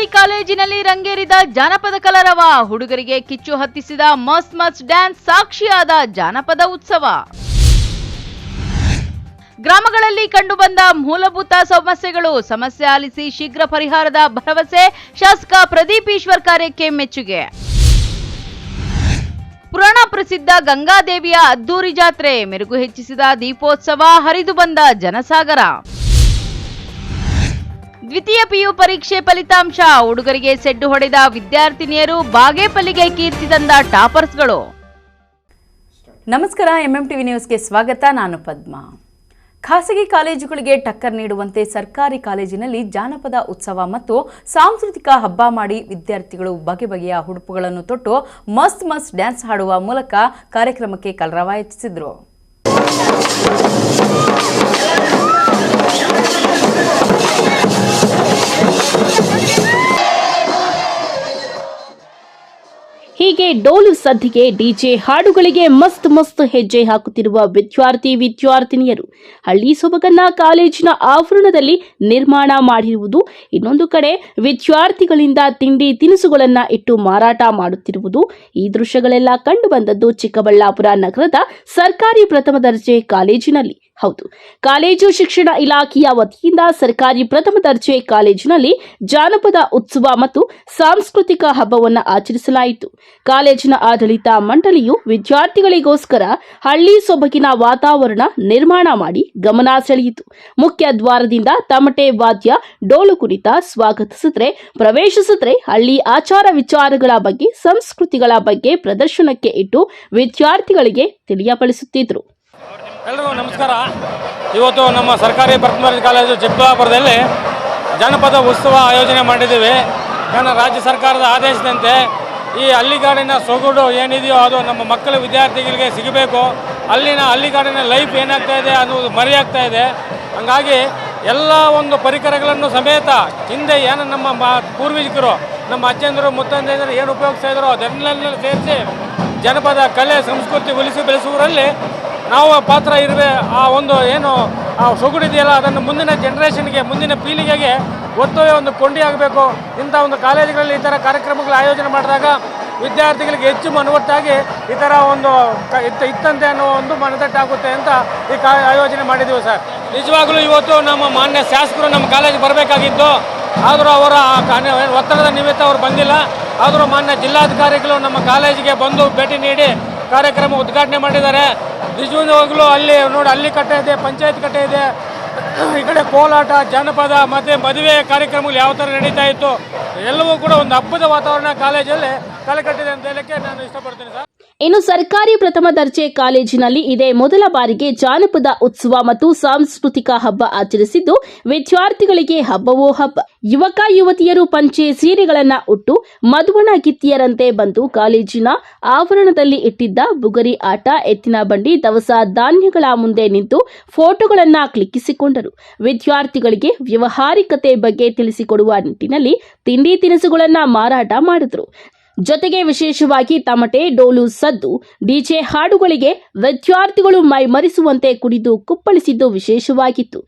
ಸರ್ಕಾರಿ ಕಾಲೇಜಿನಲ್ಲಿ ರಂಗೇರಿದ ಜಾನಪದ ಕಲರವ. ಹುಡುಗರಿಗೆ ಕಿಚ್ಚು ಹತ್ತಿಸಿದ ಮಸ್ತ್ ಮಸ್ತ್ ಡ್ಯಾನ್ಸ್ ಸಾಕ್ಷಿಯಾದ ಜಾನಪದ ಉತ್ಸವ. ಗ್ರಾಮಗಳಲ್ಲಿ ಕಂಡುಬಂದ ಮೂಲಭೂತ ಸಮಸ್ಯೆ ಆಲಿಸಿ ಶೀಘ್ರ ಪರಿಹಾರದ ಭರವಸೆ. ಶಾಸಕ ಪ್ರದೀಪ್ ಈಶ್ವರ್ ಕಾರ್ಯಕ್ಕೆ ಮೆಚ್ಚುಗೆ. ಪುರಾಣ ಪ್ರಸಿದ್ಧ ಗಂಗಾದೇವಿಯ ಅದ್ದೂರಿ ಜಾತ್ರೆ ಮೆರುಗು ಹೆಚ್ಚಿಸಿದ ದೀಪೋತ್ಸವ. ಹರಿದು ಬಂದ ಜನಸಾಗರ. ದ್ವಿತೀಯ ಪಿಯು ಪರೀಕ್ಷೆ ಫಲಿತಾಂಶ. ಹುಡುಗರಿಗೆ ಸೆಡ್ಡು ಹೊಡೆದ ವಿದ್ಯಾರ್ಥಿನಿಯರು. ಬಾಗೇಪಲ್ಲಿಗೆ ಕೀರ್ತಿ ತಂದ ಟಾಪರ್ಸ್ಗಳು. ನಮಸ್ಕಾರ, ಎಂಎಂಟಿವಿ ನ್ಯೂಸ್ಗೆ ಸ್ವಾಗತ. ನಾನು ಪದ್ಮಾ. ಖಾಸಗಿ ಕಾಲೇಜುಗಳಿಗೆ ಟಕ್ಕರ್ ನೀಡುವಂತೆ ಸರ್ಕಾರಿ ಕಾಲೇಜಿನಲ್ಲಿ ಜಾನಪದ ಉತ್ಸವ ಮತ್ತು ಸಾಂಸ್ಕೃತಿಕ ಹಬ್ಬ ಮಾಡಿ ವಿದ್ಯಾರ್ಥಿಗಳು ಬಗೆ ಬಗೆಯ ಉಡುಪುಗಳನ್ನು ತೊಟ್ಟು ಮಸ್ತ್ ಮಸ್ತ್ ಡ್ಯಾನ್ಸ್ ಹಾಡುವ ಮೂಲಕ ಕಾರ್ಯಕ್ರಮಕ್ಕೆ ಕಲರವ ಹೆಚ್ಚಿಸಿದರು. ಹೀಗೆ ಡೋಲು ಸದ್ದಿಗೆ ಡಿಜೆ ಹಾಡುಗಳಿಗೆ ಮಸ್ತ್ ಮಸ್ತ್ ಹೆಜ್ಜೆ ಹಾಕುತ್ತಿರುವ ವಿದ್ಯಾರ್ಥಿನಿಯರು ಹಳ್ಳಿ ಸೊಬಗನ್ನ ಕಾಲೇಜಿನ ಆವರಣದಲ್ಲಿ ನಿರ್ಮಾಣ ಮಾಡಿರುವುದು, ಇನ್ನೊಂದು ಕಡೆ ವಿದ್ಯಾರ್ಥಿಗಳಿಂದ ತಿಂಡಿ ತಿನಿಸುಗಳನ್ನ ಇಟ್ಟು ಮಾರಾಟ ಮಾಡುತ್ತಿರುವುದು. ಈ ದೃಶ್ಯಗಳೆಲ್ಲ ಕಂಡು ಬಂದದ್ದು ಚಿಕ್ಕಬಳ್ಳಾಪುರ ನಗರದ ಸರ್ಕಾರಿ ಪ್ರಥಮ ದರ್ಜೆ ಕಾಲೇಜಿನಲ್ಲಿ. ಹೌದು, ಕಾಲೇಜು ಶಿಕ್ಷಣ ಇಲಾಖೆಯ ವತಿಯಿಂದ ಸರ್ಕಾರಿ ಪ್ರಥಮ ದರ್ಜೆ ಕಾಲೇಜಿನಲ್ಲಿ ಜಾನಪದ ಉತ್ಸವ ಮತ್ತು ಸಾಂಸ್ಕೃತಿಕ ಹಬ್ಬವನ್ನು ಆಚರಿಸಲಾಯಿತು. ಕಾಲೇಜಿನ ಆಡಳಿತ ಮಂಡಳಿಯು ವಿದ್ಯಾರ್ಥಿಗಳಿಗೋಸ್ಕರ ಹಳ್ಳಿ ಸೊಬಗಿನ ವಾತಾವರಣ ನಿರ್ಮಾಣ ಮಾಡಿ ಗಮನ ಸೆಳೆಯಿತು. ಮುಖ್ಯ ದ್ವಾರದಿಂದ ತಮಟೆ ವಾದ್ಯ, ಡೋಲು ಕುಣಿತ ಸ್ವಾಗತಿಸಿದ್ರೆ, ಪ್ರವೇಶಿಸಿದ್ರೆ ಹಳ್ಳಿ ಆಚಾರ ವಿಚಾರಗಳ ಬಗ್ಗೆ, ಸಂಸ್ಕೃತಿಗಳ ಬಗ್ಗೆ ಪ್ರದರ್ಶನಕ್ಕೆ ಇಟ್ಟು ವಿದ್ಯಾರ್ಥಿಗಳಿಗೆ ತಿಳಿಯಪಡಿಸುತ್ತಿದ್ದರು. ಎಲ್ಲರಿಗೂ ನಮಸ್ಕಾರ. ಇವತ್ತು ನಮ್ಮ ಸರ್ಕಾರಿ ಪ್ರಥಮ ದರ್ಜೆ ಕಾಲೇಜು ಚಿಕ್ಕಬಳ್ಳಾಪುರದಲ್ಲಿ ಜಾನಪದ ಉತ್ಸವ ಆಯೋಜನೆ ಮಾಡಿದ್ದೀವಿ. ನನ್ನ ರಾಜ್ಯ ಸರ್ಕಾರದ ಆದೇಶದಂತೆ ಈ ಹಳ್ಳಿಗಾಡಿನ ಸೊಗಡು ಏನಿದೆಯೋ ಅದು ನಮ್ಮ ಮಕ್ಕಳ ವಿದ್ಯಾರ್ಥಿಗಳಿಗೆ ಸಿಗಬೇಕು. ಅಲ್ಲಿನ ಹಳ್ಳಿಗಾಡಿನ ಲೈಫ್ ಏನಾಗ್ತಾ ಇದೆ ಅನ್ನೋದು ಮರೆಯಾಗ್ತಾ ಇದೆ. ಹಾಗಾಗಿ ಎಲ್ಲ ಒಂದು ಪರಿಕರಗಳನ್ನು ಸಮೇತ ಹಿಂದೆ ಏನು ನಮ್ಮ ಪೂರ್ವಜರು, ನಮ್ಮ ಅಜ್ಜಂದರು ಮುತ್ತಂದರು ಏನು ಉಪಯೋಗಿಸ್ತಾ ಇದ್ದಾರೋ ಅದನ್ನೆಲ್ಲ ಸೇರಿಸಿ ಜನಪದ ಕಲೆ ಸಂಸ್ಕೃತಿ ಉಳಿಸಿ ಬೆಳೆಸುವರಲ್ಲಿ ನಾವು ಪಾತ್ರ ಇರುವೆ. ಆ ಒಂದು ಏನು ಆ ಸೊಗಡಿದೆಯಲ್ಲ ಅದನ್ನು ಮುಂದಿನ ಜನ್ರೇಷನ್ಗೆ, ಮುಂದಿನ ಪೀಳಿಗೆಗೆ ಒತ್ತೊಯ್ಯ ಒಂದು ಕೊಂಡಿ ಆಗಬೇಕು. ಇಂಥ ಒಂದು ಕಾಲೇಜುಗಳಲ್ಲಿ ಈ ಥರ ಕಾರ್ಯಕ್ರಮಗಳ ಆಯೋಜನೆ ಮಾಡಿದಾಗ ವಿದ್ಯಾರ್ಥಿಗಳಿಗೆ ಹೆಚ್ಚು ಮನವತ್ತಾಗಿ ಈ ಥರ ಒಂದು ಇತ್ತಂತೆ ಅನ್ನೋ ಒಂದು ಮನದಟ್ಟಾಗುತ್ತೆ ಅಂತ ಈ ಆಯೋಜನೆ ಮಾಡಿದ್ದೀವಿ ಸರ್. ನಿಜವಾಗಲೂ ಇವತ್ತು ನಮ್ಮ ಮಾನ್ಯ ಶಾಸಕರು ನಮ್ಮ ಕಾಲೇಜಿಗೆ ಬರಬೇಕಾಗಿತ್ತು. ಆದರೂ ಅವರ ಒತ್ತಡದ ನಿಮಿತ್ತ ಅವರು ಬಂದಿಲ್ಲ. ಆದರೂ ಮಾನ್ಯ ಜಿಲ್ಲಾಧಿಕಾರಿಗಳು ನಮ್ಮ ಕಾಲೇಜಿಗೆ ಬಂದು ಭೇಟಿ ನೀಡಿ ಕಾರ್ಯಕ್ರಮ ಉದ್ಘಾಟನೆ ಮಾಡಿದ್ದಾರೆ. ನಿಜವಾಗ್ಲೂ ಅಲ್ಲಿ ನೋಡಿ, ಅಲ್ಲಿ ಕಟ್ಟೆ ಇದೆ, ಪಂಚಾಯತ್ ಕಟ್ಟೆ ಇದೆ, ಈ ಕಡೆ ಕೋಲಾಟ, ಜಾನಪದ ಮತ್ತು ಮದುವೆ ಕಾರ್ಯಕ್ರಮಗಳು ಯಾವ ಥರ ನಡೀತಾ ಇತ್ತು ಎಲ್ಲವೂ ಕೂಡ ಒಂದು ಹಬ್ಬದ ವಾತಾವರಣ ಕಾಲೇಜಲ್ಲಿ ತಲೆ ಕಟ್ಟಿದೆ ಅಂತ ಹೇಳಕ್ಕೆ ನಾನು ಇಷ್ಟಪಡ್ತೀನಿ ಸರ್. ಇನ್ನು ಸರ್ಕಾರಿ ಪ್ರಥಮ ದರ್ಜೆ ಕಾಲೇಜಿನಲ್ಲಿ ಇದೇ ಮೊದಲ ಬಾರಿಗೆ ಜಾನಪದ ಉತ್ಸವ ಮತ್ತು ಸಾಂಸ್ಕೃತಿಕ ಹಬ್ಬ ಆಚರಿಸಿದ್ದು, ವಿದ್ಯಾರ್ಥಿಗಳಿಗೆ ಹಬ್ಬವೋ ಹಬ್ಬ. ಯುವಕ ಯುವತಿಯರು ಪಂಚೆ ಸೀರೆಗಳನ್ನ ಉಟ್ಟು ಮಧುವಣ ಗಿತ್ತಿಯರಂತೆ ಬಂದು ಕಾಲೇಜಿನ ಆವರಣದಲ್ಲಿ ಇಟ್ಟಿದ್ದ ಬುಗರಿ ಆಟ, ಎತ್ತಿನ ಬಂಡಿ, ದವಸ ಧಾನ್ಯಗಳ ಮುಂದೆ ನಿಂತು ಫೋಟೋಗಳನ್ನ ಕ್ಲಿಕ್ಕಿಸಿಕೊಂಡರು. ವಿದ್ಯಾರ್ಥಿಗಳಿಗೆ ವ್ಯವಹಾರಿಕತೆ ಬಗ್ಗೆ ತಿಳಿಸಿಕೊಡುವ ನಿಟ್ಟಿನಲ್ಲಿ ತಿಂಡಿ ತಿನಿಸುಗಳನ್ನ ಮಾರಾಟ ಮಾಡಿದ್ರು. ಜೊತೆಗೆ ವಿಶೇಷವಾಗಿ ತಮಟೆ, ಡೋಲು ಸದ್ದು, ಡಿಜೆ ಹಾಡುಗಳಿಗೆ ವಿದ್ಯಾರ್ಥಿಗಳು ಮೈಮರೆಸುವಂತೆ ಕುಡಿದು ಕುಪ್ಪಳಿಸಿದ್ದು ವಿಶೇಷವಾಗಿತ್ತು.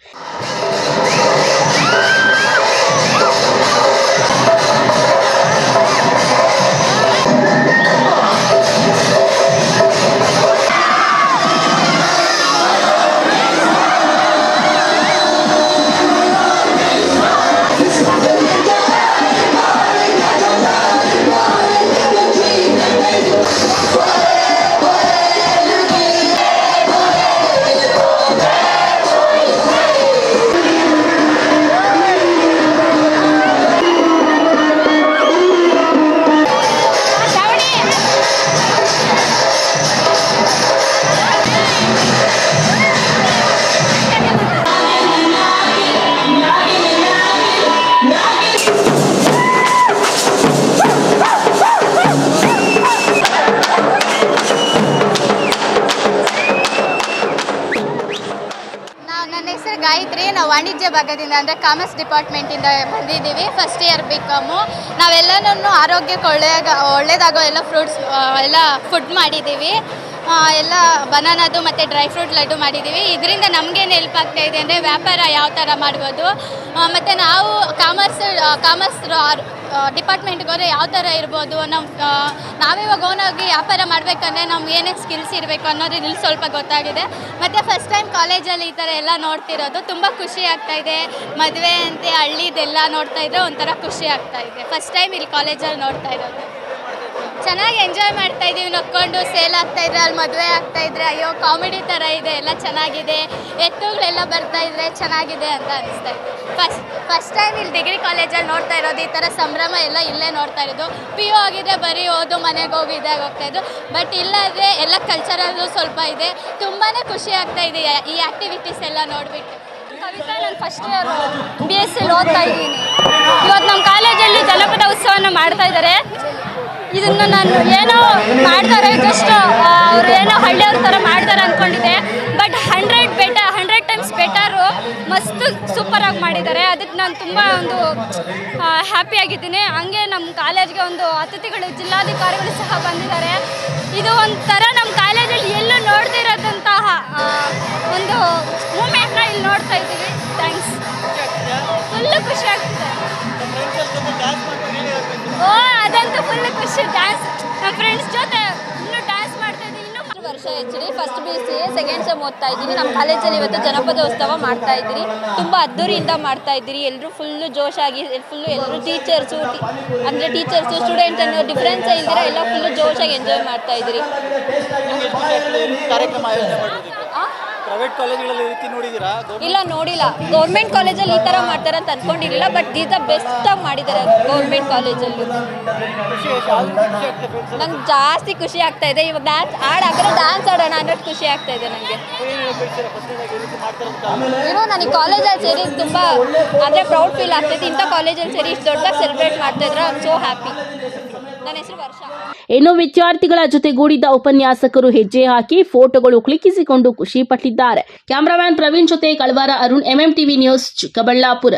ಗಾಯತ್ರಿ, ನಾವು ವಾಣಿಜ್ಯ ಭಾಗದಿಂದ ಅಂದರೆ ಕಾಮರ್ಸ್ ಡಿಪಾರ್ಟ್ಮೆಂಟಿಂದ ಬಂದಿದ್ದೀವಿ. First year BCom. ನಾವೆಲ್ಲನೂ ಆರೋಗ್ಯಕ್ಕೆ ಒಳ್ಳೆಯದಾಗೋ ಎಲ್ಲ ಫ್ರೂಟ್ಸ್ ಎಲ್ಲ ಫುಡ್ ಮಾಡಿದ್ದೀವಿ. ಎಲ್ಲ ಬನಾನದು ಮತ್ತು ಡ್ರೈ ಫ್ರೂಟ್ ಲಡ್ಡು ಮಾಡಿದ್ದೀವಿ. ಇದರಿಂದ ನಮಗೇನು ಹೆಲ್ಪ್ ಆಗ್ತಾ ಇದೆ ಅಂದರೆ ವ್ಯಾಪಾರ ಯಾವ ಥರ ಮಾಡ್ಬೋದು, ಮತ್ತು ನಾವು ಕಾಮರ್ಸ್ ಡಿಪಾರ್ಟ್ಮೆಂಟ್ಗೆ ಹೋದರೆ ಯಾವ ಥರ ಇರ್ಬೋದು, ನಾವಿವಾಗ ಓನಾಗಿ ವ್ಯಾಪಾರ ಮಾಡಬೇಕಂದ್ರೆ ನಮ್ಗೆ ಏನೇ ಸ್ಕಿಲ್ಸ್ ಇರಬೇಕು ಅನ್ನೋದು ಇಲ್ಲಿ ಸ್ವಲ್ಪ ಗೊತ್ತಾಗಿದೆ. ಮತ್ತು ಫಸ್ಟ್ ಟೈಮ್ ಕಾಲೇಜಲ್ಲಿ ಈ ಥರ ಎಲ್ಲ ನೋಡ್ತಿರೋದು ತುಂಬ ಖುಷಿ ಆಗ್ತಾಯಿದೆ. ಮದುವೆ ಅಂತ ಹಳ್ಳಿದೆಲ್ಲ ನೋಡ್ತಾ ಇದ್ರೆ ಒಂಥರ ಖುಷಿ ಆಗ್ತಾಯಿದೆ. ಫಸ್ಟ್ ಟೈಮ್ ಇಲ್ಲಿ ಕಾಲೇಜಲ್ಲಿ ನೋಡ್ತಾ ಇರೋದು. ಚೆನ್ನಾಗಿ ಎಂಜಾಯ್ ಮಾಡ್ತಾ ಇದ್ದೀವಿ, ನಕ್ಕೊಂಡು ಸೇಲ್ ಆಗ್ತಾಯಿದ್ರೆ, ಅಲ್ಲಿ ಮದುವೆ ಆಗ್ತಾಯಿದ್ರೆ ಅಯ್ಯೋ ಕಾಮಿಡಿ ಥರ ಇದೆ, ಎಲ್ಲ ಚೆನ್ನಾಗಿದೆ, ಎತ್ತುಗಳೆಲ್ಲ ಬರ್ತಾಯಿದ್ರೆ ಚೆನ್ನಾಗಿದೆ ಅಂತ ಅನಿಸ್ತಾ ಇದೆ. ಫಸ್ಟ್ ಟೈಮ್ ಇಲ್ಲಿ ಡಿಗ್ರಿ ಕಾಲೇಜಲ್ಲಿ ನೋಡ್ತಾ ಇರೋದು, ಈ ಥರ ಸಂಭ್ರಮ ಎಲ್ಲ ಇಲ್ಲೇ ನೋಡ್ತಾ ಇರೋದು. PU ಆಗಿದ್ರೆ ಬರೀ ಓದು ಮನೆಗೆ ಹೋಗಿ ಇದಾಗ ಹೋಗ್ತಾಯಿದ್ದು, ಬಟ್ ಇಲ್ಲಾದರೆ ಎಲ್ಲ ಕಲ್ಚರಲ್ಲೂ ಸ್ವಲ್ಪ ಇದೆ. ತುಂಬಾ ಖುಷಿ ಆಗ್ತಾ ಇದೆ ಈ ಆ್ಯಕ್ಟಿವಿಟೀಸ್ ಎಲ್ಲ ನೋಡಿಬಿಟ್ಟು. ಕವಿತಾ, ನಾನು ಫಸ್ಟ್ ಇಯರ್ BSc ಓದ್ತಾ ಇದ್ದೀನಿ. ಇವತ್ತು ನಮ್ಮ ಕಾಲೇಜಲ್ಲಿ ಜನಪದ ಉತ್ಸವನ ಮಾಡ್ತಾ ಇದ್ದಾರೆ. ಇದನ್ನು ನಾನು ಏನೋ ಮಾಡ್ತಾರೆ, ಜಸ್ಟ್ ಅವರು ಏನೋ ಹಳ್ಳಿಯವ್ರ ಥರ ಮಾಡ್ತಾರೆ ಅಂದ್ಕೊಂಡಿದ್ದೆ, ಬಟ್ 100 ಟೈಮ್ಸ್ ಬೆಟರು, ಮಸ್ತ್ ಸೂಪರಾಗಿ ಮಾಡಿದ್ದಾರೆ. ಅದಕ್ಕೆ ನಾನು ತುಂಬ ಒಂದು ಹ್ಯಾಪಿಯಾಗಿದ್ದೀನಿ. ಹಂಗೆ ನಮ್ಮ ಕಾಲೇಜ್ಗೆ ಒಂದು ಅತಿಥಿಗಳು, ಜಿಲ್ಲಾಧಿಕಾರಿಗಳು ಸಹ ಬಂದಿದ್ದಾರೆ. ಇದು ಒಂಥರ ನಮ್ಮ ಕಾಲೇಜಲ್ಲಿ ಎಲ್ಲೂ ನೋಡ್ದಿರೋದಂತಹ ಒಂದು ಮೂಮೆಂಟ್ನ ಇಲ್ಲಿ ನೋಡ್ತಾ ಇದ್ದೀವಿ. ಥ್ಯಾಂಕ್ಸ್. ಫುಲ್ಲು ಖುಷಿ ಆಗ್ತಿದೆ. ಅದಂತೂ ಫುಲ್ ಖುಷಿ. ಡ್ಯಾನ್ಸ್ ನಮ್ಮ ಫ್ರೆಂಡ್ಸ್ ಜೊತೆ ಇನ್ನೂ ಡ್ಯಾನ್ಸ್ ಮಾಡ್ತಾ ಇದ್ದೀವಿ. ವರ್ಷ actually first BCA second sem ಓದ್ತಾ ಇದ್ದೀನಿ. ನಮ್ಮ ಕಾಲೇಜಲ್ಲಿ ಇವತ್ತು ಜನಪದ ಉತ್ಸವ ಮಾಡ್ತಾ ಇದ್ದೀರಿ. ತುಂಬ ಅದ್ದೂರಿಯಿಂದ ಮಾಡ್ತಾ ಇದ್ದೀರಿ. ಎಲ್ಲರೂ ಫುಲ್ಲು ಜೋಶಾಗಿ, ಎಲ್ಲರೂ ಟೀಚರ್ಸು ಸ್ಟೂಡೆಂಟ್ಸ್ ಅನ್ನೋ ಡಿಫ್ರೆನ್ಸ್ ಇಲ್ದಿರ ಎಲ್ಲ ಫುಲ್ಲು ಜೋಶಾಗಿ ಎಂಜಾಯ್ ಮಾಡ್ತಾ ಇದ್ದೀರಿ. ಪ್ರೈವೇಟ್ ಕಾಲೇಜ್ಗಳಲ್ಲಿ ರೀತಿ ನೋಡಿದ್ದೀರಾ? ಇಲ್ಲ, ನೋಡಿಲ್ಲ. ಗೌರ್ಮೆಂಟ್ ಕಾಲೇಜಲ್ಲಿ ಈ ಥರ ಮಾಡ್ತಾರೆ ಅಂತ ಅಂದ್ಕೊಂಡಿರಲಿಲ್ಲ, ಬಟ್ ದೀಸ್ ದ ಬೆಸ್ಟಾಗಿ ಮಾಡಿದ್ದಾರೆ ಗೌರ್ಮೆಂಟ್ ಕಾಲೇಜಲ್ಲಿ. ನಂಗೆ ಜಾಸ್ತಿ ಖುಷಿ ಆಗ್ತಾ ಇದೆ. ಇವಾಗ ಡ್ಯಾನ್ಸ್ ಆಡೋಣ ಅನ್ನೋದು ಖುಷಿ ಆಗ್ತಾ ಇದೆ ನನಗೆ. ನನಗೆ ಕಾಲೇಜಲ್ಲಿ ಸೇರಿ ತುಂಬ ಅಂದರೆ ಪ್ರೌಡ್ ಫೀಲ್ ಆಗ್ತೈತೆ. ಇಂಥ ಕಾಲೇಜಲ್ಲಿ ಸೇರಿ ಇಷ್ಟು ದೊಡ್ಡದಾಗಿ ಸೆಲೆಬ್ರೇಟ್ ಮಾಡ್ತಾ ಇದ್ರೆ ಐ ಆಮ್ ಸೋ ಹ್ಯಾಪಿ. ನನ್ನ ಹೆಸರು ವರ್ಷ. ಇನ್ನು ವಿದ್ಯಾರ್ಥಿಗಳ ಜೊತೆಗೂಡಿದ ಉಪನ್ಯಾಸಕರು ಹೆಜ್ಜೆ ಹಾಕಿ ಫೋಟೋಗಳು ಕ್ಲಿಕ್ಕಿಸಿಕೊಂಡು ಖುಷಿ ಪಟ್ಟಿದ್ದಾರೆ. ಕ್ಯಾಮರಾಮ್ಯಾನ್ ಪ್ರವೀಣ್ ಜೊತೆ ಕಳವಾರ ಅರುಣ್, MMTV ನ್ಯೂಸ್, ಚಿಕ್ಕಬಳ್ಳಾಪುರ.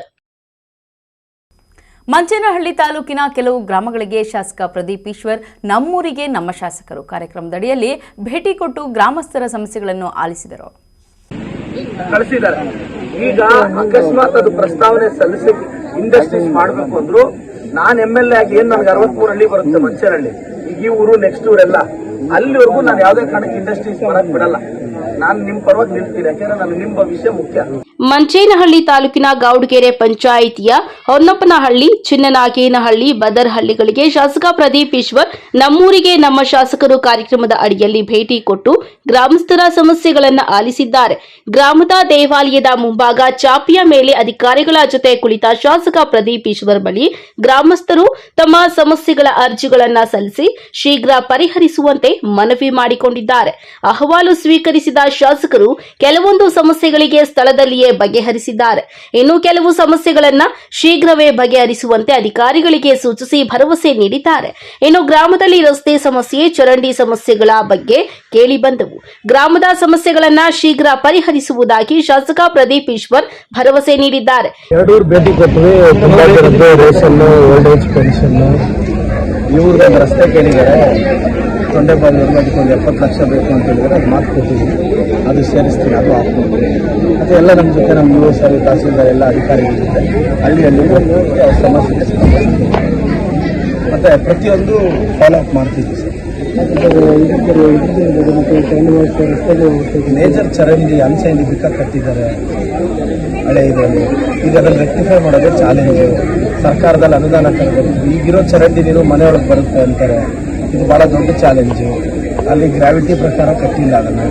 ಮಂಚೇನಹಳ್ಳಿ ತಾಲೂಕಿನ ಕೆಲವು ಗ್ರಾಮಗಳಿಗೆ ಶಾಸಕ ಪ್ರದೀಪ್ ಈಶ್ವರ್ ನಮ್ಮೂರಿಗೆ ನಮ್ಮ ಶಾಸಕರು ಕಾರ್ಯಕ್ರಮದಡಿಯಲ್ಲಿ ಭೇಟಿ ಕೊಟ್ಟು ಗ್ರಾಮಸ್ಥರ ಸಮಸ್ಯೆಗಳನ್ನು ಆಲಿಸಿದರು. ಈಗ ಅಕಸ್ಮಾತ್ ಅದು ಪ್ರಸ್ತಾವನೆ ಸಲ್ಲಿಸಿ ಇಂಡಸ್ಟ್ರೀಸ್ ಮಾಡಬೇಕು ಅಂದ್ರು, ನಾನು MLA ಆಗಿ ಏನ್ ನನಗೆ 63 ಹಳ್ಳಿ ಬರುತ್ತೆ ಮಂಚೇನಹಳ್ಳಿ, ಈಗ ಈ ಊರು ನೆಕ್ಸ್ಟ್ ಊರೆಲ್ಲ, ಅಲ್ಲಿವರೆಗೂ ನಾನು ಯಾವುದೇ ಕಾರಣಕ್ಕೆ ಇಂಡಸ್ಟ್ರೀಸ್ ಮಾಡಕ್ ಬಿಡಲ್ಲ. ನಾನು ನಿಮ್ ಪರವಾಗಿ ನಿಲ್ತೀನಿ, ಯಾಕೆಂದ್ರೆ ನನಗೆ ನಿಮ್ಮ ಭವಿಷ್ಯ ಮುಖ್ಯ. ಮಂಚೇನಹಳ್ಳಿ ತಾಲೂಕಿನ ಗೌಡಗೆರೆ ಪಂಚಾಯಿತಿಯ ಹೊನ್ನಪ್ಪನಹಳ್ಳಿ, ಚಿನ್ನನಾಗೇನಹಳ್ಳಿ, ಬದರ್ಹಳ್ಳಿಗಳಿಗೆ ಶಾಸಕ ಪ್ರದೀಪ್ ಈಶ್ವರ್ ನಮ್ಮೂರಿಗೆ ನಮ್ಮ ಶಾಸಕರು ಕಾರ್ಯಕ್ರಮದ ಅಡಿಯಲ್ಲಿ ಭೇಟಿ ಕೊಟ್ಟು ಗ್ರಾಮಸ್ಥರ ಸಮಸ್ಯೆಗಳನ್ನು ಆಲಿಸಿದ್ದಾರೆ. ಗ್ರಾಮದ ದೇವಾಲಯದ ಮುಂಭಾಗ ಚಾಪಿಯ ಮೇಲೆ ಅಧಿಕಾರಿಗಳ ಜೊತೆ ಕುಳಿತ ಶಾಸಕ ಪ್ರದೀಪ್ ಈಶ್ವರ್ ಬಳಿ ಗ್ರಾಮಸ್ಥರು ತಮ್ಮ ಸಮಸ್ಯೆಗಳ ಅರ್ಜಿಗಳನ್ನು ಸಲ್ಲಿಸಿ ಶೀಘ್ರ ಪರಿಹರಿಸುವಂತೆ ಮನವಿ ಮಾಡಿಕೊಂಡಿದ್ದಾರೆ. ಅಹವಾಲು ಸ್ವೀಕರಿಸಿದ ಶಾಸಕರು ಕೆಲವೊಂದು ಸಮಸ್ಯೆಗಳಿಗೆ ಸ್ಥಳದಲ್ಲಿಯೇ ಬಗೆಹರಿಸಿದ್ದಾರೆ. ಇನ್ನು ಕೆಲವು ಸಮಸ್ಯೆಗಳನ್ನು ಶೀಘ್ರವೇ ಬಗೆಹರಿಸುವಂತೆ ಅಧಿಕಾರಿಗಳಿಗೆ ಸೂಚಿಸಿ ಭರವಸೆ ನೀಡಿದ್ದಾರೆ. ಇನ್ನು ಗ್ರಾಮದಲ್ಲಿ ರಸ್ತೆ ಸಮಸ್ಯೆ, ಚರಂಡಿ ಸಮಸ್ಯೆಗಳ ಬಗ್ಗೆ ಕೇಳಿ ಬಂದವು. ಗ್ರಾಮದ ಸಮಸ್ಯೆಗಳನ್ನು ಶೀಘ್ರ ಪರಿಹರಿಸುವುದಾಗಿ ಶಾಸಕ ಪ್ರದೀಪ್ ಈಶ್ವರ್ ಭರವಸೆ ನೀಡಿದ್ದಾರೆ. ಭೇಟಿ ಕೊಟ್ಟರೆ ರೇಷನ್, ಓಲ್ಡ್ ಏಜ್ ಪೆನ್ಷನ್, ಇವ್ರ ರಸ್ತೆ ಕೇಳಿದ್ದಾರೆ. ತೊಂಡೆಬಾಗಿಲು ಅದಕ್ಕೊಂದು 70 ಲಕ್ಷ ಬೇಕು ಅಂತ ಹೇಳಿದ್ರೆ ಅದು ಮಾತು ಕೊಟ್ಟಿದ್ದೀವಿ, ಅದು ಸೇರಿಸ್ತೀನಿ, ಅದು ಹಾಕ್ಬೋದು. ಮತ್ತು ಎಲ್ಲ ನಮ್ಮ ಜೊತೆ ನಮ್ಮ ಯುವ ಸರಿ ತಹಸೀಲ್ದಾರ್ ಎಲ್ಲ ಅಧಿಕಾರಿಗಳ ಜೊತೆ ಹಳ್ಳಿಯಲ್ಲಿ ಸಮಸ್ಯೆ ಮತ್ತು ಪ್ರತಿಯೊಂದು ಫಾಲೋ ಅಪ್ ಮಾಡ್ತಿದ್ವಿ ಸರ್. ಮೇಜರ್ ಚರಂಡಿ ಅಂಚೆಯಲ್ಲಿ ಬಿಕ್ಕ ಕಟ್ಟಿದ್ದಾರೆ, ಹಳೆ ಇದರಲ್ಲಿ. ಈಗ ಅದನ್ನು ರೆಕ್ಟಿಫೈ ಮಾಡೋದೇ ಚಾಲೆಂಜು. ಸರ್ಕಾರದಲ್ಲಿ ಅನುದಾನ ತರಬೇಕು. ಈಗಿರೋ ಚರಂಡಿ ನೀರು ಮನೆಯೊಳಗೆ ಬರುತ್ತೆ ಅಂತಾರೆ, ಇದು ಭಾಳ ದೊಡ್ಡ ಚಾಲೆಂಜು. ಅಲ್ಲಿ ಗ್ರಾವಿಟಿ ಪ್ರಕಾರ ಕಟ್ಟಿಲ್ಲ ಅದನ್ನು.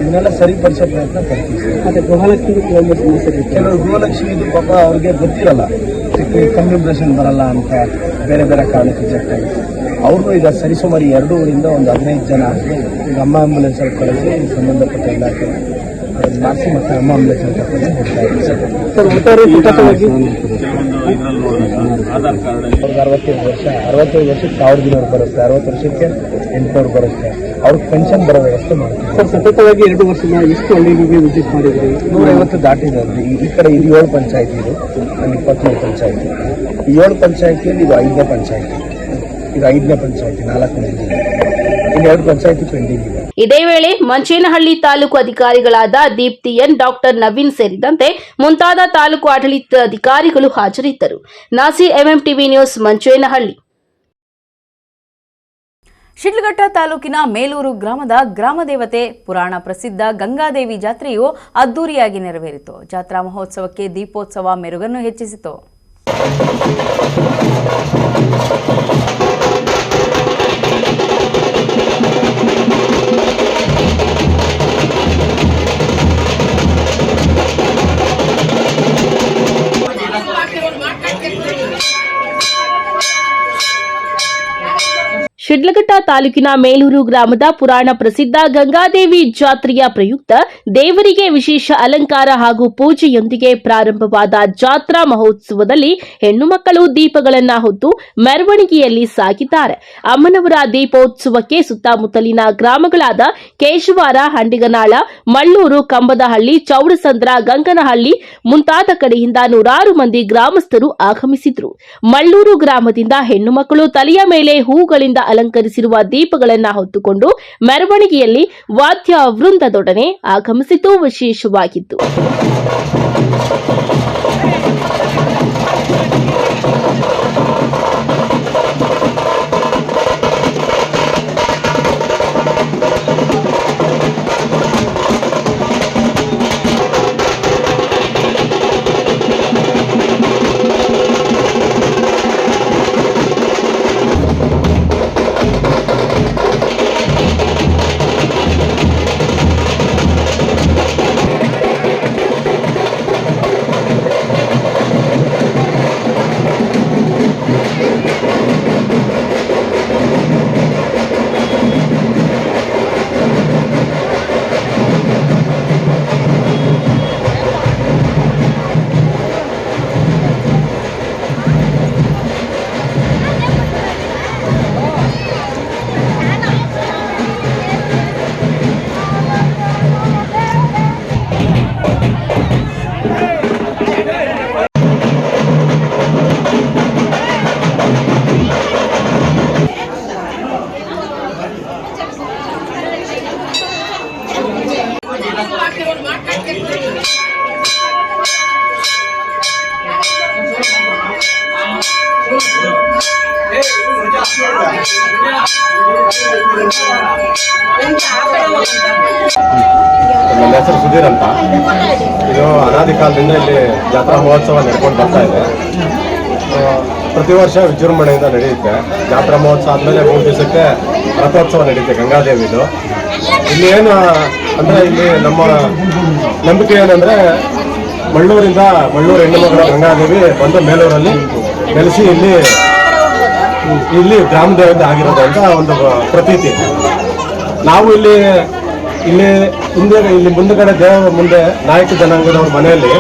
ಇದನ್ನೆಲ್ಲ ಸರಿಪಡಿಸೋ ಪ್ರಯತ್ನ ಪಡ್ತೀವಿ. ಮತ್ತು ಗೃಹಲಕ್ಷ್ಮಿ ಕೆಲವರು ಗೃಹಲಕ್ಷ್ಮಿದು ಪಾಪ ಅವ್ರಿಗೆ ಗೊತ್ತಿರಲ್ಲ, ಕಮ್ಯುನಿಕೇಷನ್ ಬರಲ್ಲ ಅಂತ ಬೇರೆ ಬೇರೆ ಕಾರಣಕ್ಕೆ ರಿಜೆಕ್ಟ್ ಆಗಿದೆ. ಅವ್ರಿಗೂ ಈಗ ಸರಿಸುಮಾರು 2 ಊರಿಂದ ಒಂದು 15 ಜನ ಈಗ ಅಮ್ಮ ಆಂಬುಲೆನ್ಸಲ್ಲಿ ಕಳಿಸಿ ಸಂಬಂಧಪಟ್ಟ ಇಲಾಖೆ ಅದನ್ನು ಮಾಡಿಸಿ ಮತ್ತೆ ಅಮ್ಮ ಆಂಬುಲೆನ್ಸ್ ಅಂತ ಹೋಗ್ತಾ ಇದೆ ಸರ್. ಆಧಾರ್ ಕಾರ್ಡ್ ಅವ್ರಿಗೆ 65 ವರ್ಷ 1000 ಬರುತ್ತೆ, 60 ವರ್ಷಕ್ಕೆ 800 ಬರುತ್ತೆ. ಅವ್ರಿಗೆ ಪೆನ್ಷನ್ ಬರೋ ವ್ಯವಸ್ಥೆ ಮಾಡ್ತೀವಿ ಸರ್. ಸತತವಾಗಿ 2 ವರ್ಷದ ಎಷ್ಟು ಹಳ್ಳಿಗಳಿಗೆ ವಿಸಿಟ್ ಮಾಡಿದ್ರಿ? 150 ದಾಟಿದೆ. ಈ ಕಡೆ ಇದು 7 ಪಂಚಾಯತಿ, ಇದು ಅಲ್ಲಿ 23 ಪಂಚಾಯತಿ. ಈ 7 ಪಂಚಾಯತಿಯಲ್ಲಿ ಇದು 5ನೇ ಪಂಚಾಯತಿ, ಇದು 5ನೇ ಪಂಚಾಯತಿ, 4ನೇ. ಇನ್ನು 2 ಪಂಚಾಯತಿ ಪೆಂಡಿಂಗ್ ಇದೆ. ಇದೇ ವೇಳೆ ಮಂಚೇನಹಳ್ಳಿ ತಾಲೂಕು ಅಧಿಕಾರಿಗಳಾದ ದೀಪ್ತಿ ಎನ್, ಡಾಕ್ಟರ್ ನವೀನ್ ಸೇರಿದಂತೆ ಮುಂತಾದ ತಾಲೂಕು ಆಡಳಿತ ಅಧಿಕಾರಿಗಳು ಹಾಜರಿದ್ದರು. Nasir, MMTV news, Manchenahalli. ಶಿಡ್ಲಘಟ್ಟ ತಾಲೂಕಿನ ಮೇಲೂರು ಗ್ರಾಮದ ಗ್ರಾಮದೇವತೆ ಪುರಾಣ ಪ್ರಸಿದ್ಧ ಗಂಗಾದೇವಿ ಜಾತ್ರೆಯು ಅದ್ದೂರಿಯಾಗಿ ನೆರವೇರಿತು. ಜಾತ್ರಾ ಮಹೋತ್ಸವಕ್ಕೆ ದೀಪೋತ್ಸವ ಮೆರುಗನ್ನು ಹೆಚ್ಚಿಸಿತು. ಶಿಡ್ಲಘಟ್ಟ ತಾಲೂಕಿನ ಮೇಲೂರು ಗ್ರಾಮದ ಪುರಾಣ ಪ್ರಸಿದ್ಧ ಗಂಗಾದೇವಿ ಜಾತ್ರೆಯ ಪ್ರಯುಕ್ತ ದೇವರಿಗೆ ವಿಶೇಷ ಅಲಂಕಾರ ಹಾಗೂ ಪೂಜೆಯೊಂದಿಗೆ ಪ್ರಾರಂಭವಾದ ಜಾತ್ರಾ ಮಹೋತ್ಸವದಲ್ಲಿ ಹೆಣ್ಣು ಮಕ್ಕಳು ದೀಪಗಳನ್ನು ಹೊತ್ತು ಮೆರವಣಿಗೆಯಲ್ಲಿ ಸಾಗಿದ್ದಾರೆ. ಅಮ್ಮನವರ ದೀಪೋತ್ಸವಕ್ಕೆ ಸುತ್ತಮುತ್ತಲಿನ ಗ್ರಾಮಗಳಾದ ಕೇಶವಾರ, ಹಂಡಿಗನಾಳ, ಮಳ್ಳೂರು, ಕಂಬದಹಳ್ಳಿ, ಚೌಡಸಂದ್ರ, ಗಂಗನಹಳ್ಳಿ ಮುಂತಾದ ಕಡೆಯಿಂದ ನೂರಾರು ಮಂದಿ ಗ್ರಾಮಸ್ಥರು ಆಗಮಿಸಿದರು. ಮಳ್ಳೂರು ಗ್ರಾಮದಿಂದ ಹೆಣ್ಣು ಮಕ್ಕಳು ತಲೆಯ ಮೇಲೆ ಹೂಗಳಿಂದ ಅಲಂಕರಿಸಿರುವ ದೀಪಗಳನ್ನು ಹೊತ್ತುಕೊಂಡು ಮೆರವಣಿಗೆಯಲ್ಲಿ ವಾದ್ಯ ವೃಂದದೊಡನೆ ಆಗಮಿಸಿದ್ದು ವಿಶೇಷವಾಗಿತ್ತು. ನನ್ನ ಹೆಸರು ಸುಧೀರ್ ಅಂತ. ಇದು ಅನಾದಿ ಕಾಲದಿಂದ ಇಲ್ಲಿ ಜಾತ್ರಾ ಮಹೋತ್ಸವ ನಡ್ಕೊಂಡು ಬರ್ತಾ ಇದೆ. ಪ್ರತಿ ವರ್ಷ ವಿಜೃಂಭಣೆಯಿಂದ ನಡೆಯುತ್ತೆ. ಜಾತ್ರಾ ಮಹೋತ್ಸವ ಆದಮೇಲೆ 3 ದಿವಸಕ್ಕೆ ರಥೋತ್ಸವ ನಡೆಯುತ್ತೆ ಗಂಗಾದೇವಿದು. ಇಲ್ಲಿ ಏನು ಅಂದರೆ ಇಲ್ಲಿ ನಮ್ಮ ನಂಬಿಕೆ ಏನಂದರೆ ಮಳ್ಳೂರು ಹೆಣ್ಣು ಮಗಳ ಗಂಗಾದೇವಿ ಬಂದು ಮೇಲೂರಲ್ಲಿ ನೆಲೆಸಿ ಇಲ್ಲಿ ಗ್ರಾಮ ದೇವತೆ ಆಗಿರೋದು ಅಂತ ಒಂದು ಪ್ರತೀತಿ. ನಾವು ಇಲ್ಲಿ ಮುಂದಗಡೆ ದೇವರ ಮುಂದೆ ನಾಯಕ ಜನಾಂಗದವ್ರ ಮನೆಯಲ್ಲಿ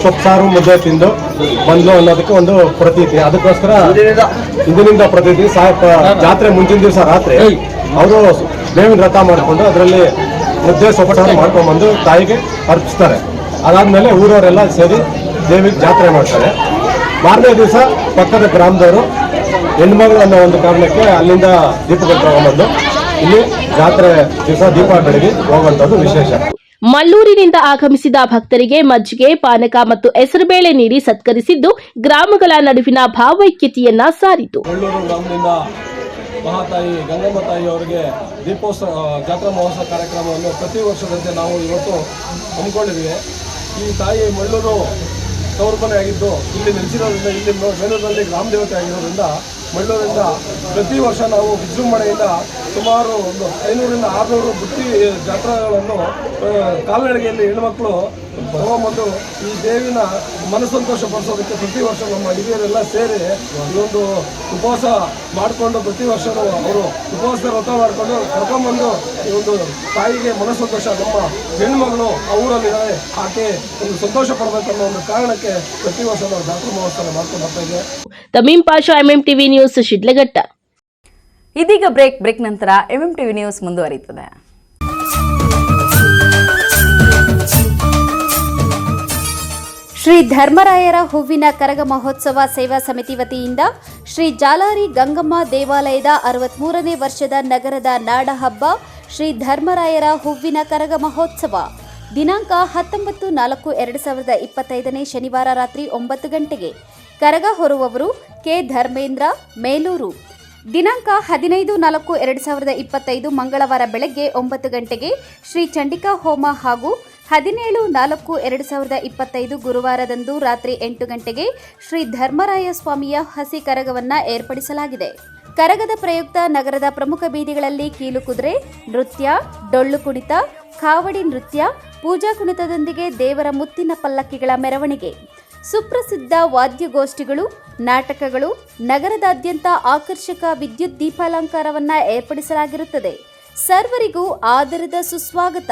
ಸೊಪ್ಪು ಸಾರು ಮುದ್ದೆ ತಿಂದು ಬಂದ್ಲು ಅನ್ನೋದಕ್ಕೆ ಒಂದು ಪ್ರತೀತಿ. ಅದಕ್ಕೋಸ್ಕರ ಇಂದಿನಿಂದ ಪ್ರತೀತಿ ಜಾತ್ರೆ ಮುಂಚಿನ ದಿವಸ ರಾತ್ರಿ ಅವರು ದೇವಿನ ರಥ ಮಾಡಿಕೊಂಡು ಅದರಲ್ಲಿ ಮುದ್ದೆ ಸೊಪ್ಪು ಮಾಡ್ಕೊಂಡ್ಬಂದು ತಾಯಿಗೆ ಅರ್ಪಿಸ್ತಾರೆ. ಅದಾದ್ಮೇಲೆ ಊರವರೆಲ್ಲ ಸೇರಿ ದೇವಿಗೆ ಜಾತ್ರೆ ಮಾಡ್ತಾರೆ. ಮಾರನೇ ದಿವಸ ಪಕ್ಕದ ಗ್ರಾಮದವರು ಹೆಣ್ಮಗಳು ಅನ್ನೋ ಒಂದು ಕಾರಣಕ್ಕೆ ಅಲ್ಲಿಂದ ದೀಪಗಳು ತಗೊಂಡ್ಬಂದು ಇಲ್ಲಿ ಜಾತ್ರೆ ದಿವಸ ದೀಪ ಬೆಳಗ್ಗೆ ಹೋಗುವಂಥದ್ದು ವಿಶೇಷ. ಮಳ್ಳೂರಿನಿಂದ ಆಗಮಿಸಿದ ಭಕ್ತರಿಗೆ ಮಜ್ಜಿಗೆ, ಪಾನಕ ಮತ್ತು ಹೆಸರುಬೇಳೆ ನೀಡಿ ಸತ್ಕರಿಸಿದ್ದು ಗ್ರಾಮಗಳ ನಡುವಿನ ಭಾವೈಕ್ಯತೆಯನ್ನ ಸಾರಿತು. ಮಳ್ಳೂರು ಗ್ರಾಮದಿಂದ ಮಹಾತಾಯಿ ಗಂಗಮ್ಮ ತಾಯಿಯವರಿಗೆ ದೀಪೋತ್ಸವ ಜಾತ್ರಾ ಮಹೋತ್ಸವ ಕಾರ್ಯಕ್ರಮವನ್ನು ಪ್ರತಿ ವರ್ಷದಂತೆ ನಾವು ಇವತ್ತು ಹಮ್ಮಿಕೊಂಡಿದ್ದೀವಿ. ಈ ತಾಯಿ ಮಳ್ಳೂರು ತವರುಮನೆ ಆಗಿದ್ದು ಇಲ್ಲಿ ನೆಲೆಸಿರೋದ್ರಿಂದ, ಇಲ್ಲಿ ಮೇಲೂರಿನಲ್ಲಿ ಗ್ರಾಮ ದೇವತೆ ಆಗಿರೋದ್ರಿಂದ ಮಳ್ಳೂರಿಂದ ಪ್ರತಿ ವರ್ಷ ನಾವು ವಿಜೃಂಭಣೆಯಿಂದ ಸುಮಾರು ಒಂದು 500ರಿಂದ 600 ಬುತ್ತಿ ಜಾತ್ರೆಗಳನ್ನು ಕಾಲ್ನಡಿಗೆಯಲ್ಲಿ ಹೆಣ್ಮಕ್ಳು ತಗೊಂಬಂದು ಈ ದೇವಿನ ಮನಸ್ಸಂತೋಷ ಪಡಿಸೋದಕ್ಕೆ ಪ್ರತಿ ವರ್ಷ ನಮ್ಮ ಹಿರಿಯರೆಲ್ಲ ಸೇರಿ ಈ ಒಂದು ಉಪವಾಸ ಮಾಡಿಕೊಂಡು ಪ್ರತಿ ವರ್ಷವೂ ಅವರು ಉಪವಾಸ ವ್ರತ ಮಾಡಿಕೊಂಡು ಕರ್ಕೊಂಡ್ಬಂದು ಈ ಒಂದು ತಾಯಿಗೆ ಮನಸ್ಸಂತೋಷ, ನಮ್ಮ ಹೆಣ್ಮಗಳು ಆ ಊರಲ್ಲಿದ್ದಾರೆ, ಆಕೆ ಒಂದು ಸಂತೋಷ ಪಡಬೇಕನ್ನೋ ಒಂದು ಕಾರಣಕ್ಕೆ ಪ್ರತಿ ವರ್ಷ ನಾವು ಜಾತ್ರಾ ಮಹೋತ್ಸವ ಮಾಡ್ಕೊಂಡು ಬರ್ತಾ ಇದ್ದೇವೆ. Tamim Pasha, MMTV news, Shidlaghatta. ಇದೀಗ ಬ್ರೇಕ್ ನಂತರ ಎಂಎಂಟಿವಿ ನ್ಯೂಸ್ ಮುಂದುವರಿಯುತ್ತದೆ. ಶ್ರೀ ಧರ್ಮರಾಯರ ಹೂವಿನ ಕರಗ ಮಹೋತ್ಸವ ಸೇವಾ ಸಮಿತಿ ವತಿಯಿಂದ ಶ್ರೀ ಜಾಲಾರಿ ಗಂಗಮ್ಮ ದೇವಾಲಯದ 63ನೇ ವರ್ಷದ ನಗರದ ನಾಡ ಹಬ್ಬ ಶ್ರೀ ಧರ್ಮರಾಯರ ಹೂವಿನ ಕರಗ ಮಹೋತ್ಸವ ದಿನಾಂಕ 19/4/2025 ಶನಿವಾರ ರಾತ್ರಿ 9 ಗಂಟೆಗೆ. ಕರಗ ಹೊರುವವರು ಕೆ ಧರ್ಮೇಂದ್ರ, ಮೇಲೂರು. ದಿನಾಂಕ 15/4/2025 ಮಂಗಳವಾರ ಬೆಳಗ್ಗೆ 9 ಗಂಟೆಗೆ ಶ್ರೀ ಚಂಡಿಕಾ ಹೋಮ ಹಾಗೂ 17/4/2025 ಗುರುವಾರದಂದು ರಾತ್ರಿ 8 ಗಂಟೆಗೆ ಶ್ರೀ ಧರ್ಮರಾಯ ಸ್ವಾಮಿಯ ಹಸಿ ಕರಗವನ್ನು ಏರ್ಪಡಿಸಲಾಗಿದೆ. ಕರಗದ ಪ್ರಯುಕ್ತ ನಗರದ ಪ್ರಮುಖ ಬೀದಿಗಳಲ್ಲಿ ಕೀಲುಕುದುರೆ ನೃತ್ಯ, ಡೊಳ್ಳು ಕುಣಿತ, ಕಾವಡಿ ನೃತ್ಯ, ಪೂಜಾ ಕುಣಿತದೊಂದಿಗೆ ದೇವರ ಮುತ್ತಿನ ಪಲ್ಲಕ್ಕಿಗಳ ಮೆರವಣಿಗೆ, ಸುಪ್ರಸಿದ್ಧ ವಾದ್ಯಗೋಷ್ಠಿಗಳು, ನಾಟಕಗಳು, ನಗರದಾದ್ಯಂತ ಆಕರ್ಷಕ ವಿದ್ಯುತ್ ದೀಪಾಲಂಕಾರವನ್ನು ಏರ್ಪಡಿಸಲಾಗಿರುತ್ತದೆ. ಸರ್ವರಿಗೂ ಆದರದ ಸುಸ್ವಾಗತ.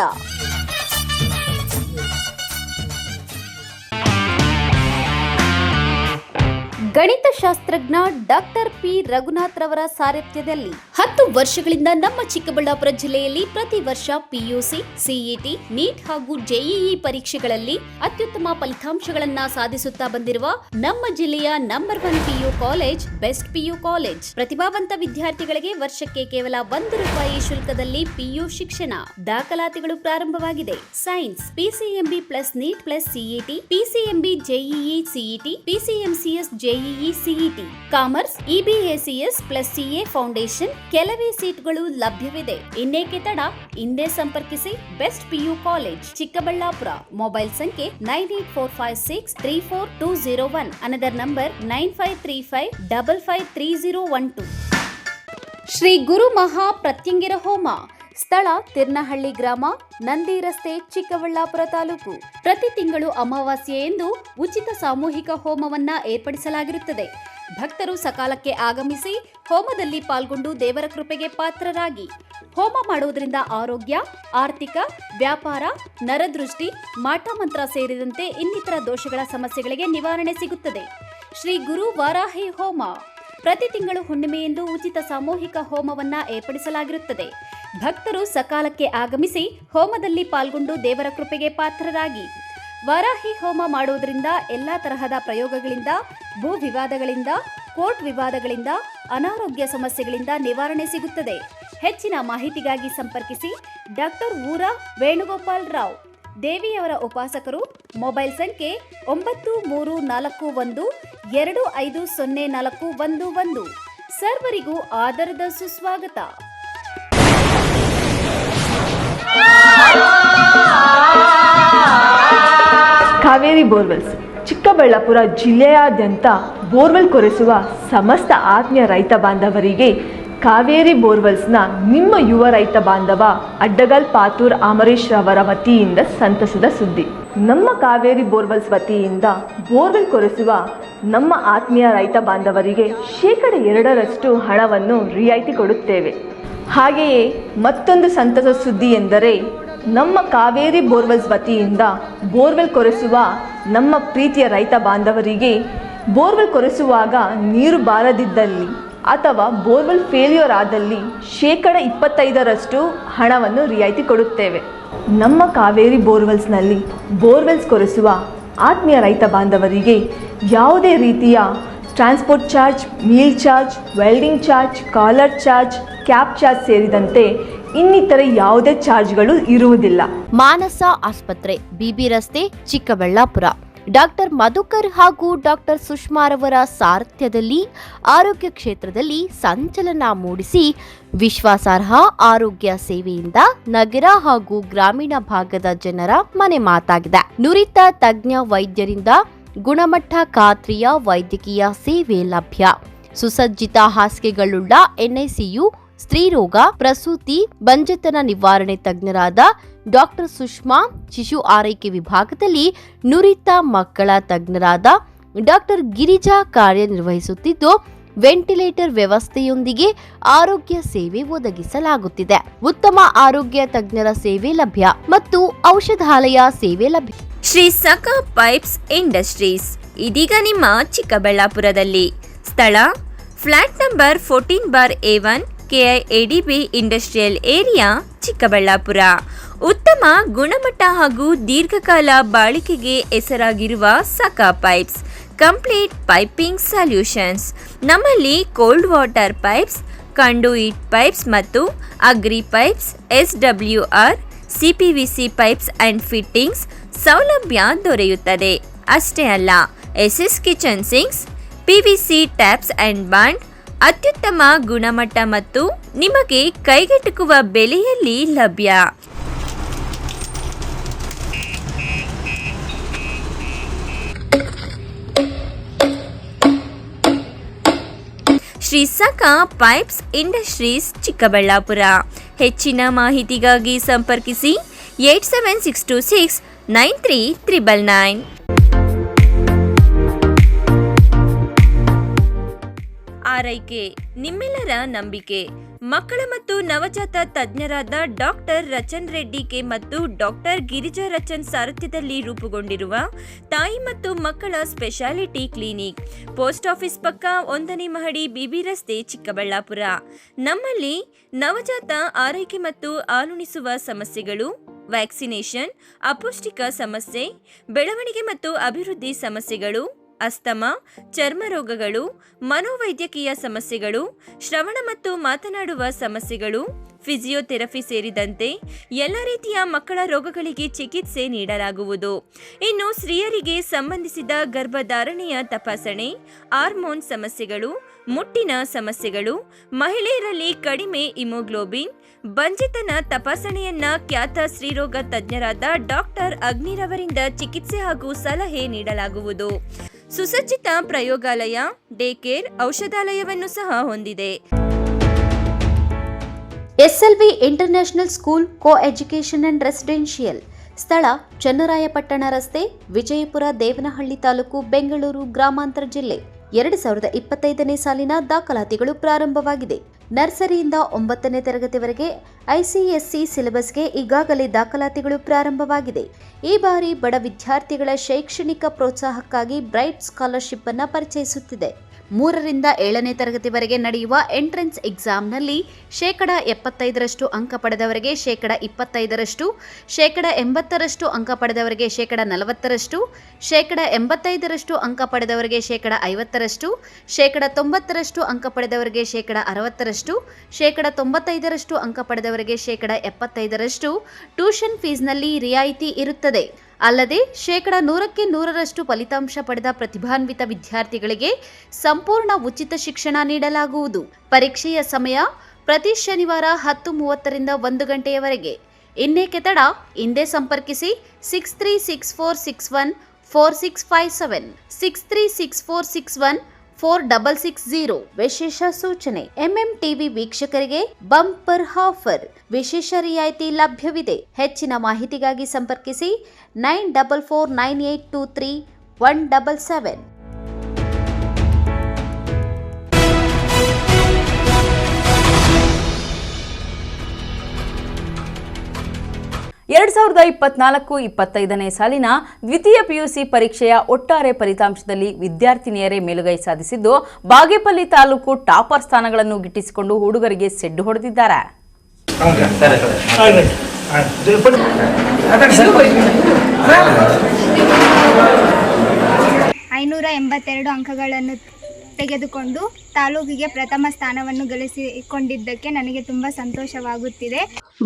ಗಣಿತಶಾಸ್ತ್ರಜ್ಞ ಡಾಕ್ಟರ್ ಪಿ ರಘುನಾಥ್ ರವರ ಸಾರಥ್ಯದಲ್ಲಿ 10 ವರ್ಷಗಳಿಂದ ನಮ್ಮ ಚಿಕ್ಕಬಳ್ಳಾಪುರ ಜಿಲ್ಲೆಯಲ್ಲಿ ಪ್ರತಿ ವರ್ಷ ಪಿಯುಸಿ, ಸಿಇಟಿ, ನೀಟ್ ಹಾಗೂ ಜೆಇಇ ಪರೀಕ್ಷೆಗಳಲ್ಲಿ ಅತ್ಯುತ್ತಮ ಫಲಿತಾಂಶಗಳನ್ನ ಸಾಧಿಸುತ್ತಾ ಬಂದಿರುವ ನಮ್ಮ ಜಿಲ್ಲೆಯ number 1 PU college best PU college. ಪ್ರತಿಭಾವಂತ ವಿದ್ಯಾರ್ಥಿಗಳಿಗೆ ವರ್ಷಕ್ಕೆ ಕೇವಲ ₹1 ಶುಲ್ಕದಲ್ಲಿ ಪಿಯು ಶಿಕ್ಷಣ. ದಾಖಲಾತಿಗಳು ಪ್ರಾರಂಭವಾಗಿದೆ. Science PCMB plus NEET plus CET, PCMB JEE CET, PCMCS JEE CET, commerce EBACS plus CA foundation. ಕೆಲವೇ ಸೀಟ್ಗಳು ಲಭ್ಯವಿದೆ. ಇನ್ನೇಕೆ ತಡ? ಹಿಂದೆ ಸಂಪರ್ಕಿಸಿ best PU college, Chikkaballapur. Mobile ಸಂಖ್ಯೆ 9845634201. Another number 9535553012. ಶ್ರೀ ಗುರು ಮಹಾ ಪ್ರತ್ಯಂಗಿರ ಹೋಮ. ಸ್ಥಳ ತಿರ್ನಹಳ್ಳಿ ಗ್ರಾಮ, ನಂದಿ ರಸ್ತೆ, ಚಿಕ್ಕಬಳ್ಳಾಪುರ ತಾಲೂಕು. ಪ್ರತಿ ತಿಂಗಳು ಅಮಾವಾಸ್ಯೆಯಂದು ಉಚಿತ ಸಾಮೂಹಿಕ ಹೋಮವನ್ನ ಏರ್ಪಡಿಸಲಾಗಿರುತ್ತದೆ. ಭಕ್ತರು ಸಕಾಲಕ್ಕೆ ಆಗಮಿಸಿ ಹೋಮದಲ್ಲಿ ಪಾಲ್ಗೊಂಡು ದೇವರ ಕೃಪೆಗೆ ಪಾತ್ರರಾಗಿ. ಹೋಮ ಮಾಡುವುದರಿಂದ ಆರೋಗ್ಯ, ಆರ್ಥಿಕ, ವ್ಯಾಪಾರ, ನರದೃಷ್ಟಿ, ಮಾಟಮಂತ್ರ ಸೇರಿದಂತೆ ಇನ್ನಿತರ ದೋಷಗಳ ಸಮಸ್ಯೆಗಳಿಗೆ ನಿವಾರಣೆ ಸಿಗುತ್ತದೆ. ಶ್ರೀ ಗುರು ವಾರಾಹಿ ಹೋಮ. ಪ್ರತಿ ತಿಂಗಳು ಹುಣ್ಣಿಮೆಯಂದು ಉಚಿತ ಸಾಮೂಹಿಕ ಹೋಮವನ್ನ ಏರ್ಪಡಿಸಲಾಗಿರುತ್ತದೆ. ಭಕ್ತರು ಸಕಾಲಕ್ಕೆ ಆಗಮಿಸಿ ಹೋಮದಲ್ಲಿ ಪಾಲ್ಗೊಂಡು ದೇವರ ಕೃಪೆಗೆ ಪಾತ್ರರಾಗಿ. ವಾರಾಹಿ ಹೋಮ ಮಾಡುವುದರಿಂದ ಎಲ್ಲಾ ತರಹದ ಪ್ರಯೋಗಗಳಿಂದ, ಭೂ ವಿವಾದಗಳಿಂದ, ಕೋರ್ಟ್ ವಿವಾದಗಳಿಂದ, ಅನಾರೋಗ್ಯ ಸಮಸ್ಯೆಗಳಿಂದ ನಿವಾರಣೆ ಸಿಗುತ್ತದೆ. ಹೆಚ್ಚಿನ ಮಾಹಿತಿಗಾಗಿ ಸಂಪರ್ಕಿಸಿ ಡಾಕ್ಟರ್ ಊರಾ ವೇಣುಗೋಪಾಲ್ ರಾವ್, ದೇವಿಯವರ ಉಪಾಸಕರು. ಮೊಬೈಲ್ ಸಂಖ್ಯೆ 9341250411. ಸರ್ವರಿಗೂ ಆದರದ ಸುಸ್ವಾಗತ. ಕಾವೇರಿ ಬೋರ್ವೆಲ್ಸ್ ಚಿಕ್ಕಬಳ್ಳಾಪುರ ಜಿಲ್ಲೆಯಾದ್ಯಂತ ಬೋರ್ವೆಲ್ ಕೊರೆಸುವ ಸಮಸ್ತ ಆತ್ಮೀಯ ರೈತ ಬಾಂಧವರಿಗೆ ಕಾವೇರಿ ಬೋರ್ವೆಲ್ಸ್ನ ನಿಮ್ಮ ಯುವ ರೈತ ಬಾಂಧವ ಅಡ್ಡಗಲ್ ಪಾತೂರ್ ಅಮರೀಶ್ ರವರ ವತಿಯಿಂದ ಸಂತಸದ ಸುದ್ದಿ. ನಮ್ಮ ಕಾವೇರಿ ಬೋರ್ವೆಲ್ಸ್ ವತಿಯಿಂದ ಬೋರ್ವೆಲ್ ಕೊರೆಸುವ ನಮ್ಮ ಆತ್ಮೀಯ ರೈತ ಬಾಂಧವರಿಗೆ 2% ಹಣವನ್ನು ರಿಯಾಯಿತಿ ಕೊಡುತ್ತೇವೆ. ಹಾಗೆಯೇ ಮತ್ತೊಂದು ಸಂತಸ ಸುದ್ದಿ ಎಂದರೆ ನಮ್ಮ ಕಾವೇರಿ ಬೋರ್ವೆಲ್ಸ್ ವತಿಯಿಂದ ಬೋರ್ವೆಲ್ ಕೊರೆಸುವ ನಮ್ಮ ಪ್ರೀತಿಯ ರೈತ ಬಾಂಧವರಿಗೆ ಬೋರ್ವೆಲ್ ಕೊರೆಸುವಾಗ ನೀರು ಬಾರದಿದ್ದಲ್ಲಿ ಅಥವಾ ಬೋರ್ವೆಲ್ ಫೇಲ್ಯೂರ್ ಆದಲ್ಲಿ 25% ಹಣವನ್ನು ರಿಯಾಯಿತಿ ಕೊಡುತ್ತೇವೆ. ನಮ್ಮ ಕಾವೇರಿ ಬೋರ್ವೆಲ್ಸ್ನಲ್ಲಿ ಬೋರ್ವೆಲ್ಸ್ ಕೊರೆಸುವ ಆತ್ಮೀಯ ರೈತ ಬಾಂಧವರಿಗೆ ಯಾವುದೇ ರೀತಿಯ transport charge, meal charge, welding charge, collar charge, cab charge ಸೇರಿದಂತೆ ಇನ್ನಿತರೆ ಯಾವುದೇ ಚಾರ್ಜ್ಗಳು ಇರುವುದಿಲ್ಲ. ಮಾನಸ ಆಸ್ಪತ್ರೆ, ಬಿಬಿ ರಸ್ತೆ, ಚಿಕ್ಕಬಳ್ಳಾಪುರ. ಡಾಕ್ಟರ್ ಮಧುಕರ್ ಹಾಗೂ ಡಾಕ್ಟರ್ ಸುಷ್ಮಾರವರ ಸಾರಥ್ಯದಲ್ಲಿ ಆರೋಗ್ಯ ಕ್ಷೇತ್ರದಲ್ಲಿ ಸಂಚಲನ ಮೂಡಿಸಿ ವಿಶ್ವಾಸಾರ್ಹ ಆರೋಗ್ಯ ಸೇವೆಯಿಂದ ನಗರ ಹಾಗೂ ಗ್ರಾಮೀಣ ಭಾಗದ ಜನರ ಮನೆ ಮಾತಾಗಿದೆ. ನುರಿತ ತಜ್ಞ ವೈದ್ಯರಿಂದ ಗುಣಮಟ್ಟ ಖಾತ್ರಿಯ ವೈದ್ಯಕೀಯ ಸೇವೆ ಲಭ್ಯ. ಸುಸಜ್ಜಿತ ಹಾಸಿಗೆಗಳುಳ್ಳ ಎನ್ಐಸಿಯು, ಸ್ತ್ರೀರೋಗ, ಪ್ರಸೂತಿ, ಬಂಜೆತನ ನಿವಾರಣೆ ತಜ್ಞರಾದ ಡಾಕ್ಟರ್ ಸುಷ್ಮಾ, ಶಿಶು ಆರೈಕೆ ವಿಭಾಗದಲ್ಲಿ ನುರಿತ ಮಕ್ಕಳ ತಜ್ಞರಾದ ಡಾಕ್ಟರ್ ಗಿರಿಜಾ ಕಾರ್ಯನಿರ್ವಹಿಸುತ್ತಿದ್ದು, ವೆಂಟಿಲೇಟರ್ ವ್ಯವಸ್ಥೆಯೊಂದಿಗೆ ಆರೋಗ್ಯ ಸೇವೆ ಒದಗಿಸಲಾಗುತ್ತಿದೆ. ಉತ್ತಮ ಆರೋಗ್ಯ ತಜ್ಞರ ಸೇವೆ ಲಭ್ಯ ಮತ್ತು ಔಷಧಾಲಯ ಸೇವೆ ಲಭ್ಯ. ಶ್ರೀ ಸಖಾ ಪೈಪ್ಸ್ ಇಂಡಸ್ಟ್ರೀಸ್ ಇದೀಗ ನಿಮ್ಮ ಚಿಕ್ಕಬಳ್ಳಾಪುರದಲ್ಲಿ. ಸ್ಥಳ flat number 14/A1, KIADB industrial area, Chikkaballapur. ಉತ್ತಮ ಗುಣಮಟ್ಟ ಹಾಗೂ ದೀರ್ಘಕಾಲ ಬಾಳಿಕೆಗೆ ಹೆಸರಾಗಿರುವ Sakha pipes complete piping solutions. ನಮ್ಮಲ್ಲಿ cold water pipes, conduit pipes ಮತ್ತು agri pipes, SWR, CPVC pipes and fittings ಸೌಲಭ್ಯ ದೊರೆಯುತ್ತದೆ. ಅಷ್ಟೇ ಅಲ್ಲ, SS kitchen sinks, PVC taps and bond ಅತ್ಯುತ್ತಮ ಗುಣಮಟ್ಟ ಮತ್ತು ನಿಮಗೆ ಕೈಗೆಟುಕುವ ಬೆಲೆಯಲ್ಲಿ ಲಭ್ಯ. Shri Sakha pipes industries Chikkaballapur. ಹೆಚ್ಚಿನ ಮಾಹಿತಿಗಾಗಿ ಸಂಪರ್ಕಿಸಿ 8762693999. ಆರೈಕೆ ನಿಮ್ಮೆಲ್ಲರ ನಂಬಿಕೆ. ಮಕ್ಕಳ ಮತ್ತು ನವಜಾತ ತಜ್ಞರಾದ ಡಾಕ್ಟರ್ ರಚನ್ ರೆಡ್ಡಿ ಕೆ ಮತ್ತು ಡಾಕ್ಟರ್ ಗಿರಿಜಾ ರಚನ್ ಸಾರಥ್ಯದಲ್ಲಿ ರೂಪುಗೊಂಡಿರುವ ತಾಯಿ ಮತ್ತು ಮಕ್ಕಳ ಸ್ಪೆಷಾಲಿಟಿ ಕ್ಲಿನಿಕ್, ಪೋಸ್ಟ್ ಆಫೀಸ್ ಪಕ್ಕ 1ನೇ ಮಹಡಿ, BB ರಸ್ತೆ, ಚಿಕ್ಕಬಳ್ಳಾಪುರ. ನಮ್ಮಲ್ಲಿ ನವಜಾತ ಆರೈಕೆ ಮತ್ತು ಹಾಲುಣಿಸುವ ಸಮಸ್ಯೆಗಳು, ವ್ಯಾಕ್ಸಿನೇಷನ್, ಅಪೌಷ್ಟಿಕ ಸಮಸ್ಯೆ, ಬೆಳವಣಿಗೆ ಮತ್ತು ಅಭಿವೃದ್ಧಿ ಸಮಸ್ಯೆಗಳು, ಅಸ್ತಮಾ, ಚರ್ಮ ರೋಗಗಳು, ಮನೋವೈದ್ಯಕೀಯ ಸಮಸ್ಯೆಗಳು, ಶ್ರವಣ ಮತ್ತು ಮಾತನಾಡುವ ಸಮಸ್ಯೆಗಳು, ಫಿಸಿಯೋಥೆರಪಿ ಸೇರಿದಂತೆ ಎಲ್ಲ ರೀತಿಯ ಮಕ್ಕಳ ರೋಗಗಳಿಗೆ ಚಿಕಿತ್ಸೆ ನೀಡಲಾಗುವುದು. ಇನ್ನು ಸ್ತ್ರೀಯರಿಗೆ ಸಂಬಂಧಿಸಿದ ಗರ್ಭಧಾರಣೆಯ ತಪಾಸಣೆ, ಹಾರ್ಮೋನ್ ಸಮಸ್ಯೆಗಳು, ಮುಟ್ಟಿನ ಸಮಸ್ಯೆಗಳು, ಮಹಿಳೆಯರಲ್ಲಿ ಕಡಿಮೆ ಹಿಮೋಗ್ಲೋಬಿನ್, ಬಂಜಿತನ ತಪಾಸಣೆಯನ್ನ ಖ್ಯಾತ ಸ್ತ್ರೀರೋಗ ತಜ್ಞರಾದ ಡಾಕ್ಟರ್ ಅಗ್ನಿರವರಿಂದ ಚಿಕಿತ್ಸೆ ಹಾಗೂ ಸಲಹೆ ನೀಡಲಾಗುವುದು. ಸುಸಜ್ಜಿತ ಪ್ರಯೋಗಾಲಯ, ಡೇ ಕೇರ್, ಔಷಧಾಲಯವನ್ನು ಸಹ ಹೊಂದಿದೆ. SLV international school co education and residential. ಸ್ಥಳ ಚನ್ನರಾಯಪಟ್ಟಣ ರಸ್ತೆ, ವಿಜಯಪುರ, ದೇವನಹಳ್ಳಿ ತಾಲೂಕು, ಬೆಂಗಳೂರು ಗ್ರಾಮಾಂತರ ಜಿಲ್ಲೆ. 2025ನೇ ಸಾಲಿನ ದಾಖಲಾತಿಗಳು ಪ್ರಾರಂಭವಾಗಿದೆ. ನರ್ಸರಿಯಿಂದ 9ನೇ ತರಗತಿವರೆಗೆ ICSC ಸಿಲೆಬಸ್ಗೆ ಈಗಾಗಲೇ ದಾಖಲಾತಿಗಳು ಪ್ರಾರಂಭವಾಗಿದೆ. ಈ ಬಾರಿ ಬಡ ವಿದ್ಯಾರ್ಥಿಗಳ ಶೈಕ್ಷಣಿಕ ಪ್ರೋತ್ಸಾಹಕ್ಕಾಗಿ ಬ್ರೈಟ್ ಸ್ಕಾಲರ್ಶಿಪ್ ಅನ್ನು ಪರಿಚಯಿಸುತ್ತಿದೆ. 3ರಿಂದ 7ನೇ ತರಗತಿವರೆಗೆ ನಡೆಯುವ ಎಂಟ್ರೆನ್ಸ್ ಎಕ್ಸಾಮ್ನಲ್ಲಿ 75% ಅಂಕ ಪಡೆದವರಿಗೆ 25%, 80% ಅಂಕ ಪಡೆದವರಿಗೆ 40%, 85% ಅಂಕ ಪಡೆದವರಿಗೆ 50%, 90% ಅಂಕ ಪಡೆದವರಿಗೆ 60%, 95% ಅಂಕ ಪಡೆದವರಿಗೆ 75% ಟ್ಯೂಷನ್ ಫೀಸ್ನಲ್ಲಿ ರಿಯಾಯಿತಿ ಇರುತ್ತದೆ. ಅಲ್ಲದೆ 100ಕ್ಕೆ 100% ಫಲಿತಾಂಶ ಪಡೆದ ಪ್ರತಿಭಾನ್ವಿತ ವಿದ್ಯಾರ್ಥಿಗಳಿಗೆ ಸಂಪೂರ್ಣ ಉಚಿತ ಶಿಕ್ಷಣ ನೀಡಲಾಗುವುದು. ಪರೀಕ್ಷೆಯ ಸಮಯ ಪ್ರತಿ ಶನಿವಾರ 10:30ರಿಂದ 1 ಗಂಟೆಯವರೆಗೆ. ಇನ್ನೇಕೆ ತಡ, ಹಿಂದೆ ಸಂಪರ್ಕಿಸಿ 6364614657, 6364614660. ವಿಶೇಷ ಸೂಚನೆ, MMTV ವೀಕ್ಷಕರಿಗೆ ಬಂಪರ್ ಆಫರ್, ವಿಶೇಷ ರಿಯಾಯಿತಿ ಲಭ್ಯವಿದೆ. ಹೆಚ್ಚಿನ ಮಾಹಿತಿಗಾಗಿ ಸಂಪರ್ಕಿಸಿ 9449823177. 2024-25ನೇ ಸಾಲಿನ ದ್ವಿತೀಯ PUC ಪರೀಕ್ಷೆಯ ಒಟ್ಟಾರೆ ಫಲಿತಾಂಶದಲ್ಲಿ ವಿದ್ಯಾರ್ಥಿನಿಯರೇ ಮೇಲುಗೈ ಸಾಧಿಸಿದ್ದು, ಬಾಗೇಪಲ್ಲಿ ತಾಲೂಕು ಟಾಪರ್ ಸ್ಥಾನಗಳನ್ನು ಗಿಟ್ಟಿಸಿಕೊಂಡು ಹುಡುಗರಿಗೆ ಸೆಡ್ಡು ಹೊಡೆದಿದ್ದಾರೆ. 582 ಅಂಕಗಳನ್ನು ತೆಗೆದುಕೊಂಡು ತಾಲೂಕಿಗೆ ಪ್ರಥಮ ಸ್ಥಾನವನ್ನು ಗಳಿಸಿಕೊಂಡಿದ್ದಕ್ಕೆ ನನಗೆ ತುಂಬಾ ಸಂತೋಷವಾಗುತ್ತಿದೆ.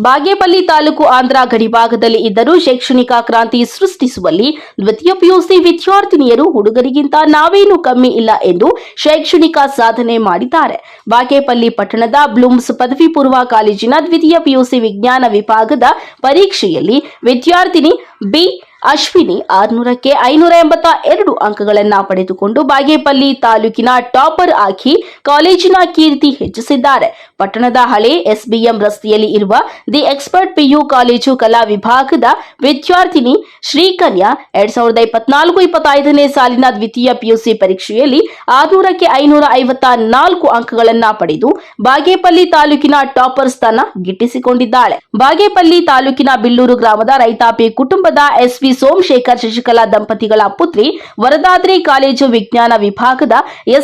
ಬಾಗೇಪಲ್ಲಿ ತಾಲೂಕು ಆಂಧ್ರ ಗಡಿಭಾಗದಲ್ಲಿ ಇದ್ದರೂ ಶೈಕ್ಷಣಿಕ ಕ್ರಾಂತಿ ಸೃಷ್ಟಿಸುವಲ್ಲಿ ದ್ವಿತೀಯ PUC ವಿದ್ಯಾರ್ಥಿನಿಯರು ಹುಡುಗರಿಗಿಂತ ನಾವೇನು ಕಮ್ಮಿ ಇಲ್ಲ ಎಂದು ಶೈಕ್ಷಣಿಕ ಸಾಧನೆ ಮಾಡಿದ್ದಾರೆ. ಬಾಗೇಪಲ್ಲಿ ಪಟ್ಟಣದ ಬ್ಲೂಮ್ಸ್ ಪದವಿ ಪೂರ್ವ ಕಾಲೇಜಿನ ದ್ವಿತೀಯ PUC ವಿಜ್ಞಾನ ವಿಭಾಗದ ಪರೀಕ್ಷೆಯಲ್ಲಿ ವಿದ್ಯಾರ್ಥಿನಿ ಬಿ ಅಶ್ವಿನಿ 600ಕ್ಕೆ 582 ಅಂಕಗಳನ್ನು ಪಡೆದುಕೊಂಡು ಬಾಗೇಪಲ್ಲಿ ತಾಲೂಕಿನ ಟಾಪರ್ ಆಗಿ ಕಾಲೇಜಿನ ಕೀರ್ತಿ ಹೆಚ್ಚಿಸಿದ್ದಾರೆ. ಪಟ್ಟಣದ ಹಳೆ SBM ರಸ್ತೆಯಲ್ಲಿ ಇರುವ ದಿ ಎಕ್ಸ್ಪರ್ಟ್ PU ಕಾಲೇಜು ಕಲಾ ವಿಭಾಗದ ವಿದ್ಯಾರ್ಥಿನಿ ಶ್ರೀಕನ್ಯಾ 2024-25ನೇ ಸಾಲಿನ ದ್ವಿತೀಯ PUC ಪರೀಕ್ಷೆಯಲ್ಲಿ 600ಕ್ಕೆ 554 ಅಂಕಗಳನ್ನು ಪಡೆದು ಬಾಗೇಪಲ್ಲಿ ತಾಲೂಕಿನ ಟಾಪರ್ ಸ್ಥಾನ ಗಿಟ್ಟಿಸಿಕೊಂಡಿದ್ದಾಳೆ. ಬಾಗೇಪಲ್ಲಿ ತಾಲೂಕಿನ ಬಿಲ್ಲೂರು ಗ್ರಾಮದ ರೈತಾಪಿ ಕುಟುಂಬದ SV ಸೋಮಶೇಖರ್ ಶಶಿಕಲಾ ದಂಪತಿಗಳ ಪುತ್ರಿ ವರದಾದ್ರಿ ಕಾಲೇಜು ವಿಜ್ಞಾನ ವಿಭಾಗದ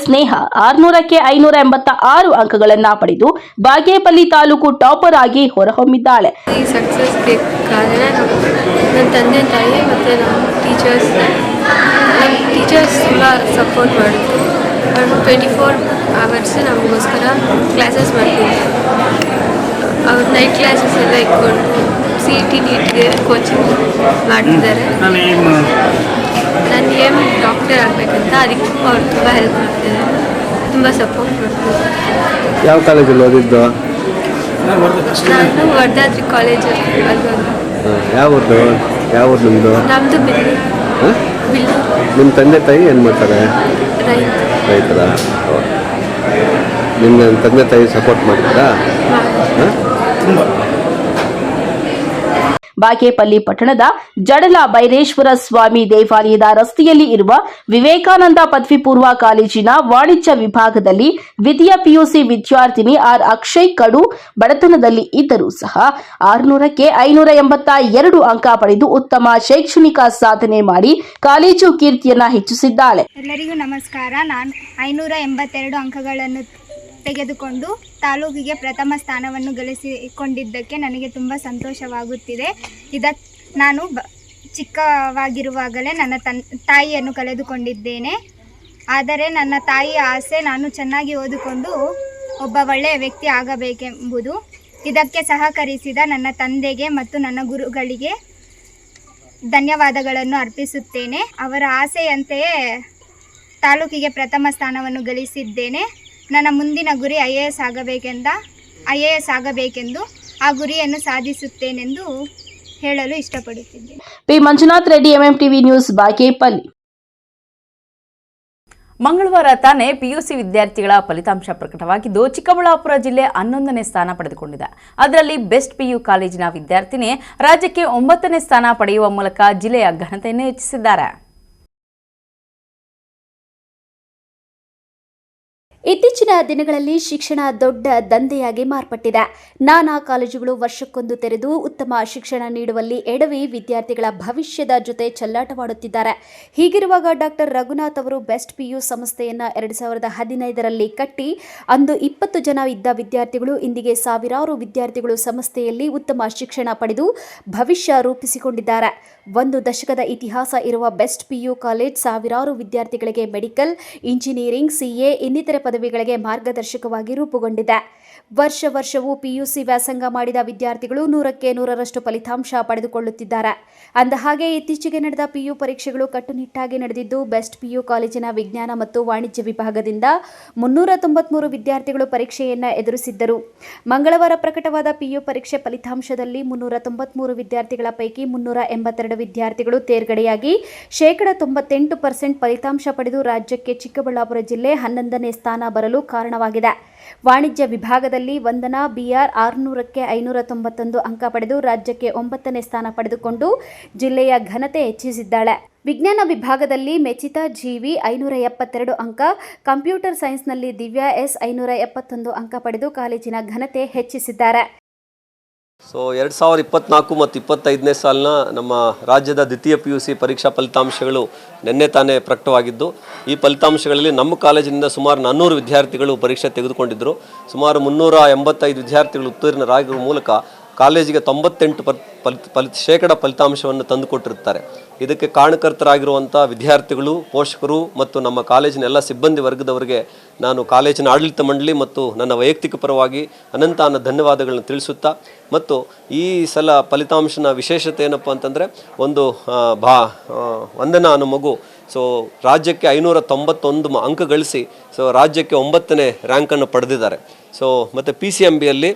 ಸ್ನೇಹ 600ಕ್ಕೆ 586 ಅಂಕಗಳನ್ನು ಪಡೆದು ಬಾಗೇಪಲ್ಲಿ ತಾಲೂಕು ಟಾಪರ್ ಆಗಿ ಹೊರಹೊಮ್ಮಿದ್ದಾಳೆ. ಈ ಸಕ್ಸಸ್ಗೆ ಕಾರಣ ನನ್ನ ತಂದೆ ತಾಯಿ ಮತ್ತು ನಮ್ಮ ಟೀಚರ್ಸ್ ತುಂಬ ಸಪೋರ್ಟ್ ಮಾಡಿದ್ರು. 24 hours ನಮಗೋಸ್ಕರ ಕ್ಲಾಸಸ್ ಮಾಡ್ತಿದ್ದಾರೆ. ಅವ್ರು ನೈಟ್ ಕ್ಲಾಸಸ್ ಎಲ್ಲ ಇಟ್ಕೊಂಡು CET ನೀಟ್ಗೆ ಕೋಚಿಂಗ್ ಮಾಡ್ತಿದ್ದಾರೆ. ನನ್ನ ಏಮ್ ಡಾಕ್ಟರ್ ಆಗಬೇಕಂತ, ಅದಕ್ಕೆ ಅವ್ರು ತುಂಬ ಹೆಲ್ಪ್ ಮಾಡ್ತಿದ್ದಾರೆ, ತುಂಬ ಸಪೋರ್ಟ್ ಮಾಡ್ತಿದ್ದಾರೆ. ಯಾವ ಕಾಲೇಜಲ್ಲಿ ಓದಿದ್ದು? ನಾನು ವರ್ಧಾದ್ರಿ ಕಾಲೇಜಲ್ಲಿ. ಯಾವ ಊರು ನಿಮ್ಮದು? ನಮ್ಮದು ಬಿಲ್ಲಿ. ನಿಮ್ಮ ತಂದೆ ತಾಯಿ ಏನು ಮಾಡ್ತಾರೆ? ರೈತರ. ನಿಮ್ಮ ತಂದೆ ತಾಯಿ ಸಪೋರ್ಟ್ ಮಾಡ್ತಾರಾ? ಬಾಗೇಪಲ್ಲಿ ಪಟ್ಟಣದ ಜಡಲ ಬೈರೇಶ್ವರ ಸ್ವಾಮಿ ದೇವಾಲಯದ ರಸ್ತೆಯಲ್ಲಿ ಇರುವ ವಿವೇಕಾನಂದ ಪದವಿ ಪೂರ್ವ ಕಾಲೇಜಿನ ವಾಣಿಜ್ಯ ವಿಭಾಗದಲ್ಲಿ ದ್ವಿತೀಯ PUC ವಿದ್ಯಾರ್ಥಿನಿ ಆರ್ ಅಕ್ಷಯ್ ಕಡು ಬಡತನದಲ್ಲಿ ಇದ್ದರೂ ಸಹ 600ಕ್ಕೆ 582 ಅಂಕ ಪಡೆದು ಉತ್ತಮ ಶೈಕ್ಷಣಿಕ ಸಾಧನೆ ಮಾಡಿ ಕಾಲೇಜು ಕೀರ್ತಿಯನ್ನ ಹೆಚ್ಚಿಸಿದ್ದಾಳೆ. ಎಲ್ಲರಿಗೂ ನಮಸ್ಕಾರ. ನಾನು 582 ಅಂಕಗಳನ್ನು ತೆಗೆದುಕೊಂಡು ತಾಲೂಕಿಗೆ ಪ್ರಥಮ ಸ್ಥಾನವನ್ನು ಗಳಿಸಿಕೊಂಡಿದ್ದಕ್ಕೆ ನನಗೆ ತುಂಬ ಸಂತೋಷವಾಗುತ್ತಿದೆ. ನಾನು ಚಿಕ್ಕವಾಗಿರುವಾಗಲೇ ನನ್ನ ತಾಯಿಯನ್ನು ಕಳೆದುಕೊಂಡಿದ್ದೇನೆ. ಆದರೆ ನನ್ನ ತಾಯಿಯ ಆಸೆ ನಾನು ಚೆನ್ನಾಗಿ ಓದಿಕೊಂಡು ಒಬ್ಬ ಒಳ್ಳೆಯ ವ್ಯಕ್ತಿ ಆಗಬೇಕೆಂಬುದು. ಇದಕ್ಕೆ ಸಹಕರಿಸಿದ ನನ್ನ ತಂದೆಗೆ ಮತ್ತು ನನ್ನ ಗುರುಗಳಿಗೆ ಧನ್ಯವಾದಗಳನ್ನು ಅರ್ಪಿಸುತ್ತೇನೆ. ಅವರ ಆಸೆಯಂತೆಯೇ ತಾಲೂಕಿಗೆ ಪ್ರಥಮ ಸ್ಥಾನವನ್ನು ಗಳಿಸಿದ್ದೇನೆ. ನನ್ನ ಮುಂದಿನ ಗುರಿ IAS ಆಗಬೇಕೆಂದು ಆ ಗುರಿಯನ್ನು ಸಾಧಿಸುತ್ತೇನೆಂದು ಹೇಳಲು ಇಷ್ಟಪಡುತ್ತಿದ್ದೇನೆ. P Manjunath Reddy, MMTV news, Bagepalli. ಮಂಗಳವಾರ ತಾನೇ PUC ವಿದ್ಯಾರ್ಥಿಗಳ ಫಲಿತಾಂಶ ಪ್ರಕಟವಾಗಿದ್ದು ಚಿಕ್ಕಬಳ್ಳಾಪುರ ಜಿಲ್ಲೆ 11ನೇ ಸ್ಥಾನ ಪಡೆದುಕೊಂಡಿದೆ. ಅದರಲ್ಲಿ ಬೆಸ್ಟ್ PU ಕಾಲೇಜಿನ ವಿದ್ಯಾರ್ಥಿನಿ ರಾಜ್ಯಕ್ಕೆ 9ನೇ ಸ್ಥಾನ ಪಡೆಯುವ ಮೂಲಕ ಜಿಲ್ಲೆಯ ಘನತೆಯನ್ನು ಹೆಚ್ಚಿಸಿದ್ದಾರೆ. ಇತ್ತೀಚಿನ ದಿನಗಳಲ್ಲಿ ಶಿಕ್ಷಣ ದೊಡ್ಡ ದಂಧೆಯಾಗಿ ಮಾರ್ಪಟ್ಟಿದೆ. ನಾನಾ ಕಾಲೇಜುಗಳು ವರ್ಷಕ್ಕೊಂದು ತೆರೆದು ಉತ್ತಮ ಶಿಕ್ಷಣ ನೀಡುವಲ್ಲಿ ಎಡವಿ ವಿದ್ಯಾರ್ಥಿಗಳ ಭವಿಷ್ಯದ ಜೊತೆ ಚೆಲ್ಲಾಟವಾಡುತ್ತಿದ್ದಾರೆ. ಹೀಗಿರುವಾಗ ಡಾಕ್ಟರ್ ರಘುನಾಥ್ ಅವರು ಬೆಸ್ಟ್ PU ಸಂಸ್ಥೆಯನ್ನು 2015ರಲ್ಲಿ ಕಟ್ಟಿ ಅಂದು 20 ಜನ ಇದ್ದ ವಿದ್ಯಾರ್ಥಿಗಳು ಇಂದಿಗೆ ಸಾವಿರಾರು ವಿದ್ಯಾರ್ಥಿಗಳು ಸಂಸ್ಥೆಯಲ್ಲಿ ಉತ್ತಮ ಶಿಕ್ಷಣ ಪಡೆದು ಭವಿಷ್ಯ ರೂಪಿಸಿಕೊಂಡಿದ್ದಾರೆ. 1 ದಶಕದ ಇತಿಹಾಸ ಇರುವ ಬೆಸ್ಟ್ PU ಕಾಲೇಜ್ ಸಾವಿರಾರು ವಿದ್ಯಾರ್ಥಿಗಳಿಗೆ ಮೆಡಿಕಲ್, ಇಂಜಿನಿಯರಿಂಗ್, CA ಇನ್ನಿತರೆ ಪದವಿಗಳಿಗೆ ಮಾರ್ಗದರ್ಶಕವಾಗಿ ರೂಪುಗೊಂಡಿದೆ. ವರ್ಷವೂ PUC ವ್ಯಾಸಂಗ ಮಾಡಿದ ವಿದ್ಯಾರ್ಥಿಗಳು 100ಕ್ಕೆ 100ರಷ್ಟು ಫಲಿತಾಂಶ ಪಡೆದುಕೊಳ್ಳುತ್ತಿದ್ದಾರೆ. ಅಂದಹಾಗೆ ಇತ್ತೀಚೆಗೆ ನಡೆದ PU ಪರೀಕ್ಷೆಗಳು ಕಟ್ಟುನಿಟ್ಟಾಗಿ ನಡೆದಿದ್ದು ಬೆಸ್ಟ್ PU ಕಾಲೇಜಿನ ವಿಜ್ಞಾನ ಮತ್ತು ವಾಣಿಜ್ಯ ವಿಭಾಗದಿಂದ 393 ವಿದ್ಯಾರ್ಥಿಗಳು ಪರೀಕ್ಷೆಯನ್ನು ಎದುರಿಸಿದ್ದರು. ಮಂಗಳವಾರ ಪ್ರಕಟವಾದ PU ಪರೀಕ್ಷೆ ಫಲಿತಾಂಶದಲ್ಲಿ 393 ವಿದ್ಯಾರ್ಥಿಗಳ ಪೈಕಿ 382 ವಿದ್ಯಾರ್ಥಿಗಳು ತೇರ್ಗಡೆಯಾಗಿ 98% ಫಲಿತಾಂಶ ಪಡೆದು ರಾಜ್ಯಕ್ಕೆ ಚಿಕ್ಕಬಳ್ಳಾಪುರ ಜಿಲ್ಲೆ 11ನೇ ಸ್ಥಾನ ಬರಲು ಕಾರಣವಾಗಿದೆ. ವಾಣಿಜ್ಯ ವಿಭಾಗದಲ್ಲಿ ವಂದನಾ BR 600ಕ್ಕೆ 591 ಅಂಕ ಪಡೆದು ರಾಜ್ಯಕ್ಕೆ 9ನೇ ಸ್ಥಾನ ಪಡೆದುಕೊಂಡು ಜಿಲ್ಲೆಯ ಘನತೆ ಹೆಚ್ಚಿಸಿದ್ದಾಳೆ. ವಿಜ್ಞಾನ ವಿಭಾಗದಲ್ಲಿ ಮೆಚಿತಾ GV 572 ಅಂಕ, ಕಂಪ್ಯೂಟರ್ ಸೈನ್ಸ್ನಲ್ಲಿ ದಿವ್ಯಾ S 571 ಅಂಕ ಪಡೆದು ಕಾಲೇಜಿನ ಘನತೆ ಹೆಚ್ಚಿಸಿದ್ದಾರೆ. 2024 ಮತ್ತು 25ನೇ ಸಾಲಿನ ನಮ್ಮ ರಾಜ್ಯದ ದ್ವಿತೀಯ PUC ಪರೀಕ್ಷಾ ಫಲಿತಾಂಶಗಳು ನಿನ್ನೆ ತಾನೇ ಪ್ರಕಟವಾಗಿದ್ದು, ಈ ಫಲಿತಾಂಶಗಳಲ್ಲಿ ನಮ್ಮ ಕಾಲೇಜಿನಿಂದ ಸುಮಾರು 400 ವಿದ್ಯಾರ್ಥಿಗಳು ಪರೀಕ್ಷೆ ತೆಗೆದುಕೊಂಡಿದ್ದರು. ಸುಮಾರು 385 ವಿದ್ಯಾರ್ಥಿಗಳು ಉತ್ತೀರ್ಣರಾಗಿರುವ ಮೂಲಕ ಕಾಲೇಜಿಗೆ 98% ಫಲಿತಾಂಶವನ್ನು ತಂದುಕೊಟ್ಟಿರುತ್ತಾರೆ. ಇದಕ್ಕೆ ಕಾರಣಕರ್ತರಾಗಿರುವಂಥ ವಿದ್ಯಾರ್ಥಿಗಳು, ಪೋಷಕರು ಮತ್ತು ನಮ್ಮ ಕಾಲೇಜಿನ ಎಲ್ಲ ಸಿಬ್ಬಂದಿ ವರ್ಗದವರಿಗೆ ನಾನು ಕಾಲೇಜಿನ ಆಡಳಿತ ಮಂಡಳಿ ಮತ್ತು ನನ್ನ ವೈಯಕ್ತಿಕ ಪರವಾಗಿ ಅನಂತ ಧನ್ಯವಾದಗಳನ್ನು ತಿಳಿಸುತ್ತಾ, ಮತ್ತು ಈ ಸಲ ಫಲಿತಾಂಶನ ವಿಶೇಷತೆ ಏನಪ್ಪ ಅಂತಂದರೆ, ಒಂದು ವಂದನಾ ಅನ್ನೋ ಮಗು ರಾಜ್ಯಕ್ಕೆ 591 ಅಂಕ ಗಳಿಸಿ ರಾಜ್ಯಕ್ಕೆ 9ನೇ ರ್ಯಾಂಕನ್ನು ಪಡೆದಿದ್ದಾರೆ. ಮತ್ತು PCMBಯಲ್ಲಿ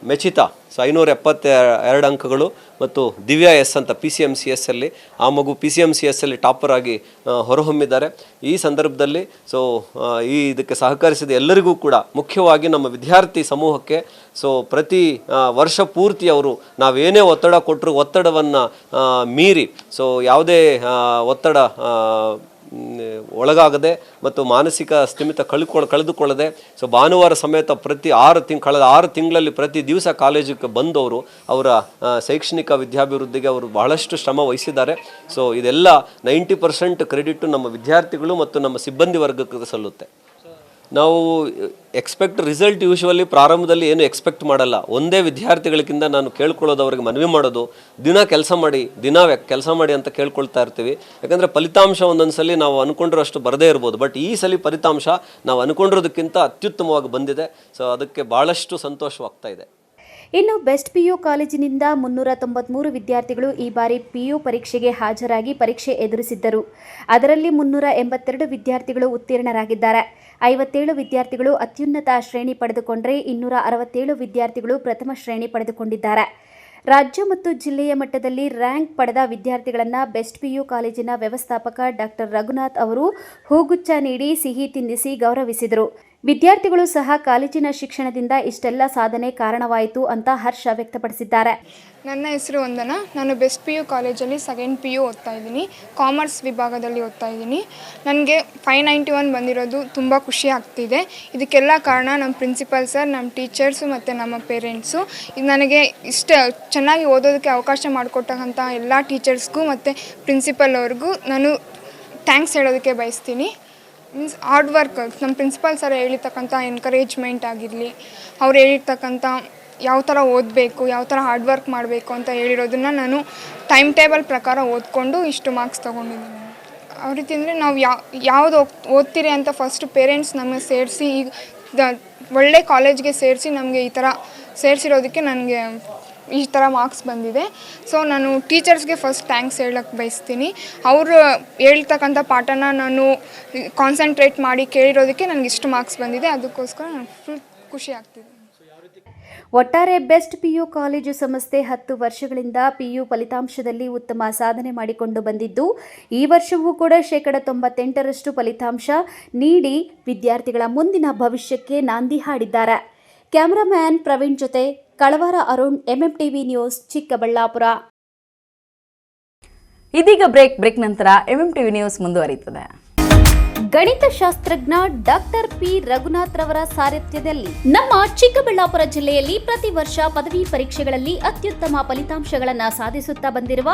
ಮೆಚಿತಾ 572 ಅಂಕಗಳು ಮತ್ತು ದಿವ್ಯಾ S ಅಂತ PCMCSಲ್ಲಿ ಆ ಮಗು PCMCSಲ್ಲಿ ಟಾಪರ್ ಆಗಿ ಹೊರಹೊಮ್ಮಿದ್ದಾರೆ. ಈ ಸಂದರ್ಭದಲ್ಲಿ ಇದಕ್ಕೆ ಸಹಕರಿಸಿದ ಎಲ್ಲರಿಗೂ ಕೂಡ, ಮುಖ್ಯವಾಗಿ ನಮ್ಮ ವಿದ್ಯಾರ್ಥಿ ಸಮೂಹಕ್ಕೆ ಪ್ರತಿ ವರ್ಷ ಪೂರ್ತಿ ಅವರು ನಾವೇನೇ ಒತ್ತಡ ಕೊಟ್ಟರು ಒತ್ತಡವನ್ನು ಮೀರಿ ಯಾವುದೇ ಒತ್ತಡ ಒಳಗಾಗದೆ ಮತ್ತು ಮಾನಸಿಕ ಸ್ಥಿಮಿತ ಕಳೆದುಕೊಳ್ಳದೆ ಭಾನುವಾರ ಸಮೇತ ಕಳೆದ 6 ತಿಂಗಳಲ್ಲಿ ಪ್ರತಿ ದಿವಸ ಕಾಲೇಜಿಗೆ ಬಂದವರು ಅವರ ಶೈಕ್ಷಣಿಕ ವಿದ್ಯಾಭಿವೃದ್ಧಿಗೆ ಅವರು ಬಹಳಷ್ಟು ಶ್ರಮ ವಹಿಸಿದ್ದಾರೆ. ಇದೆಲ್ಲ 90% ಕ್ರೆಡಿಟ್ ನಮ್ಮ ವಿದ್ಯಾರ್ಥಿಗಳು ಮತ್ತು ನಮ್ಮ ಸಿಬ್ಬಂದಿ ವರ್ಗಕ್ಕೆ ಸಲ್ಲುತ್ತೆ. ನಾವು ರಿಸಲ್ಟ್ ಯೂಶ್ವಲಿ ಪ್ರಾರಂಭದಲ್ಲಿ ಏನು ಎಕ್ಸ್ಪೆಕ್ಟ್ ಮಾಡಲ್ಲ. ಒಂದೇ ವಿದ್ಯಾರ್ಥಿಗಳಿಂದ ನಾನು ಕೇಳ್ಕೊಳ್ಳೋದು, ಅವ್ರಿಗೆ ಮನವಿ ಮಾಡೋದು, ದಿನ ಕೆಲಸ ಮಾಡಿ ಅಂತ ಕೇಳ್ಕೊಳ್ತಾ ಇರ್ತೀವಿ. ಯಾಕಂದರೆ ಫಲಿತಾಂಶ ಒಂದೊಂದ್ಸಲಿ ನಾವು ಅಂದ್ಕೊಂಡಿರೋಷ್ಟು ಬರದೇ ಇರ್ಬೋದು, ಬಟ್ ಈ ಸಲ ಫಲಿತಾಂಶ ನಾವು ಅಂದ್ಕೊಂಡಿರೋದಕ್ಕಿಂತ ಅತ್ಯುತ್ತಮವಾಗಿ ಬಂದಿದೆ. ಸೊ ಅದಕ್ಕೆ ಭಾಳಷ್ಟು ಸಂತೋಷವಾಗ್ತಾ ಇದೆ. ಇನ್ನು ಬೆಸ್ಟ್ ಪಿಯು ಕಾಲೇಜಿನಿಂದ 393 ವಿದ್ಯಾರ್ಥಿಗಳು ಈ ಬಾರಿ ಪಿಯು ಪರೀಕ್ಷೆಗೆ ಹಾಜರಾಗಿ ಪರೀಕ್ಷೆ ಎದುರಿಸಿದ್ದರು. ಅದರಲ್ಲಿ 382 ವಿದ್ಯಾರ್ಥಿಗಳು ಉತ್ತೀರ್ಣರಾಗಿದ್ದಾರೆ. 57 ವಿದ್ಯಾರ್ಥಿಗಳು ಅತ್ಯುನ್ನತ ಶ್ರೇಣಿ ಪಡೆದುಕೊಂಡರೆ 267 ವಿದ್ಯಾರ್ಥಿಗಳು ಪ್ರಥಮ ಶ್ರೇಣಿ ಪಡೆದುಕೊಂಡಿದ್ದಾರೆ. ರಾಜ್ಯ ಮತ್ತು ಜಿಲ್ಲೆಯ ಮಟ್ಟದಲ್ಲಿ ರ್ಯಾಂಕ್ ಪಡೆದ ವಿದ್ಯಾರ್ಥಿಗಳನ್ನು ಬೆಸ್ಟ್ ಪಿಯು ಕಾಲೇಜಿನ ವ್ಯವಸ್ಥಾಪಕ ಡಾಕ್ಟರ್ ರಘುನಾಥ್ ಅವರು ಹೂಗುಚ್ಛ ನೀಡಿ ಸಿಹಿ ತಿನ್ನಿಸಿ ಗೌರವಿಸಿದರು. ವಿದ್ಯಾರ್ಥಿಗಳು ಸಹ ಕಾಲೇಜಿನ ಶಿಕ್ಷಣದಿಂದ ಇಷ್ಟೆಲ್ಲ ಸಾಧನೆ ಕಾರಣವಾಯಿತು ಅಂತ ಹರ್ಷ ವ್ಯಕ್ತಪಡಿಸಿದ್ದಾರೆ. ನನ್ನ ಹೆಸರು ವಂದನಾ. ನಾನು ಬೆಸ್ಟ್ ಪಿ ಯು ಕಾಲೇಜಲ್ಲಿ ಸೆಕೆಂಡ್ ಪಿ ಯು ಓದ್ತಾ ಇದ್ದೀನಿ. ಕಾಮರ್ಸ್ ವಿಭಾಗದಲ್ಲಿ ಓದ್ತಾ ಇದ್ದೀನಿ. ನನಗೆ 591 ಬಂದಿರೋದು ತುಂಬ ಖುಷಿ ಆಗ್ತಿದೆ. ಇದಕ್ಕೆಲ್ಲ ಕಾರಣ ನಮ್ಮ ಪ್ರಿನ್ಸಿಪಲ್ ಸರ್, ನಮ್ಮ ಟೀಚರ್ಸು ಮತ್ತು ನಮ್ಮ ಪೇರೆಂಟ್ಸು. ಇದು ನನಗೆ ಚೆನ್ನಾಗಿ ಓದೋದಕ್ಕೆ ಅವಕಾಶ ಮಾಡಿಕೊಟ್ಟಂಥ ಎಲ್ಲ ಟೀಚರ್ಸ್ಗೂ ಮತ್ತು ಪ್ರಿನ್ಸಿಪಲ್ ಅವ್ರಿಗೂ ನಾನು ಥ್ಯಾಂಕ್ಸ್ ಹೇಳೋದಕ್ಕೆ ಬಯಸ್ತೀನಿ. ಮೀನ್ಸ್ ಹಾರ್ಡ್ ವರ್ಕ್, ನಮ್ಮ ಪ್ರಿನ್ಸಿಪಲ್ ಸರ್ ಹೇಳಿರ್ತಕ್ಕಂಥ ಎನ್ಕರೇಜ್ಮೆಂಟ್ ಆಗಿರಲಿ, ಅವ್ರು ಹೇಳಿರ್ತಕ್ಕಂಥ ಯಾವ ಥರ ಓದಬೇಕು, ಯಾವ ಥರ ಹಾರ್ಡ್ ವರ್ಕ್ ಮಾಡಬೇಕು ಅಂತ ಹೇಳಿರೋದನ್ನು ನಾನು ಟೈಮ್ ಟೇಬಲ್ ಪ್ರಕಾರ ಓದ್ಕೊಂಡು ಇಷ್ಟು ಮಾರ್ಕ್ಸ್ ತೊಗೊಂಡಿದ್ದೀನಿ. ಯಾವ ರೀತಿ ಅಂದರೆ ನಾವು ಯಾವುದು ಓದ್ತೀರಿ ಅಂತ ಫಸ್ಟು ಪೇರೆಂಟ್ಸ್ ನಮಗೆ ಸೇರಿಸಿ ಈಗ ಒಳ್ಳೆ ಕಾಲೇಜ್ಗೆ ಸೇರಿಸಿ ನಮಗೆ ಈ ಥರ ಸೇರಿಸಿರೋದಕ್ಕೆ ನನಗೆ ಈ ಥರ ಮಾರ್ಕ್ಸ್ ಬಂದಿದೆ. ಸೊ ನಾನು ಟೀಚರ್ಸ್ಗೆ ಫಸ್ಟ್ ಥ್ಯಾಂಕ್ಸ್ ಹೇಳಕ್ಕೆ ಬಯಸ್ತೀನಿ. ಅವರು ಹೇಳ್ತಕ್ಕಂಥ ಪಾಠನ ನಾನು ಕಾನ್ಸಂಟ್ರೇಟ್ ಮಾಡಿ ಕೇಳಿರೋದಕ್ಕೆ ನನಗೆ ಇಷ್ಟು ಮಾರ್ಕ್ಸ್ ಬಂದಿದೆ. ಅದಕ್ಕೋಸ್ಕರ ನನಗೆ ಫುಲ್ ಖುಷಿ ಆಗ್ತಿದೆ. ಒಟ್ಟಾರೆ ಬೆಸ್ಟ್ ಪಿಯು ಕಾಲೇಜು ಸಂಸ್ಥೆ 10 ವರ್ಷಗಳಿಂದ ಪಿಯು ಫಲಿತಾಂಶದಲ್ಲಿ ಉತ್ತಮ ಸಾಧನೆ ಮಾಡಿಕೊಂಡು ಬಂದಿದ್ದು, ಈ ವರ್ಷವೂ ಕೂಡ 98% ಫಲಿತಾಂಶ ನೀಡಿ ವಿದ್ಯಾರ್ಥಿಗಳ ಮುಂದಿನ ಭವಿಷ್ಯಕ್ಕೆ ನಾಂದಿ ಹಾಡಿದ್ದಾರೆ. ಕ್ಯಾಮರಾಮ್ಯಾನ್ ಪ್ರವೀಣ್ ಜೊತೆ ಕಳವಾರ ಅರುಣ್, MMTV ನ್ಯೂಸ್, ಚಿಕ್ಕಬಳ್ಳಾಪುರ. ಇದೀಗ ಬ್ರೇಕ್ ನಂತರ MMTV ನ್ಯೂಸ್ ಮುಂದುವರಿಯುತ್ತದೆ. ಗಣಿತಶಾಸ್ತ್ರಜ್ಞ ಡಾಕ್ಟರ್ ಪಿ ರಘುನಾಥ್ ರವರ ಸಾರಥ್ಯದಲ್ಲಿ ನಮ್ಮ ಚಿಕ್ಕಬಳ್ಳಾಪುರ ಜಿಲ್ಲೆಯಲ್ಲಿ ಪ್ರತಿ ವರ್ಷ ಪದವಿ ಪರೀಕ್ಷೆಗಳಲ್ಲಿ ಅತ್ಯುತ್ತಮ ಫಲಿತಾಂಶಗಳನ್ನು ಸಾಧಿಸುತ್ತಾ ಬಂದಿರುವ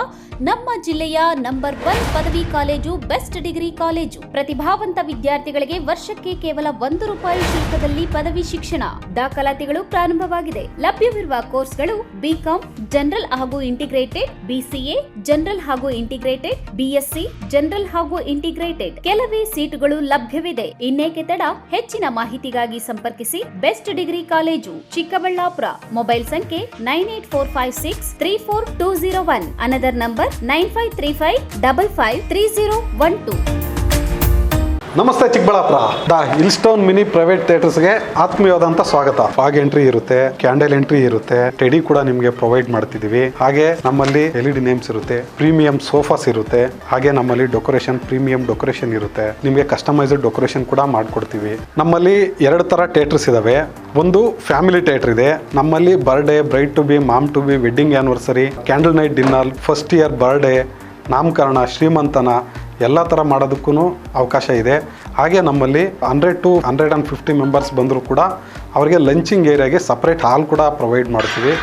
ನಮ್ಮ ಜಿಲ್ಲೆಯ ನಂಬರ್ 1 ಪದವಿ ಕಾಲೇಜು ಬೆಸ್ಟ್ ಡಿಗ್ರಿ ಕಾಲೇಜು. ಪ್ರತಿಭಾವಂತ ವಿದ್ಯಾರ್ಥಿಗಳಿಗೆ ವರ್ಷಕ್ಕೆ ಕೇವಲ ₹1 ಶುಲ್ಕದಲ್ಲಿ ಪದವಿ ಶಿಕ್ಷಣ. ದಾಖಲಾತಿಗಳು ಪ್ರಾರಂಭವಾಗಿದೆ. ಲಭ್ಯವಿರುವ ಕೋರ್ಸ್ಗಳು ಬಿಕಾಂ ಜನರಲ್ ಹಾಗೂ ಇಂಟಿಗ್ರೇಟೆಡ್, BCA ಜನರಲ್ ಹಾಗೂ ಇಂಟಿಗ್ರೇಟೆಡ್, BSc ಜನರಲ್ ಹಾಗೂ ಇಂಟಿಗ್ರೇಟೆಡ್. ಕೆಲವೇ ಸೀಟುಗಳು ಲಭ್ಯವಿದೆ. ಇನ್ನೇಕೆ ತಡ? ಹೆಚ್ಚಿನ ಮಾಹಿತಿಗಾಗಿ ಸಂಪರ್ಕಿಸಿ best degree college, Chikkaballapur. Mobile ಸಂಖ್ಯೆ 9845634201. Another number 9535553012. ನಮಸ್ತೆ Chikkaballapur. The Hillstone mini private ಥಿಯೇಟರ್ಸ್ಗೆ ಆತ್ಮೀಯವಾದಂತ ಸ್ವಾಗತ. ಫಾಗ್ ಎಂಟ್ರಿ ಇರುತ್ತೆ, ಕ್ಯಾಂಡಲ್ ಎಂಟ್ರಿ ಇರುತ್ತೆ, ಟೆಡಿ ಕೂಡ ನಿಮಗೆ ಪ್ರೊವೈಡ್ ಮಾಡ್ತಿದೀವಿ. ಹಾಗೆ ನಮ್ಮಲ್ಲಿ LED ನೇಮ್ಸ್ ಇರುತ್ತೆ, ಪ್ರೀಮಿಯಂ ಸೋಫಾಸ್ ಇರುತ್ತೆ, ಹಾಗೆ ನಮ್ಮಲ್ಲಿ ಡೆಕೋರೇಷನ್ ಪ್ರೀಮಿಯಂ ಡೆಕೋರೇಷನ್ ಇರುತ್ತೆ. ನಿಮಗೆ ಕಸ್ಟಮೈಸ್ಡ್ ಡೆಕೋರೇಷನ್ ಕೂಡ ಮಾಡ್ಕೊಡ್ತೀವಿ. ನಮ್ಮಲ್ಲಿ 2 ತರ ಥಿಯೇಟರ್ಸ್ ಇದಾವೆ. ಒಂದು ಫ್ಯಾಮಿಲಿ ಥಿಯೇಟರ್ ಇದೆ. ನಮ್ಮಲ್ಲಿ birthday, bride to be, mom to be, wedding anniversary, candle night dinner, first year birthday, ನಾಮಕರಣ, ಶ್ರೀಮಂತನ ಎಲ್ಲ ಥರ ಮಾಡೋದಕ್ಕೂ ಅವಕಾಶ ಇದೆ. ಹಾಗೆ ನಮ್ಮಲ್ಲಿ 100 to 150 ಮೆಂಬರ್ಸ್ ಬಂದರೂ ಕೂಡ ಅವರಿಗೆ ಲಂಚಿಂಗ್ ಏರಿಯಾಗೆ ಸಪ್ರೇಟ್ ಹಾಲ್ ಕೂಡ ಪ್ರೊವೈಡ್ ಮಾಡ್ತೀವಿ.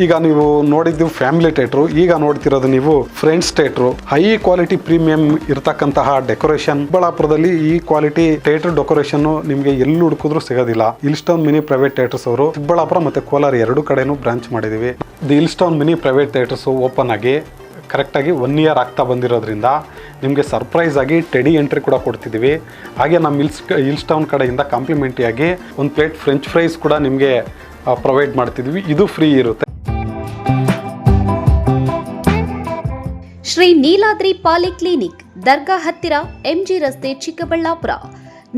ಈಗ ನೀವು ನೋಡಿದ್ದು ಫ್ಯಾಮಿಲಿ ಥಿಯೇಟ್ರು, ಈಗ ನೋಡ್ತಿರೋದು ನೀವು friends theatre. High quality premium ಇರತಕ್ಕಂತಹ ಡೆಕೋರೇಷನ್. ಚಿಕ್ಕಬಳ್ಳಾಪುರದಲ್ಲಿ ಈ ಕ್ವಾಲಿಟಿ ಥಿಯೇಟರ್ ಡೆಕೋರೇಷನ್ ನಿಮಗೆ ಎಲ್ಲಿ ಹುಡುಕಿದ್ರು ಸಿಗೋದಿಲ್ಲ. ಹಿಲ್ಸ್ಟೋನ್ ಮಿನಿ ಪ್ರೈವೇಟ್ ಥಿಯೇಟರ್ಸ್ ಅವರು ಚಿಕ್ಕಬಳ್ಳಾಪುರ ಮತ್ತೆ ಕೋಲಾರ 2 ಕಡೆನೂ ಬ್ರಾಂಚ್ ಮಾಡಿದೀವಿ. The Hillstone mini private theatres open ಆಗಿ ಕರೆಕ್ಟಾಗಿ 1 ಇಯರ್ ಆಗ್ತಾ ಬಂದಿರೋದ್ರಿಂದ ನಿಮಗೆ ಸರ್ಪ್ರೈಸ್ ಆಗಿ ಟೆಡಿ ಎಂಟ್ರಿ ಕೂಡ ಕೊಡ್ತಿದ್ದೀವಿ. ಹಾಗೆ ನಮ್ಮ ಹಿಲ್ಸ್ಟೌನ್ ಕಡೆಯಿಂದ ಕಾಂಪ್ಲಿಮೆಂಟ್ರಿಯಾಗಿ 1 ಪ್ಲೇಟ್ ಫ್ರೆಂಚ್ ಫ್ರೈಸ್ ಕೂಡ ನಿಮಗೆ ಪ್ರೊವೈಡ್ ಮಾಡ್ತಿದ್ವಿ. ಇದು ಫ್ರೀ ಇರುತ್ತೆ. ಶ್ರೀ ನೀಲಾದ್ರಿ ಪಾಲಿಕ್ಲಿನಿಕ್, ದರ್ಗಾ ಹತ್ತಿರ, MG ರಸ್ತೆ, ಚಿಕ್ಕಬಳ್ಳಾಪುರ.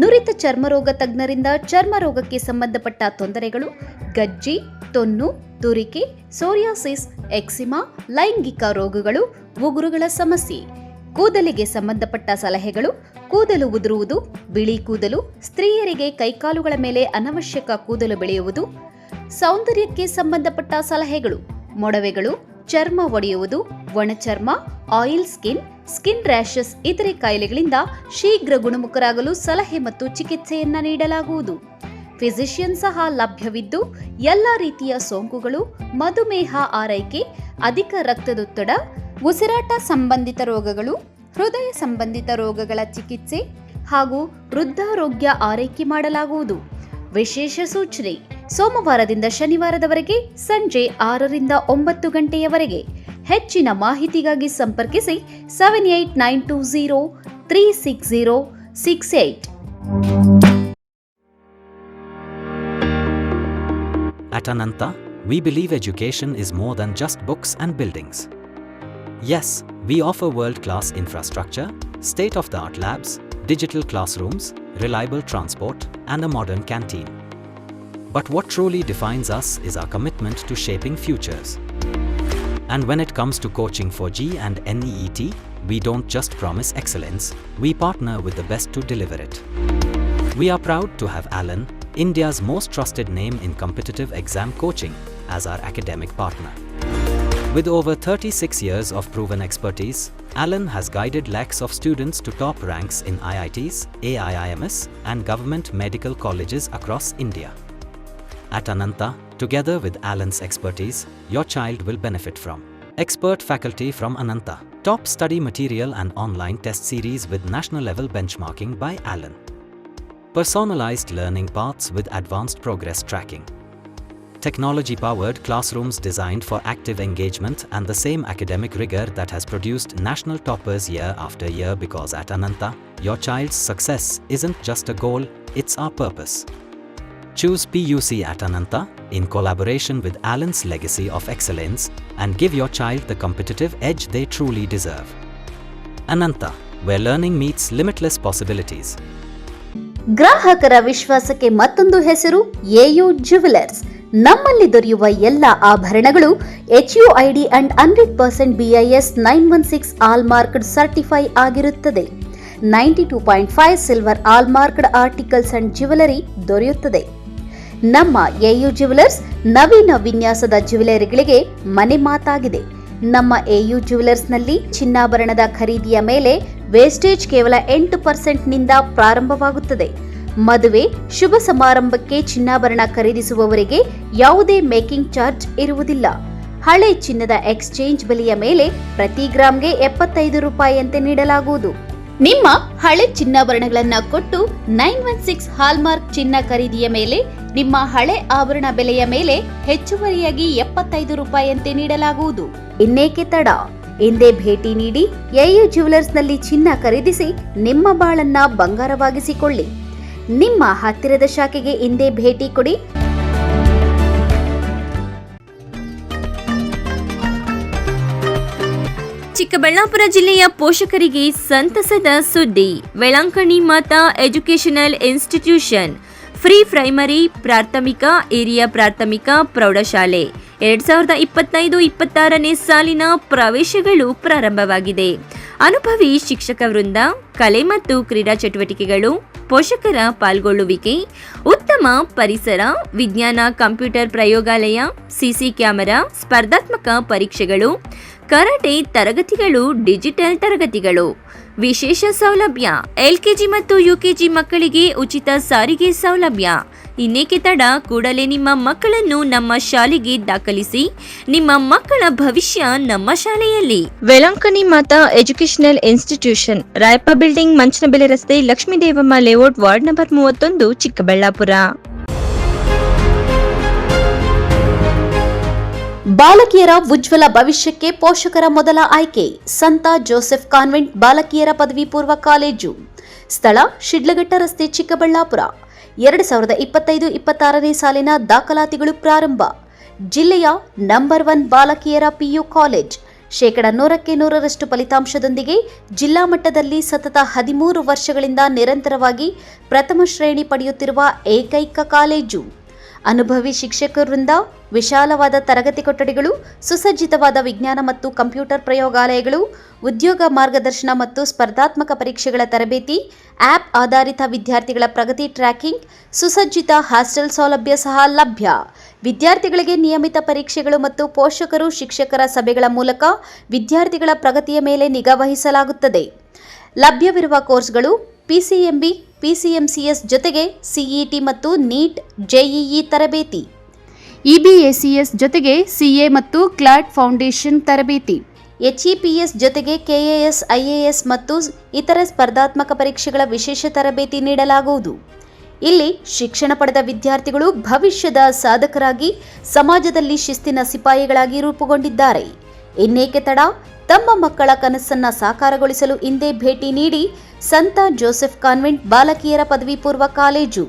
ನುರಿತ ಚರ್ಮರೋಗ ತಜ್ಞರಿಂದ ಚರ್ಮರೋಗಕ್ಕೆ ಸಂಬಂಧಪಟ್ಟ ತೊಂದರೆಗಳು, ಗಜ್ಜಿ, ತೊನ್ನು, ತುರಿಕೆ, ಸೋರಿಯಾಸಿಸ್, ಎಕ್ಸಿಮಾ, ಲೈಂಗಿಕ ರೋಗಗಳು, ಉಗುರುಗಳ ಸಮಸ್ಯೆ, ಕೂದಲಿಗೆ ಸಂಬಂಧಪಟ್ಟ ಸಲಹೆಗಳು, ಕೂದಲು ಉದುರುವುದು, ಬಿಳಿ ಕೂದಲು, ಸ್ತ್ರೀಯರಿಗೆ ಕೈಕಾಲುಗಳ ಮೇಲೆ ಅನವಶ್ಯಕ ಕೂದಲು ಬೆಳೆಯುವುದು, ಸೌಂದರ್ಯಕ್ಕೆ ಸಂಬಂಧಪಟ್ಟ ಸಲಹೆಗಳು, ಮೊಡವೆಗಳು, ಚರ್ಮ ಒಡೆಯುವುದು, ಒಣಚರ್ಮ, ಆಯಿಲ್ ಸ್ಕಿನ್, ಸ್ಕಿನ್ ರ್ಯಾಷಸ್ ಇತರೆ ಕಾಯಿಲೆಗಳಿಂದ ಶೀಘ್ರ ಗುಣಮುಖರಾಗಲು ಸಲಹೆ ಮತ್ತು ಚಿಕಿತ್ಸೆಯನ್ನ ನೀಡಲಾಗುವುದು. ಫಿಸಿಷಿಯನ್ ಸಹ ಲಭ್ಯವಿದ್ದು ಎಲ್ಲ ರೀತಿಯ ಸೋಂಕುಗಳು, ಮಧುಮೇಹ ಆರೈಕೆ, ಅಧಿಕ ರಕ್ತದೊತ್ತಡ, ಉಸಿರಾಟ ಸಂಬಂಧಿತ ರೋಗಗಳು, ಹೃದಯ ಸಂಬಂಧಿತ ರೋಗಗಳ ಚಿಕಿತ್ಸೆ, ಹಾಗೂ ವೃದ್ಧಾರೋಗ್ಯ ಆರೈಕೆ ಮಾಡಲಾಗುವುದು. ವಿಶೇಷ ಸೂಚನೆ: ಸೋಮವಾರದಿಂದ ಶನಿವಾರದವರೆಗೆ ಸಂಜೆ 6ರಿಂದ 9 ಗಂಟೆಯವರೆಗೆ. ಹೆಚ್ಚಿನ ಮಾಹಿತಿಗಾಗಿ ಸಂಪರ್ಕಿಸಿ 7892036068. At Ananta, we believe education is more than just books and buildings. Yes, we offer world-class infrastructure, state-of-the-art labs, digital classrooms, reliable transport, and a modern canteen. But what truly defines us is our commitment to shaping futures. And when it comes to coaching for G and NEET, we don't just promise excellence, we partner with the best to deliver it. We are proud to have Alan, India's most trusted name in competitive exam coaching, as our academic partner. With over 36 years of proven expertise, Alan has guided lakhs of students to top ranks in IITs, AIIMS, and government medical colleges across India. At Ananta, together with Alan's expertise, your child will benefit from expert faculty from Ananta, top study material and online test series with national level benchmarking by Alan, personalized learning paths with advanced progress tracking, technology-powered classrooms designed for active engagement and the same academic rigor that has produced national toppers year after year, because at Ananta, your child's success isn't just a goal, it's our purpose. Choose PUC at Ananta in collaboration with Alan's legacy of excellence and give your child the competitive edge they truly deserve. Ananta, where learning meets limitless possibilities. ಗ್ರಾಹಕರ ವಿಶ್ವಾಸಕ್ಕೆ ಮತ್ತೊಂದು ಹೆಸರು AU jewellers. ನಮ್ಮಲ್ಲಿ ದೊರೆಯುವ ಎಲ್ಲ ಆಭರಣಗಳು HUID and 100% BIS 916 ಆಲ್ಮಾರ್ಕ್ಡ್ certify ಆಗಿರುತ್ತದೆ. 92.5 silver ಆಲ್ಮಾರ್ಕ್ಡ್ articles and jewellery ದೊರೆಯುತ್ತದೆ. ನಮ್ಮ ಎಯು ಜ್ಯುವೆಲರ್ಸ್ ನವೀನ ವಿನ್ಯಾಸದ ಜ್ಯುವೆಲರಿಗಳಿಗೆ ಮನೆ ಮಾತಾಗಿದೆ. ನಮ್ಮ ಎಯು ಜ್ಯುವೆಲರ್ಸ್ನಲ್ಲಿ ಚಿನ್ನಾಭರಣದ ಖರೀದಿಯ ಮೇಲೆ ವೇಸ್ಟೇಜ್ ಕೇವಲ 8% ನಿಂದ ಪ್ರಾರಂಭವಾಗುತ್ತದೆ. ಮದುವೆ, ಶುಭ ಸಮಾರಂಭಕ್ಕೆ ಚಿನ್ನಾಭರಣ ಖರೀದಿಸುವವರಿಗೆ ಯಾವುದೇ ಮೇಕಿಂಗ್ ಚಾರ್ಜ್ ಇರುವುದಿಲ್ಲ. ಹಳೆ ಚಿನ್ನದ ಎಕ್ಸ್ಚೇಂಜ್ ಬೆಲೆಯ ಮೇಲೆ ಪ್ರತಿ ಗ್ರಾಂಗೆ 75 ರೂಪಾಯಿಯಂತೆ ನೀಡಲಾಗುವುದು. ನಿಮ್ಮ ಹಳೆ ಚಿನ್ನಾಭರಣಗಳನ್ನು ಕೊಟ್ಟು 916 ಹಾಲ್ಮಾರ್ಕ್ ಚಿನ್ನ ಖರೀದಿಯ ಮೇಲೆ ನಿಮ್ಮ ಹಳೆ ಆಭರಣ ಬೆಲೆಯ ಮೇಲೆ ಹೆಚ್ಚುವರಿಯಾಗಿ 75 ರೂಪಾಯಿಯಂತೆ ನೀಡಲಾಗುವುದು. ಇನ್ನೇಕೆ ತಡ? ಇಂದೇ ಭೇಟಿ ನೀಡಿ ಎಯು ಜ್ಯುವೆಲರ್ಸ್ನಲ್ಲಿ ಚಿನ್ನ ಖರೀದಿಸಿ ನಿಮ್ಮ ಬಾಳನ್ನ ಬಂಗಾರವಾಗಿಸಿಕೊಳ್ಳಿ. ನಿಮ್ಮ ಹತ್ತಿರದ ಶಾಖೆಗೆ ಇಂದೇ ಭೇಟಿ ಕೊಡಿ. ಚಿಕ್ಕಬಳ್ಳಾಪುರ ಜಿಲ್ಲೆಯ ಪೋಷಕರಿಗೆ ಸಂತಸದ ಸುದ್ದಿ. ವೆಳಂಕಣಿ Mata educational institution free primary, ಪ್ರಾಥಮಿಕ, ಹಿರಿಯ ಪ್ರಾಥಮಿಕ, ಪ್ರೌಢಶಾಲೆ 2025-26ನೇ ಸಾಲಿನ ಪ್ರವೇಶಗಳು ಪ್ರಾರಂಭವಾಗಿದೆ. ಅನುಭವಿ ಶಿಕ್ಷಕ ವೃಂದ, ಕಲೆ ಮತ್ತು ಕ್ರೀಡಾ ಚಟುವಟಿಕೆಗಳು, ಪೋಷಕರ ಪಾಲ್ಗೊಳ್ಳುವಿಕೆ, ಉತ್ತಮ ಪರಿಸರ, ವಿಜ್ಞಾನ ಕಂಪ್ಯೂಟರ್ ಪ್ರಯೋಗಾಲಯ, ಸಿಸಿ ಕ್ಯಾಮೆರಾ, ಸ್ಪರ್ಧಾತ್ಮಕ ಪರೀಕ್ಷೆಗಳು, ಕರಾಟೆ ತರಗತಿಗಳು, ಡಿಜಿಟಲ್ ತರಗತಿಗಳು. ವಿಶೇಷ ಸೌಲಭ್ಯ: LKG ಮತ್ತು UKG ಮಕ್ಕಳಿಗೆ ಉಚಿತ ಸಾರಿಗೆ ಸೌಲಭ್ಯ. ಇನ್ನೇಕೆ ತಡ? ಕೂಡಲೇ ನಿಮ್ಮ ಮಕ್ಕಳನ್ನು ನಮ್ಮ ಶಾಲೆಗೆ ದಾಖಲಿಸಿ. ನಿಮ್ಮ ಮಕ್ಕಳ ಭವಿಷ್ಯ ನಮ್ಮ ಶಾಲೆಯಲ್ಲಿ. Velankanni Mata educational institution, Rayappa building, Manchanabele ರಸ್ತೆ, Lakshmidevamma layout, ward number 31, Chikkaballapur. ಬಾಲಕಿಯರ ಉಜ್ವಲ ಭವಿಷ್ಯಕ್ಕೆ ಪೋಷಕರ ಮೊದಲ ಆಯ್ಕೆ ಸಂತ ಜೋಸೆಫ್ ಕಾನ್ವೆಂಟ್ ಬಾಲಕಿಯರ ಪದವಿ ಪೂರ್ವ ಕಾಲೇಜು. ಸ್ಥಳ ಶಿಡ್ಲಘಟ್ಟ ರಸ್ತೆ, ಚಿಕ್ಕಬಳ್ಳಾಪುರ. 2025-26ನೇ ಸಾಲಿನ ದಾಖಲಾತಿಗಳು ಪ್ರಾರಂಭ. ಜಿಲ್ಲೆಯ ನಂಬರ್ 1 ಬಾಲಕಿಯರ PU ಕಾಲೇಜ್. 100% ಫಲಿತಾಂಶದೊಂದಿಗೆ ಜಿಲ್ಲಾ ಮಟ್ಟದಲ್ಲಿ ಸತತ 13 ವರ್ಷಗಳಿಂದ ನಿರಂತರವಾಗಿ ಪ್ರಥಮ ಶ್ರೇಣಿ ಪಡೆಯುತ್ತಿರುವ ಏಕೈಕ ಕಾಲೇಜು. ಅನುಭವಿ ಶಿಕ್ಷಕರಿಂದ ವಿಶಾಲವಾದ ತರಗತಿ ಕೊಠಡಿಗಳು, ಸುಸಜ್ಜಿತವಾದ ವಿಜ್ಞಾನ ಮತ್ತು ಕಂಪ್ಯೂಟರ್ ಪ್ರಯೋಗಾಲಯಗಳು, ಉದ್ಯೋಗ ಮಾರ್ಗದರ್ಶನ ಮತ್ತು ಸ್ಪರ್ಧಾತ್ಮಕ ಪರೀಕ್ಷೆಗಳ ತರಬೇತಿ, ಆ್ಯಪ್ ಆಧಾರಿತ ವಿದ್ಯಾರ್ಥಿಗಳ ಪ್ರಗತಿ ಟ್ರ್ಯಾಕಿಂಗ್, ಸುಸಜ್ಜಿತ ಹಾಸ್ಟೆಲ್ ಸೌಲಭ್ಯ ಸಹ ಲಭ್ಯ. ವಿದ್ಯಾರ್ಥಿಗಳಿಗೆ ನಿಯಮಿತ ಪರೀಕ್ಷೆಗಳು ಮತ್ತು ಪೋಷಕರು ಶಿಕ್ಷಕರ ಸಭೆಗಳ ಮೂಲಕ ವಿದ್ಯಾರ್ಥಿಗಳ ಪ್ರಗತಿಯ ಮೇಲೆ ನಿಗಾ ವಹಿಸಲಾಗುತ್ತದೆ. ಲಭ್ಯವಿರುವ ಕೋರ್ಸ್ಗಳು PCMB, PCMCS ಜೊತೆಗೆ CET ಮತ್ತು NEET, JEE ತರಬೇತಿ, EBACS ಜೊತೆಗೆ CA ಮತ್ತು CLAT ಫೌಂಡೇಶನ್ ತರಬೇತಿ. HEPS ಜೊತೆಗೆ KAS, IAS ಮತ್ತು ಇತರ ಸ್ಪರ್ಧಾತ್ಮಕ ಪರೀಕ್ಷೆಗಳ ವಿಶೇಷ ತರಬೇತಿ ನೀಡಲಾಗುವುದು. ಇಲ್ಲಿ ಶಿಕ್ಷಣ ಪಡೆದ ವಿದ್ಯಾರ್ಥಿಗಳು ಭವಿಷ್ಯದ ಸಾಧಕರಾಗಿ ಸಮಾಜದಲ್ಲಿ ಶಿಸ್ತಿನ ಸಿಪಾಯಿಗಳಾಗಿ ರೂಪುಗೊಂಡಿದ್ದಾರೆ. ಇನ್ನೇಕೆ ತಡ? ತಮ್ಮ ಮಕ್ಕಳ ಕನಸನ್ನ ಸಾಕಾರಗೊಳಿಸಲು ಇಂದೇ ಭೇಟಿ ನೀಡಿ ಸಂತ ಜೋಸೆಫ್ ಕಾನ್ವೆಂಟ್ ಬಾಲಕಿಯರ ಪದವಿ ಪೂರ್ವ college.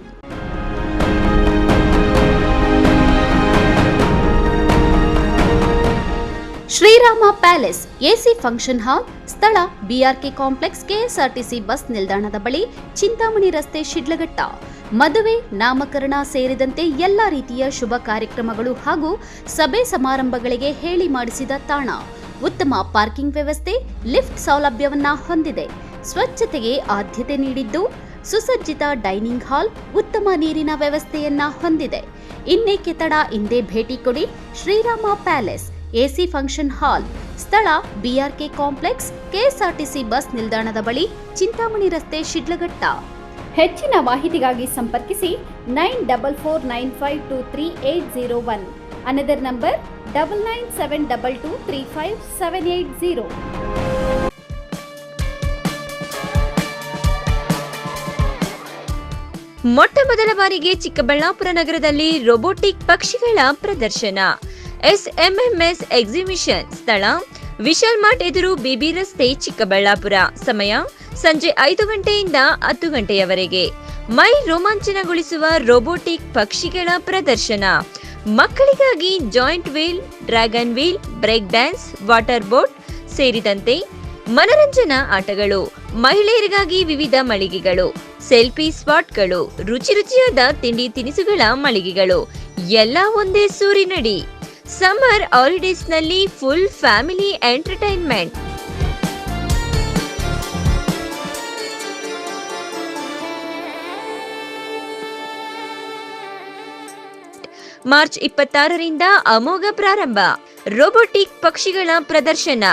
Srirama palace AC function hall, ಸ್ಥಳ BRK ಕಾಂಪ್ಲೆಕ್ಸ್, KSRTC ಬಸ್ ನಿಲ್ದಾಣದ ಬಳಿ, ಚಿಂತಾಮಣಿ ರಸ್ತೆ, ಶಿಡ್ಲಘಟ್ಟ. ಮದುವೆ, ನಾಮಕರಣ ಸೇರಿದಂತೆ ಎಲ್ಲ ರೀತಿಯ ಶುಭ ಕಾರ್ಯಕ್ರಮಗಳು ಹಾಗೂ ಸಭೆ ಸಮಾರಂಭಗಳಿಗೆ ಹೇಳಿ ಮಾಡಿಸಿದ ತಾಣ. ಉತ್ತಮ ಪಾರ್ಕಿಂಗ್ ವ್ಯವಸ್ಥೆ, ಲಿಫ್ಟ್ ಸೌಲಭ್ಯವನ್ನ ಹೊಂದಿದೆ. ಸ್ವಚ್ಛತೆಗೆ ಆದ್ಯತೆ ನೀಡಿದ್ದು, ಸುಸಜ್ಜಿತ ಡೈನಿಂಗ್ ಹಾಲ್, ಉತ್ತಮ ನೀರಿನ ವ್ಯವಸ್ಥೆಯನ್ನ ಹೊಂದಿದೆ. ಇನ್ನೇಕೆ ತಡ? ಇಂದೇ ಭೇಟಿ ಕೊಡಿ. Srirama palace AC function hall, ಸ್ಥಳ BRK ಕಾಂಪ್ಲೆಕ್ಸ್, KSRTC ಬಸ್ ನಿಲ್ದಾಣದ ಬಳಿ, ಚಿಂತಾಮಣಿ ರಸ್ತೆ, ಶಿಡ್ಲಘಟ್ಟ. ಹೆಚ್ಚಿನ ಮಾಹಿತಿಗಾಗಿ ಸಂಪರ್ಕಿಸಿ 9449523801. Another number 9972235780. ಮೊಟ್ಟ ಮೊದಲ ಬಾರಿಗೆ ಚಿಕ್ಕಬಳ್ಳಾಪುರ ನಗರದಲ್ಲಿ ರೋಬೋಟಿಕ್ ಪಕ್ಷಿಗಳ ಪ್ರದರ್ಶನ. SMMS ಎಕ್ಸಿಬಿಷನ್, ಸ್ಥಳ ವಿಶಾಲ್ ಮಾರ್ಟ್ ಎದುರು, BB ರಸ್ತೆ, ಚಿಕ್ಕಬಳ್ಳಾಪುರ. ಸಮಯ ಸಂಜೆ 5 ಗಂಟೆಯಿಂದ 10 ಗಂಟೆಯವರೆಗೆ. ಮೈ ರೋಮಾಂಚನಗೊಳಿಸುವ ರೋಬೋಟಿಕ್ ಪಕ್ಷಿಗಳ ಪ್ರದರ್ಶನ. ಮಕ್ಕಳಿಗಾಗಿ giant wheel, dragon wheel, break dance, water boat ಸೇರಿದಂತೆ ಮನರಂಜನಾ ಆಟಗಳು. ಮಹಿಳೆಯರಿಗಾಗಿ ವಿವಿಧ ಮಳಿಗೆಗಳು, ಸೆಲ್ಫಿ ಸ್ಪಾಟ್ಗಳು, ರುಚಿ ರುಚಿಯಾದ ತಿಂಡಿ ತಿನಿಸುಗಳ ಮಳಿಗೆಗಳು, ಎಲ್ಲ ಒಂದೇ ಸೂರಿನಡಿ. ಸಮ್ಮರ್ ಹಾಲಿಡೇಸ್ನಲ್ಲಿ ಫುಲ್ ಫ್ಯಾಮಿಲಿ ಎಂಟರ್ಟೈನ್ಮೆಂಟ್. ಮಾರ್ಚ್ 26ರಿಂದ ಅಮೋಘ ಪ್ರಾರಂಭ. ರೋಬೋಟಿಕ್ ಪಕ್ಷಿಗಳ ಪ್ರದರ್ಶನ.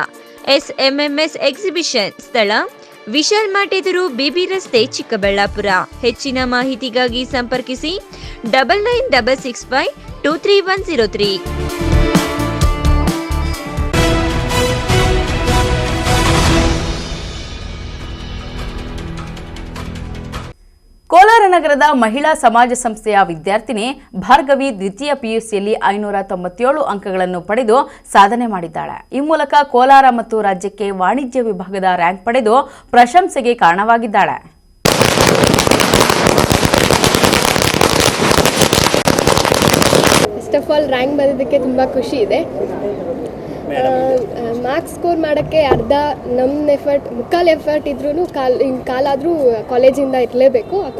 SMMS ಎಕ್ಸಿಬಿಷನ್, ಸ್ಥಳ ವಿಶಾಲ್ ಮಾರ್ಟ್ ಎದುರು, BB ರಸ್ತೆ, ಚಿಕ್ಕಬಳ್ಳಾಪುರ. ಹೆಚ್ಚಿನ ಮಾಹಿತಿಗಾಗಿ ಸಂಪರ್ಕಿಸಿ 9966523103. ಕೋಲಾರ ನಗರದ ಮಹಿಳಾ ಸಮಾಜ ಸಂಸ್ಥೆಯ ವಿದ್ಯಾರ್ಥಿನಿ ಭಾರ್ಗವಿ ದ್ವಿತೀಯ PUCಯಲ್ಲಿ 597 ಅಂಕಗಳನ್ನು ಪಡೆದು ಸಾಧನೆ ಮಾಡಿದ್ದಾಳೆ. ಈ ಮೂಲಕ ಕೋಲಾರ ಮತ್ತು ರಾಜ್ಯಕ್ಕೆ ವಾಣಿಜ್ಯ ವಿಭಾಗದ ರ್ಯಾಂಕ್ ಪಡೆದು ಪ್ರಶಂಸೆಗೆ ಕಾರಣವಾಗಿದ್ದಾಳೆ. ಫಸ್ಟ್ ಆಫ್ ಆಲ್ ರ್ಯಾಂಕ್ ಬಂದಿದ್ದಕ್ಕೆ ತುಂಬ ಖುಷಿ ಇದೆ. ಮಾರ್ಕ್ಸ್ ಸ್ಕೋರ್ ಮಾಡೋಕ್ಕೆ ಅರ್ಧ ನಮ್ಮ ಎಫರ್ಟ್, ಮುಕ್ಕಾಲು ಎಫರ್ಟ್ ಇದ್ರೂ ಕಾಲಾದರೂ ಕಾಲೇಜಿಂದ ಇರಲೇಬೇಕು. ಆ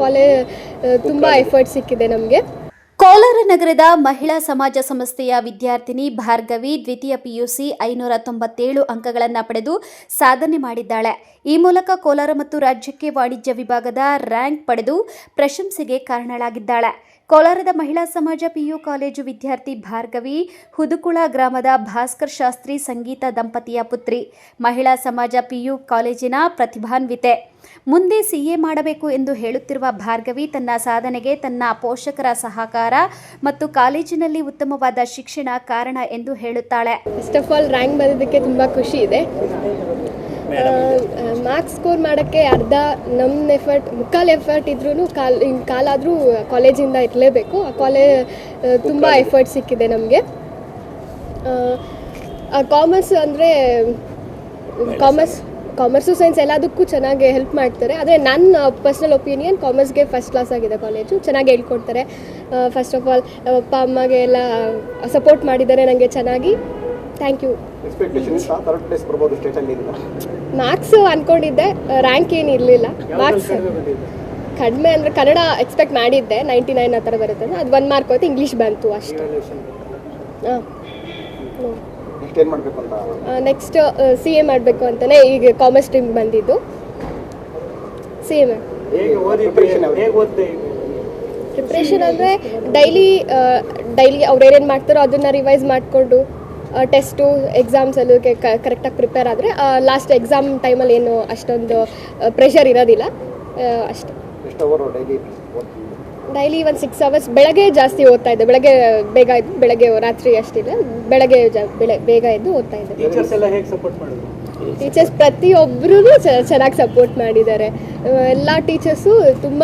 ತುಂಬ ಎಫರ್ಟ್ ಸಿಕ್ಕಿದೆ ನಮಗೆ. ಕೋಲಾರ ನಗರದ ಮಹಿಳಾ ಸಮಾಜ ಸಂಸ್ಥೆಯ ವಿದ್ಯಾರ್ಥಿನಿ ಭಾರ್ಗವಿ ದ್ವಿತೀಯ PUC 597 ಅಂಕಗಳನ್ನು ಪಡೆದು ಸಾಧನೆ ಮಾಡಿದ್ದಾಳೆ. ಈ ಮೂಲಕ ಕೋಲಾರ ಮತ್ತು ರಾಜ್ಯಕ್ಕೆ ವಾಣಿಜ್ಯ ವಿಭಾಗದ ರ್ಯಾಂಕ್ ಪಡೆದು ಪ್ರಶಂಸೆಗೆ ಕಾರಣಳಾಗಿದ್ದಾಳೆ. ಕೋಲಾರದ ಮಹಿಳಾ ಸಮಾಜ PU ಕಾಲೇಜು ವಿದ್ಯಾರ್ಥಿ ಭಾರ್ಗವಿ ಹುದುಕುಳ ಗ್ರಾಮದ ಭಾಸ್ಕರ್ ಶಾಸ್ತ್ರಿ ಸಂಗೀತ ದಂಪತಿಯ ಪುತ್ರಿ. ಮಹಿಳಾ ಸಮಾಜ PU ಕಾಲೇಜಿನ ಪ್ರತಿಭಾನ್ವಿತೆ. ಮುಂದೆ CA ಮಾಡಬೇಕು ಎಂದು ಹೇಳುತ್ತಿರುವ ಭಾರ್ಗವಿ ತನ್ನ ಸಾಧನೆಗೆ ತನ್ನ ಪೋಷಕರ ಸಹಕಾರ ಮತ್ತು ಕಾಲೇಜಿನಲ್ಲಿ ಉತ್ತಮವಾದ ಶಿಕ್ಷಣ ಕಾರಣ ಎಂದು ಹೇಳುತ್ತಾಳೆ. ಫಸ್ಟ್ ಆಫ್ ಆಲ್ ರ್ಯಾಂಕ್ ಬಂದಿದ್ದಕ್ಕೆ ತುಂಬ ಖುಷಿ ಇದೆ. ಮಾರ್ಕ್ಸ್ ಸ್ಕೋರ್ ಮಾಡೋಕ್ಕೆ ಅರ್ಧ ನಮ್ಮ ಎಫರ್ಟ್, ಮುಕ್ಕಾಲು ಎಫರ್ಟ್ ಇದ್ರೂ ಕಾಲಾದರೂ ಕಾಲೇಜಿಂದ ಇರಲೇಬೇಕು. ಆ ತುಂಬ ಎಫರ್ಟ್ ಸಿಕ್ಕಿದೆ ನಮಗೆ. ಕಾಮರ್ಸ್ ಅಂದರೆ ಕಾಮರ್ಸು ಸೈನ್ಸ್ ಎಲ್ಲದಕ್ಕೂ ಚೆನ್ನಾಗಿ ಹೆಲ್ಪ್ ಮಾಡ್ತಾರೆ. ಆದರೆ ನನ್ನ ಪರ್ಸ್ನಲ್ ಒಪಿನಿಯನ್ ಕಾಮರ್ಸ್ಗೆ ಫಸ್ಟ್ ಕ್ಲಾಸ್ ಆಗಿದೆ ಕಾಲೇಜು. ಚೆನ್ನಾಗಿ ಹೇಳ್ಕೊಡ್ತಾರೆ. ಫಸ್ಟ್ ಆಫ್ ಆಲ್ ಅಪ್ಪ ಅಮ್ಮಗೆ ಎಲ್ಲ ಸಪೋರ್ಟ್ ಮಾಡಿದ್ದಾರೆ ನನಗೆ ಚೆನ್ನಾಗಿ. Thank you. ಮಾರ್ಕ್ಸ್ ಅಂದ್ಕೊಂಡಿದ್ದೆ, ರ್ಯಾಂಕ್ ಏನು ಇರಲಿಲ್ಲ. ಮಾರ್ಕ್ಸ್ ಕಡಿಮೆ ಅಂದರೆ ಕನ್ನಡ ಎಕ್ಸ್ಪೆಕ್ಟ್ ಮಾಡಿದ್ದೆ 99 ಆ ಥರ ಬರುತ್ತೆ. ಅದು 1 ಮಾರ್ಕ್ ಹೋಯ್ತು, ಇಂಗ್ಲೀಷ್ ಬಂತು ಅಷ್ಟೇ. ಹಾಂ, ನೆಕ್ಸ್ಟ್ CA ಮಾಡಬೇಕು ಅಂತಲೇ ಈಗ ಕಾಮರ್ಸ್ ಸ್ಟ್ರೀಮ್ ಬಂದಿದ್ದು. CA ಪ್ರಿಪ್ರೇಷನ್ ಅಂದರೆ ಡೈಲಿ ಅವ್ರು ಏನೇನು ಮಾಡ್ತಾರೋ ಅದನ್ನು ರಿವೈಸ್ ಮಾಡಿಕೊಂಡು ಟೆಸ್ಟು ಎಕ್ಸಾಮ್ಸಲ್ಲೂ ಕರೆಕ್ಟಾಗಿ ಪ್ರಿಪೇರ್ ಆದರೆ ಲಾಸ್ಟ್ ಎಕ್ಸಾಮ್ ಟೈಮಲ್ಲಿ ಏನು ಅಷ್ಟೊಂದು ಪ್ರೆಷರ್ ಇರೋದಿಲ್ಲ ಅಷ್ಟೇ. ಡೈಲಿ ಒಂದು 6 ಅವರ್ಸ್ ಬೆಳಗ್ಗೆ ಜಾಸ್ತಿ ಓದ್ತಾ ಇದ್ದೆ. ಬೆಳಗ್ಗೆ ಬೇಗ ಎದ್ದು, ಬೆಳಗ್ಗೆ ರಾತ್ರಿ ಅಷ್ಟಿಲ್ಲ, ಬೆಳಗ್ಗೆ ಬೇಗ ಎದ್ದು ಓದ್ತಾ ಇದ್ದೆ. ಟೀಚರ್ಸ್ ಎಲ್ಲ ಹೇಗೆ ಸಪೋರ್ಟ್ ಮಾಡಿದ್ರು? ಟೀಚರ್ಸ್ ಪ್ರತಿಯೊಬ್ಬರೂ ಚೆನ್ನಾಗಿ ಸಪೋರ್ಟ್ ಮಾಡಿದ್ದಾರೆ. ಎಲ್ಲ ಟೀಚರ್ಸು ತುಂಬ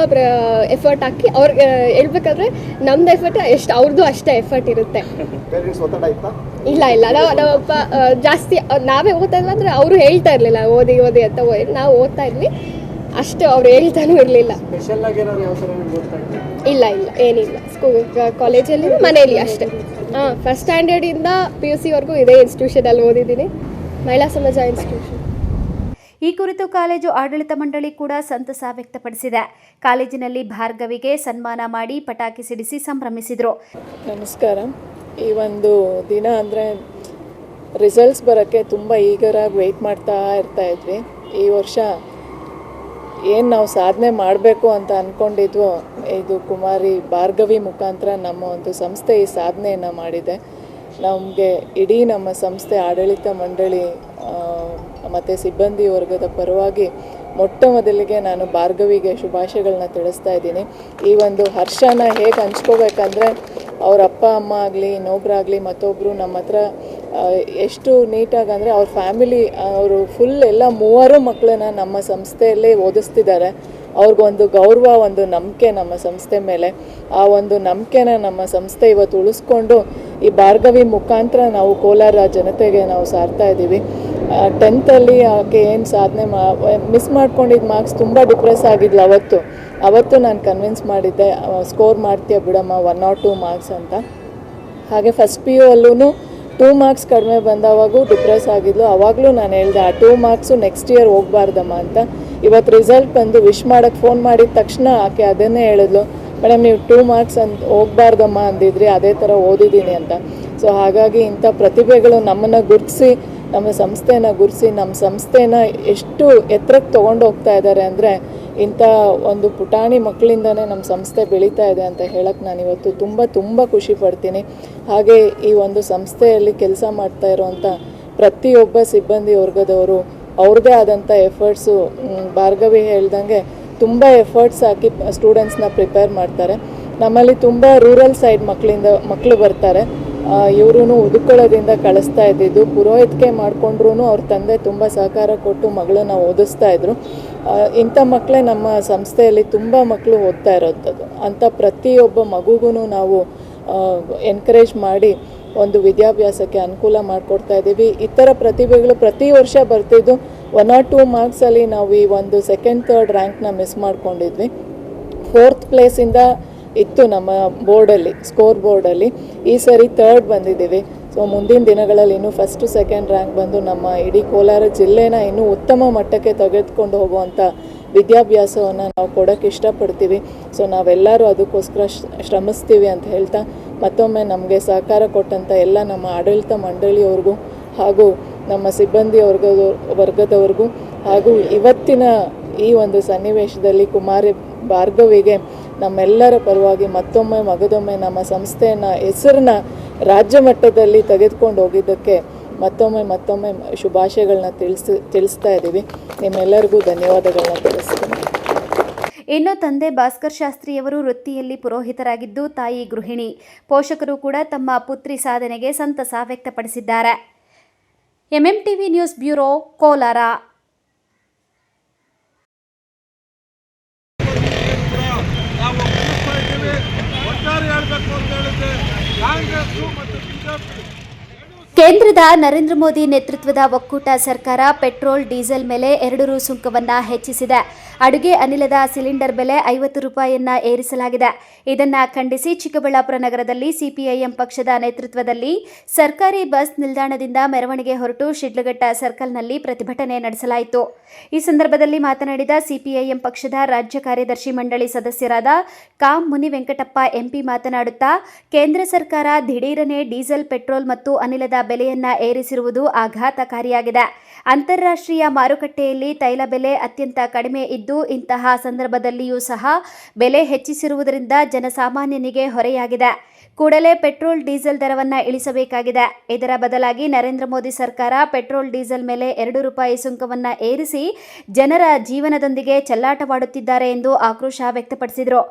ಎಫರ್ಟ್ ಹಾಕಿ ಅವ್ರಿಗೆ ಹೇಳ್ಬೇಕಾದ್ರೆ ನಮ್ದು ಎಫರ್ಟ್ ಎಷ್ಟು ಅವ್ರದ್ದು ಅಷ್ಟೇ ಎಫರ್ಟ್ ಇರುತ್ತೆ. ಇಲ್ಲ ನಮ್ಮಪ್ಪ ಜಾಸ್ತಿ ನಾವೇ ಓದ್ತಾ ಇಲ್ಲ ಅಂದರೆ ಅವರು ಹೇಳ್ತಾ ಇರಲಿಲ್ಲ ಓದಿ ಅಂತ. ನಾವು ಓದ್ತಾ ಇದ್ವಿ ಅಷ್ಟು, ಅವ್ರು ಹೇಳ್ತಾನೂ ಇರಲಿಲ್ಲ. ಇಲ್ಲ ಏನಿಲ್ಲ, ಕಾಲೇಜಲ್ಲಿ ಮನೆಯಲ್ಲಿ ಅಷ್ಟೇ. ಫಸ್ಟ್ ಸ್ಟ್ಯಾಂಡರ್ಡಿಂದ PUC ವರೆಗೂ ಇದೇ ಇನ್ಸ್ಟಿಟ್ಯೂಷನಲ್ಲಿ ಓದಿದ್ದೀನಿ, ಮಹಿಳಾ ಸಮಾಜ ಇನ್ಸ್ಟಿಟ್ಯೂಷನ್. ಈ ಕುರಿತು ಕಾಲೇಜು ಆಡಳಿತ ಮಂಡಳಿ ಕೂಡ ಸಂತಸ ವ್ಯಕ್ತಪಡಿಸಿದೆ. ಕಾಲೇಜಿನಲ್ಲಿ ಭಾರ್ಗವಿಗೆ ಸನ್ಮಾನ ಮಾಡಿ ಪಟಾಕಿ ಸಿಡಿಸಿ ಸಂಭ್ರಮಿಸಿದರು. ನಮಸ್ಕಾರ. ಈ ಒಂದು ದಿನ ಅಂದರೆ ರಿಸಲ್ಟ್ಸ್ ಬರೋಕ್ಕೆ ತುಂಬ ಈಗರಾಗಿ ವೆಯ್ಟ್ ಮಾಡ್ತಾ ಇದ್ವಿ. ಈ ವರ್ಷ ಏನು ನಾವು ಸಾಧನೆ ಮಾಡಬೇಕು ಅಂತ ಅಂದ್ಕೊಂಡಿದ್ವೋ ಇದು ಕುಮಾರಿ ಭಾರ್ಗವಿ ಮುಖಾಂತರ ನಮ್ಮ ಒಂದು ಸಂಸ್ಥೆ ಈ ಸಾಧನೆಯನ್ನು ಮಾಡಿದೆ. ನಮಗೆ ಇಡೀ ನಮ್ಮ ಸಂಸ್ಥೆ ಆಡಳಿತ ಮಂಡಳಿ ಮತ್ತು ಸಿಬ್ಬಂದಿ ವರ್ಗದ ಪರವಾಗಿ ಮೊಟ್ಟ ಮೊದಲಿಗೆ ನಾನು ಭಾರ್ಗವಿಗೆ ಶುಭಾಶಯಗಳನ್ನ ತಿಳಿಸ್ತಾ ಇದ್ದೀನಿ. ಈ ಒಂದು ಹರ್ಷನ ಹೇಗೆ ಹಂಚ್ಕೋಬೇಕಂದ್ರೆ ಅವ್ರ ಅಪ್ಪ ಅಮ್ಮ ಆಗಲಿ ಇನ್ನೊಬ್ಬರಾಗಲಿ ಮತ್ತೊಬ್ಬರು ನಮ್ಮ ಹತ್ರ ಎಷ್ಟು ನೀಟಾಗಿ ಅಂದರೆ ಅವ್ರ ಫ್ಯಾಮಿಲಿ ಅವರು ಫುಲ್ ಎಲ್ಲ 3 ಮಕ್ಕಳನ್ನ ನಮ್ಮ ಸಂಸ್ಥೆಯಲ್ಲೇ ಓದಿಸ್ತಿದ್ದಾರೆ. ಅವ್ರಿಗೊಂದು ಗೌರವ, ಒಂದು ನಂಬಿಕೆ ನಮ್ಮ ಸಂಸ್ಥೆ ಮೇಲೆ. ಆ ಒಂದು ನಂಬಿಕೆನ ನಮ್ಮ ಸಂಸ್ಥೆ ಇವತ್ತು ಉಳಿಸ್ಕೊಂಡು ಈ ಭಾರ್ಗವಿ ಮುಖಾಂತರ ನಾವು ಕೋಲಾರ ಜನತೆಗೆ ನಾವು ಸಾರ್ತಾ ಇದ್ದೀವಿ. 10th ಆಕೆ ಏನು ಸಾಧನೆ ಮಿಸ್ ಮಾಡ್ಕೊಂಡಿದ್ದ ಮಾರ್ಕ್ಸ್ ತುಂಬ ಡಿಪ್ರೆಸ್ ಆಗಿದ್ಲು. ಅವತ್ತು ನಾನು ಕನ್ವಿನ್ಸ್ ಮಾಡಿದ್ದೆ, ಸ್ಕೋರ್ ಮಾಡ್ತೀಯ ಬಿಡಮ್ಮ 1 or 2 ಮಾರ್ಕ್ಸ್ ಅಂತ. ಹಾಗೆ ಫಸ್ಟ್ PU ಅಲ್ಲೂ 2 ಮಾರ್ಕ್ಸ್ ಕಡಿಮೆ ಬಂದವಾಗೂ ಡಿಪ್ರೆಸ್ ಆಗಿದ್ಲು. ಆವಾಗಲೂ ನಾನು ಹೇಳಿದೆ ಆ 2 ಮಾರ್ಕ್ಸು ನೆಕ್ಸ್ಟ್ ಇಯರ್ ಹೋಗಬಾರ್ದಮ್ಮ ಅಂತ. ಇವತ್ತು ರಿಸಲ್ಟ್ ಬಂದು ವಿಶ್ ಮಾಡೋಕ್ಕೆ ಫೋನ್ ಮಾಡಿದ ತಕ್ಷಣ ಆಕೆ ಅದನ್ನೇ ಹೇಳಿದ್ಲು, ಮೇಡಮ್ ನೀವು 2 ಮಾರ್ಕ್ಸ್ ಅಂತ ಹೋಗಬಾರ್ದಮ್ಮ ಅಂದಿದ್ರಿ, ಅದೇ ಥರ ಓದಿದ್ದೀನಿ ಅಂತ. ಸೊ ಹಾಗಾಗಿ ಇಂಥ ಪ್ರತಿಭೆಗಳು ನಮ್ಮನ್ನು ಗುರುತಿಸಿ, ನಮ್ಮ ಸಂಸ್ಥೆನ ಗುರುತಿಸಿ, ನಮ್ಮ ಸಂಸ್ಥೆನ ಎಷ್ಟು ಎತ್ತರಕ್ಕೆ ತೊಗೊಂಡು ಹೋಗ್ತಾ ಇದ್ದಾರೆ ಅಂದರೆ ಇಂಥ ಒಂದು ಪುಟಾಣಿ ಮಕ್ಕಳಿಂದನೇ ನಮ್ಮ ಸಂಸ್ಥೆ ಬೆಳೀತಾ ಇದೆ ಅಂತ ಹೇಳಕ್ಕೆ ನಾನು ಇವತ್ತು ತುಂಬ ಖುಷಿ ಪಡ್ತೀನಿ. ಹಾಗೆ ಈ ಒಂದು ಸಂಸ್ಥೆಯಲ್ಲಿ ಕೆಲಸ ಮಾಡ್ತಾ ಇರೋವಂಥ ಪ್ರತಿಯೊಬ್ಬ ಸಿಬ್ಬಂದಿ ವರ್ಗದವರು ಅವ್ರದ್ದೇ ಆದಂಥ ಎಫರ್ಟ್ಸು, ಭಾರ್ಗವಿ ಹೇಳ್ದಂಗೆ ತುಂಬ ಎಫರ್ಟ್ಸ್ ಹಾಕಿ ಸ್ಟೂಡೆಂಟ್ಸ್ನ ಪ್ರಿಪೇರ್ ಮಾಡ್ತಾರೆ. ನಮ್ಮಲ್ಲಿ ತುಂಬ ರೂರಲ್ ಸೈಡ್ ಮಕ್ಕಳು ಬರ್ತಾರೆ. ಇವ್ರೂ ಉದುಕೊಳ್ಳೋದಿಂದ ಕಳಿಸ್ತಾ ಇದ್ದಿದ್ದು, ಪುರೋಹಿತಿಕೆ ಮಾಡಿಕೊಂಡ್ರೂ ಅವ್ರ ತಂದೆ ತುಂಬ ಸಹಕಾರ ಕೊಟ್ಟು ಮಗಳನ್ನ ಓದಿಸ್ತಾ ಇದ್ರು. ಇಂಥ ಮಕ್ಕಳೇ ನಮ್ಮ ಸಂಸ್ಥೆಯಲ್ಲಿ ತುಂಬ ಮಕ್ಕಳು ಓದ್ತಾ ಇರೋಂಥದ್ದು. ಅಂಥ ಪ್ರತಿಯೊಬ್ಬ ಮಗುಗೂ ನಾವು ಎನ್ಕರೇಜ್ ಮಾಡಿ ಒಂದು ವಿದ್ಯಾಭ್ಯಾಸಕ್ಕೆ ಅನುಕೂಲ ಮಾಡಿಕೊಡ್ತಾ ಇದ್ದೀವಿ. ಇತರ ಪ್ರತಿಭೆಗಳು ಪ್ರತಿ ವರ್ಷ ಬರ್ತಿದ್ದು 1 or 2 ಮಾರ್ಕ್ಸಲ್ಲಿ ನಾವು ಈ ಒಂದು 2nd, 3rd ರ್ಯಾಂಕ್ನ ಮಿಸ್ ಮಾಡ್ಕೊಂಡಿದ್ವಿ. 4th ಪ್ಲೇಸಿಂದ ಇತ್ತು ನಮ್ಮ ಬೋರ್ಡಲ್ಲಿ, ಸ್ಕೋರ್ ಬೋರ್ಡಲ್ಲಿ. ಈ ಸರಿ 3rd ಬಂದಿದ್ದೀವಿ. ಸೊ ಮುಂದಿನ ದಿನಗಳಲ್ಲಿ ಇನ್ನೂ 1st, 2nd ರ್ಯಾಂಕ್ ಬಂದು ನಮ್ಮ ಇಡೀ ಕೋಲಾರ ಜಿಲ್ಲೆನ ಇನ್ನೂ ಉತ್ತಮ ಮಟ್ಟಕ್ಕೆ ತೆಗೆದುಕೊಂಡು ಹೋಗುವಂಥ ವಿದ್ಯಾಭ್ಯಾಸವನ್ನು ನಾವು ಕೊಡೋಕ್ಕೆ ಇಷ್ಟಪಡ್ತೀವಿ. ಸೊ ನಾವೆಲ್ಲರೂ ಅದಕ್ಕೋಸ್ಕರ ಶ್ರಮಿಸ್ತೀವಿ ಅಂತ ಹೇಳ್ತಾ ಮತ್ತೊಮ್ಮೆ ನಮಗೆ ಸಹಕಾರ ಕೊಟ್ಟಂಥ ಎಲ್ಲ ನಮ್ಮ ಆಡಳಿತ ಮಂಡಳಿಯವ್ರಿಗೂ ಹಾಗೂ ನಮ್ಮ ಸಿಬ್ಬಂದಿ ವರ್ಗದವ್ರಿಗೂ ಹಾಗೂ ಇವತ್ತಿನ ಈ ಒಂದು ಸನ್ನಿವೇಶದಲ್ಲಿ ಕುಮಾರಿ ಭಾರ್ಗವಿಗೆ ನಮ್ಮೆಲ್ಲರ ಪರವಾಗಿ ಮಗದೊಮ್ಮೆ ನಮ್ಮ ಸಂಸ್ಥೆಯನ್ನು ಹೆಸರನ್ನ ರಾಜ್ಯ ಮಟ್ಟದಲ್ಲಿ ತೆಗೆದುಕೊಂಡು ಹೋಗಿದ್ದಕ್ಕೆ ಮತ್ತೊಮ್ಮೆ ಶುಭಾಶಯಗಳನ್ನ ತಿಳಿಸ್ತಾ ಇದ್ದೀವಿ. ನಿಮ್ಮೆಲ್ಲರಿಗೂ ಧನ್ಯವಾದಗಳನ್ನ ತಿಳಿಸ್ತೀನಿ. ಇನ್ನು ತಂದೆ ಭಾಸ್ಕರ್ ಶಾಸ್ತ್ರಿಯವರು ವೃತ್ತಿಯಲ್ಲಿ ಪುರೋಹಿತರಾಗಿದ್ದು, ತಾಯಿ ಗೃಹಿಣಿ. ಪೋಷಕರು ಕೂಡ ತಮ್ಮ ಪುತ್ರಿ ಸಾಧನೆಗೆ ಸಂತಸ ವ್ಯಕ್ತಪಡಿಸಿದ್ದಾರೆ. MMTV news bureau, Kolar. ಕೇಂದ್ರದ ನರೇಂದ್ರ ಮೋದಿ ನೇತೃತ್ವದ ಒಕ್ಕೂಟ ಸರ್ಕಾರ ಪೆಟ್ರೋಲ್, ಡೀಸೆಲ್ ಮೇಲೆ 2 ರು ಸುಂಕವನ್ನು ಹೆಚ್ಚಿಸಿದೆ. ಅಡುಗೆ ಅನಿಲದ ಸಿಲಿಂಡರ್ ಬೆಲೆ 50 ರೂಪಾಯಿಯನ್ನ ಏರಿಸಲಾಗಿದೆ. ಇದನ್ನು ಖಂಡಿಸಿ ಚಿಕ್ಕಬಳ್ಳಾಪುರ ನಗರದಲ್ಲಿ ಸಿಪಿಐಎಂ ಪಕ್ಷದ ನೇತೃತ್ವದಲ್ಲಿ ಸರ್ಕಾರಿ ಬಸ್ ನಿಲ್ದಾಣದಿಂದ ಮೆರವಣಿಗೆ ಹೊರಟು ಶಿಡ್ಲಘಟ್ಟ ಸರ್ಕಲ್ನಲ್ಲಿ ಪ್ರತಿಭಟನೆ ನಡೆಸಲಾಯಿತು. ಈ ಸಂದರ್ಭದಲ್ಲಿ ಮಾತನಾಡಿದ ಸಿಪಿಐಎಂ ಪಕ್ಷದ ರಾಜ್ಯ ಕಾರ್ಯದರ್ಶಿ ಮಂಡಳಿ ಸದಸ್ಯರಾದ ಕಾಂ ಮುನಿ ವೆಂಕಟಪ್ಪ ಎಂಪಿ ಮಾತನಾಡುತ್ತಾ, ಕೇಂದ್ರ ಸರ್ಕಾರ ದಿಢೀರನೆ ಡೀಸೆಲ್, ಪೆಟ್ರೋಲ್ ಮತ್ತು ಅನಿಲದ ಬೆಲೆಯನ್ನ ಏರಿಸಿರುವುದು ಆಘಾತಕಾರಿಯಾಗಿದೆ. ಅಂತಾರಾಷ್ಟ್ರೀಯ ಮಾರುಕಟ್ಟೆಯಲ್ಲಿ ತೈಲ ಬೆಲೆ ಅತ್ಯಂತ ಕಡಿಮೆ ಇದ್ದು, ಇಂತಹ ಸಂದರ್ಭದಲ್ಲಿಯೂ ಸಹ ಬೆಲೆ ಹೆಚ್ಚಿಸಿರುವುದರಿಂದ ಜನಸಾಮಾನ್ಯನಿಗೆ ಹೊರೆಯಾಗಿದೆ. ಕೂಡಲೇ ಪೆಟ್ರೋಲ್, ಡೀಸೆಲ್ ದರವನ್ನು ಇಳಿಸಬೇಕಾಗಿದೆ. ಇದರ ಬದಲಾಗಿ ನರೇಂದ್ರ ಮೋದಿ ಸರ್ಕಾರ ಪೆಟ್ರೋಲ್, ಡೀಸೆಲ್ ಮೇಲೆ 2 ರೂಪಾಯಿ ಸುಂಕವನ್ನು ಏರಿಸಿ ಜನರ ಜೀವನದೊಂದಿಗೆ ಚೆಲ್ಲಾಟವಾಡುತ್ತಿದ್ದಾರೆ ಎಂದು ಆಕ್ರೋಶ ವ್ಯಕ್ತಪಡಿಸಿದರು.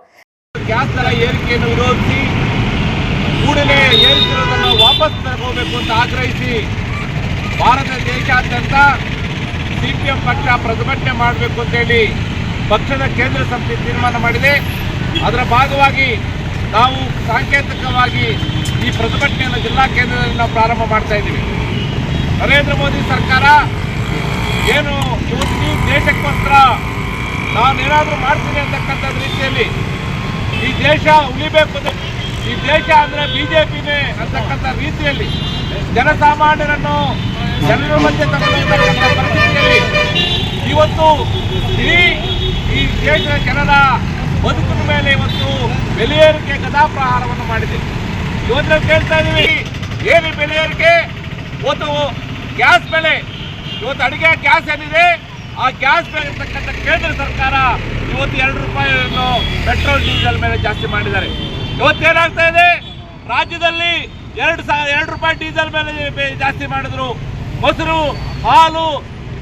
ಗ್ಯಾಸ್ ದರ ಏರಿಕೆಯನ್ನು ವಿರೋಧಿಸಿ ಕೂಡಲೇ ಏರಿಸಿರೋದನ್ನು ವಾಪಸ್ ತಗೋಬೇಕು ಅಂತ ಆಗ್ರಹಿಸಿ ಭಾರತ ದೇಶಾದ್ಯಂತ CPM ಪಕ್ಷ ಪ್ರತಿಭಟನೆ ಮಾಡಬೇಕು ಅಂತೇಳಿ ಪಕ್ಷದ ಕೇಂದ್ರ ಸಮಿತಿ ತೀರ್ಮಾನ ಮಾಡಿದೆ. ಅದರ ಭಾಗವಾಗಿ ನಾವು ಸಾಂಕೇತಿಕವಾಗಿ ಈ ಪ್ರತಿಭಟನೆಯನ್ನು ಜಿಲ್ಲಾ ಕೇಂದ್ರದಲ್ಲಿ ನಾವು ಪ್ರಾರಂಭ ಮಾಡ್ತಾ ಇದ್ದೀವಿ. ನರೇಂದ್ರ ಮೋದಿ ಸರ್ಕಾರ ಏನು ಇವತ್ತು ದೇಶಕ್ಕೋಸ್ಕರ ನಾನೇನಾದರೂ ಮಾಡ್ತೀನಿ ಅಂತಕ್ಕಂಥ ರೀತಿಯಲ್ಲಿ ಈ ದೇಶ ಉಳಿಬೇಕು, ಈ ದೇಶ ಅಂದರೆ BJPನೇ ಅಂತಕ್ಕಂಥ ರೀತಿಯಲ್ಲಿ ಜನಸಾಮಾನ್ಯರನ್ನು ಜನರ ಮಧ್ಯೆ ತಗೊಂಡಂತಕ್ಕಂಥ ಪರಿಸ್ಥಿತಿಯಲ್ಲಿ ಇವತ್ತು ಇಡೀ ಈ ದೇಶದ ಜನರ ಬದುಕಿನ ಮೇಲೆ ಇವತ್ತು ಬೆಲೆ ಏರಿಕೆ ಗದಾಪ್ರಹಾರವನ್ನು ಮಾಡಿದೆ. ಇವತ್ತು ನಾವು ಕೇಳ್ತಾ ಇದ್ದೀವಿ, ಏನು ಬೆಲೆ ಏರಿಕೆ? ಇವತ್ತು ಗ್ಯಾಸ್ ಬೆಲೆ, ಇವತ್ತು ಅಡುಗೆ ಗ್ಯಾಸ್ ಏನಿದೆ ಆ ಗ್ಯಾಸ್ ಬೆಲೆ ಇರ್ತಕ್ಕಂಥ ಕೇಂದ್ರ ಸರ್ಕಾರ ಇವತ್ತು 2 ರೂಪಾಯಿಯನ್ನು ಪೆಟ್ರೋಲ್ ಡೀಸೆಲ್ ಮೇಲೆ ಜಾಸ್ತಿ ಮಾಡಿದ್ದಾರೆ. ಇವತ್ತೇನಾಗ್ತಾ ಇದೆ, ರಾಜ್ಯದಲ್ಲಿ 2 ರೂಪಾಯಿ ಡೀಸೆಲ್ ಮೇಲೆ ಜಾಸ್ತಿ ಮಾಡಿದ್ರು. ಮೊಸರು, ಹಾಲು,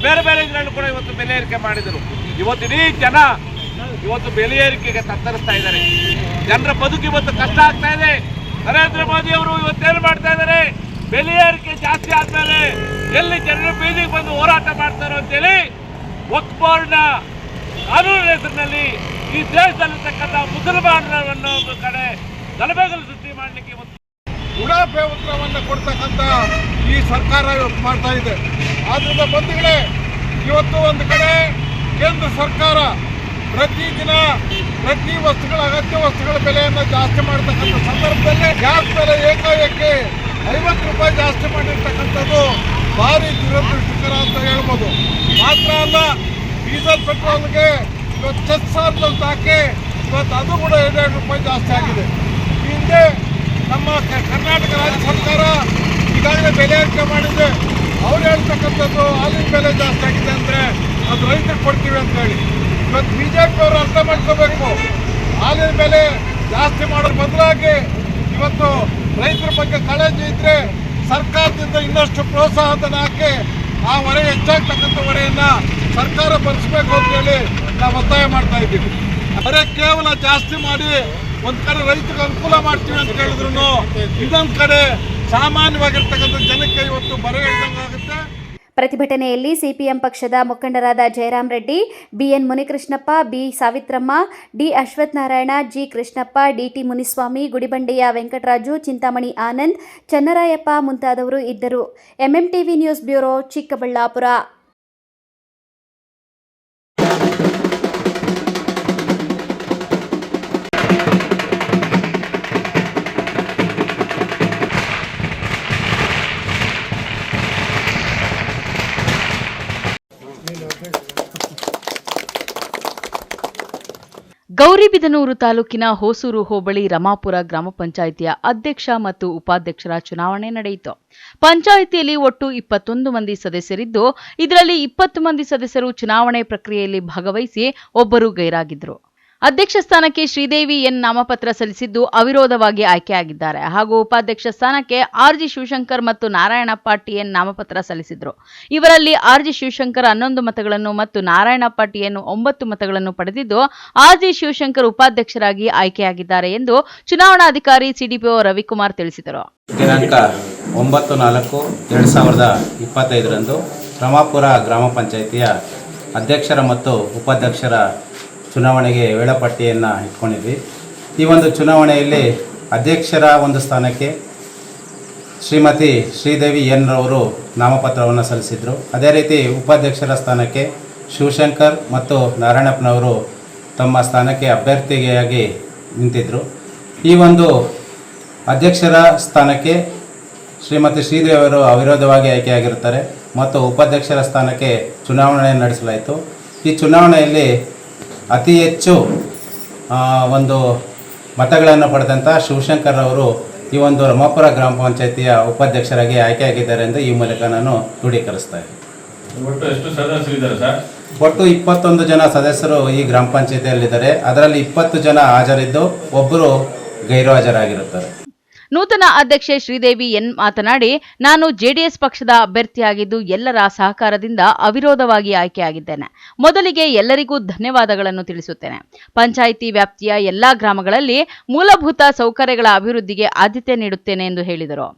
ಬೇರೆ ಬೇರೆ ಇದರಲ್ಲೂ ಕೂಡ ಇವತ್ತು ಬೆಲೆ ಏರಿಕೆ ಮಾಡಿದರು. ಇವತ್ತು ಇಡೀ ಜನ ಇವತ್ತು ಬೆಲೆ ಏರಿಕೆಗೆ ತತ್ತರಿಸ್ತಾ ಇದ್ದಾರೆ. ಜನರ ಬದುಕು ಇವತ್ತು ಕಷ್ಟ ಆಗ್ತಾ ಇದೆ. ನರೇಂದ್ರ ಮೋದಿ ಅವರು ಇವತ್ತೇನು ಮಾಡ್ತಾ ಇದ್ದಾರೆ, ಬೆಲೆ ಏರಿಕೆ ಜಾಸ್ತಿ ಆದ್ಮೇಲೆ ಎಲ್ಲಿ ಜನರು ಬೀದಿಗೆ ಬಂದು ಹೋರಾಟ ಮಾಡ್ತಾರೋ ಅಂತೇಳಿ ವಕ್ಫ್ ಬೋರ್ಡ್ನ ಕಾನೂನಿನ ಹೆಸರಿನಲ್ಲಿ ಈ ದೇಶದಲ್ಲಿರ್ತಕ್ಕಂಥ ಮುಸಲ್ಮಾನರನ್ನು ಒಂದು ಕಡೆ ಗಲಭೆಗಳು ಸೃಷ್ಟಿ ಮಾಡಲಿಕ್ಕೆ ಇವತ್ತು ಉಡಾಫೆ ಉತ್ತರವನ್ನು ಕೊಡ್ತಕ್ಕಂಥ ಈ ಸರ್ಕಾರ ಇವತ್ತು ಮಾಡ್ತಾ ಇದೆ. ಆದ್ರಿಂದ ಬಂಧುಗಳೇ, ಇವತ್ತು ಒಂದು ಕಡೆ ಕೇಂದ್ರ ಸರ್ಕಾರ ಪ್ರತಿದಿನ ಪ್ರತಿ ವಸ್ತುಗಳ ಅಗತ್ಯ ವಸ್ತುಗಳ ಬೆಲೆಯನ್ನು ಜಾಸ್ತಿ ಮಾಡತಕ್ಕಂಥ ಸಂದರ್ಭದಲ್ಲಿ ಗ್ಯಾಸ್ ಬೆಲೆ ಏಕಾಏಕಿ 50 ರೂಪಾಯಿ ಜಾಸ್ತಿ ಮಾಡಿರ್ತಕ್ಕಂಥದ್ದು ಭಾರಿ ದುರದೃಷ್ಟಕರ ಅಂತ ಹೇಳ್ಬೋದು. ಮಾತ್ರ ಅಲ್ಲ, ಡೀಸೆಲ್ ಪೆಟ್ರೋಲ್ಗೆ ಇವತ್ತು ಚೆಸ್ ಅಂತ ಹಾಕಿ ಇವತ್ತು ಅದು ಕೂಡ 2 ರೂಪಾಯಿ ಜಾಸ್ತಿ ಆಗಿದೆ. ಹಿಂದೆ ನಮ್ಮ ಕರ್ನಾಟಕ ರಾಜ್ಯ ಸರ್ಕಾರ ಈಗಾಗಲೇ ಬೆಲೆ ಏರಿಕೆ ಮಾಡಿದೆ. ಅವ್ರು ಹೇಳ್ತಕ್ಕಂಥದ್ದು ಹಾಲಿನ ಬೆಲೆ ಜಾಸ್ತಿ ಆಗಿದೆ ಅಂದರೆ ಅದು ರೈತರಿಗೆ ಕೊಡ್ತೀವಿ ಅಂತ ಹೇಳಿ. ಇವತ್ತು BJP ಅವರು ಅರ್ಥ ಮಾಡ್ಕೋಬೇಕು, ಹಾಲಿನ ಬೆಲೆ ಜಾಸ್ತಿ ಮಾಡೋದ್ರ ಬದಲಾಗಿ ಇವತ್ತು ರೈತರ ಬಗ್ಗೆ ಕಾಳಜಿ ಇದ್ದರೆ ಸರ್ಕಾರದಿಂದ ಇನ್ನಷ್ಟು ಪ್ರೋತ್ಸಾಹಧನ ಹಾಕಿ ಆ ಹೊರೆ ಹೆಚ್ಚಾಗ್ತಕ್ಕಂಥ ಹೊರೆಯನ್ನು ಸರ್ಕಾರ ಭರಿಸಬೇಕು ಅಂತೇಳಿ ನಾವು ಒತ್ತಾಯ ಮಾಡ್ತಾ ಇದ್ದೀವಿ. ಹೊರೆ ಕೇವಲ ಜಾಸ್ತಿ ಮಾಡಿ ಒಂದು ಕಡೆ ರೈತರಿಗೆ ಅನುಕೂಲ ಮಾಡ್ತೀವಿ ಅಂತ ಹೇಳಿದ್ರು, ಇನ್ನೊಂದು ಕಡೆ ಸಾಮಾನ್ಯವಾಗಿರ್ತಕ್ಕಂಥ ಜನಕ್ಕೆ ಇವತ್ತು ಬರ ಇದ್ದಂಗಾಗುತ್ತೆ. ಪ್ರತಿಭಟನೆಯಲ್ಲಿ ಸಿಪಿಎಂ ಪಕ್ಷದ ಮುಖಂಡರಾದ Jayaram Reddy, BN Munikrishnappa, B Savitramma, D Ashwathanarayana, G Krishnappa, DT Muniswamy, ಗುಡಿಬಂಡೆಯ ವೆಂಕಟರಾಜು, ಚಿಂತಾಮಣಿ ಆನಂದ್, ಚನ್ನರಾಯಪ್ಪ ಮುಂತಾದವರು ಇದ್ದರು. MMTV news bureau, Chikkaballapur. Gauribidanur ತಾಲೂಕಿನ ಹೊಸೂರು ಹೋಬಳಿ ರಮಾಪುರ ಗ್ರಾಮ ಪಂಚಾಯಿತಿಯ ಅಧ್ಯಕ್ಷ ಮತ್ತು ಉಪಾಧ್ಯಕ್ಷರ ಚುನಾವಣೆ ನಡೆಯಿತು. ಪಂಚಾಯಿತಿಯಲ್ಲಿ ಒಟ್ಟು 21 ಮಂದಿ ಸದಸ್ಯರಿದ್ದು, ಇದರಲ್ಲಿ 20 ಮಂದಿ ಸದಸ್ಯರು ಚುನಾವಣೆ ಪ್ರಕ್ರಿಯೆಯಲ್ಲಿ ಭಾಗವಹಿಸಿ ಒಬ್ಬರು ಗೈರಾಗಿದ್ದರು. ಅಧ್ಯಕ್ಷ ಸ್ಥಾನಕ್ಕೆ ಶ್ರೀದೇವಿ ಎನ್ ನಾಮಪತ್ರ ಸಲ್ಲಿಸಿದ್ದು ಅವಿರೋಧವಾಗಿ ಆಯ್ಕೆಯಾಗಿದ್ದಾರೆ. ಹಾಗೂ ಉಪಾಧ್ಯಕ್ಷ ಸ್ಥಾನಕ್ಕೆ ಆರ್ಜಿ ಶಿವಶಂಕರ್ ಮತ್ತು ನಾರಾಯಣಪ್ಪ ಟಿಎನ್ ನಾಮಪತ್ರ ಸಲ್ಲಿಸಿದರು. ಇವರಲ್ಲಿ ಆರ್ಜಿ ಶಿವಶಂಕರ್ 11 ಮತಗಳನ್ನು ಮತ್ತು ನಾರಾಯಣಪ್ಪ ಟಿಎನ್ 9 ಮತಗಳನ್ನು ಪಡೆದಿದ್ದು, ಆರ್ಜಿ ಶಿವಶಂಕರ್ ಉಪಾಧ್ಯಕ್ಷರಾಗಿ ಆಯ್ಕೆಯಾಗಿದ್ದಾರೆ ಎಂದು ಚುನಾವಣಾಧಿಕಾರಿ ಸಿಡಿಪಿಒ ರವಿಕುಮಾರ್ ತಿಳಿಸಿದರು. ದಿನಾಂಕ 9/4/2025 ರಮಾಪುರ ಗ್ರಾಮ ಪಂಚಾಯಿತಿಯ ಅಧ್ಯಕ್ಷರ ಮತ್ತು ಉಪಾಧ್ಯಕ್ಷರ ಚುನಾವಣೆಗೆ ವೇಳಾಪಟ್ಟಿಯನ್ನು ಇಟ್ಕೊಂಡಿದ್ವಿ. ಈ ಒಂದು ಚುನಾವಣೆಯಲ್ಲಿ ಅಧ್ಯಕ್ಷರ ಒಂದು ಸ್ಥಾನಕ್ಕೆ ಶ್ರೀಮತಿ ಶ್ರೀದೇವಿ ಎನ್ ರವರು ನಾಮಪತ್ರವನ್ನು ಸಲ್ಲಿಸಿದರು. ಅದೇ ರೀತಿ ಉಪಾಧ್ಯಕ್ಷರ ಸ್ಥಾನಕ್ಕೆ ಶಿವಶಂಕರ್ ಮತ್ತು ನಾರಾಯಣಪ್ಪನವರು ತಮ್ಮ ಸ್ಥಾನಕ್ಕೆ ಅಭ್ಯರ್ಥಿಯಾಗಿ ನಿಂತಿದ್ದರು. ಈ ಒಂದು ಅಧ್ಯಕ್ಷರ ಸ್ಥಾನಕ್ಕೆ ಶ್ರೀಮತಿ ಶ್ರೀದೇವಿಯವರು ಅವಿರೋಧವಾಗಿ ಆಯ್ಕೆಯಾಗಿರುತ್ತಾರೆ ಮತ್ತು ಉಪಾಧ್ಯಕ್ಷರ ಸ್ಥಾನಕ್ಕೆ ಚುನಾವಣೆ ನಡೆಸಲಾಯಿತು. ಈ ಚುನಾವಣೆಯಲ್ಲಿ ಅತಿ ಹೆಚ್ಚು ಒಂದು ಮತಗಳನ್ನು ಪಡೆದಂಥ ಶಿವಶಂಕರ್ ಅವರು ಈ ಒಂದು ರಮಾಪುರ ಗ್ರಾಮ ಪಂಚಾಯಿತಿಯ ಉಪಾಧ್ಯಕ್ಷರಾಗಿ ಆಯ್ಕೆಯಾಗಿದ್ದಾರೆ ಎಂದು ಈ ಮೂಲಕ ನಾನು ದೃಢೀಕರಿಸ್ತಾ ಇದ್ದೀನಿ. ಒಟ್ಟು ಎಷ್ಟು ಸದಸ್ಯರಿದ್ದಾರೆ ಸರ್? ಒಟ್ಟು 21 ಜನ ಸದಸ್ಯರು ಈ ಗ್ರಾಮ ಪಂಚಾಯಿತಿಯಲ್ಲಿದ್ದಾರೆ. ಅದರಲ್ಲಿ 20 ಜನ ಹಾಜರಿದ್ದು ಒಬ್ಬರು ಗೈರು ಹಾಜರಾಗಿರುತ್ತಾರೆ. ನೂತನ ಅಧ್ಯಕ್ಷೆ ಶ್ರೀದೇವಿ ಎನ್ ಮಾತನಾಡಿ, ನಾನು ಜೆಡಿಎಸ್ ಪಕ್ಷದ ಅಭ್ಯರ್ಥಿಯಾಗಿದ್ದು ಎಲ್ಲರ ಸಹಕಾರದಿಂದ ಅವಿರೋಧವಾಗಿ ಆಯ್ಕೆಯಾಗಿದ್ದೇನೆ. ಮೊದಲಿಗೆ ಎಲ್ಲರಿಗೂ ಧನ್ಯವಾದಗಳನ್ನು ತಿಳಿಸುತ್ತೇನೆ. ಪಂಚಾಯಿತಿ ವ್ಯಾಪ್ತಿಯ ಎಲ್ಲಾ ಗ್ರಾಮಗಳಲ್ಲಿ ಮೂಲಭೂತ ಸೌಕರ್ಯಗಳ ಅಭಿವೃದ್ಧಿಗೆ ಆದ್ಯತೆ ನೀಡುತ್ತೇನೆ ಎಂದು ಹೇಳಿದರು.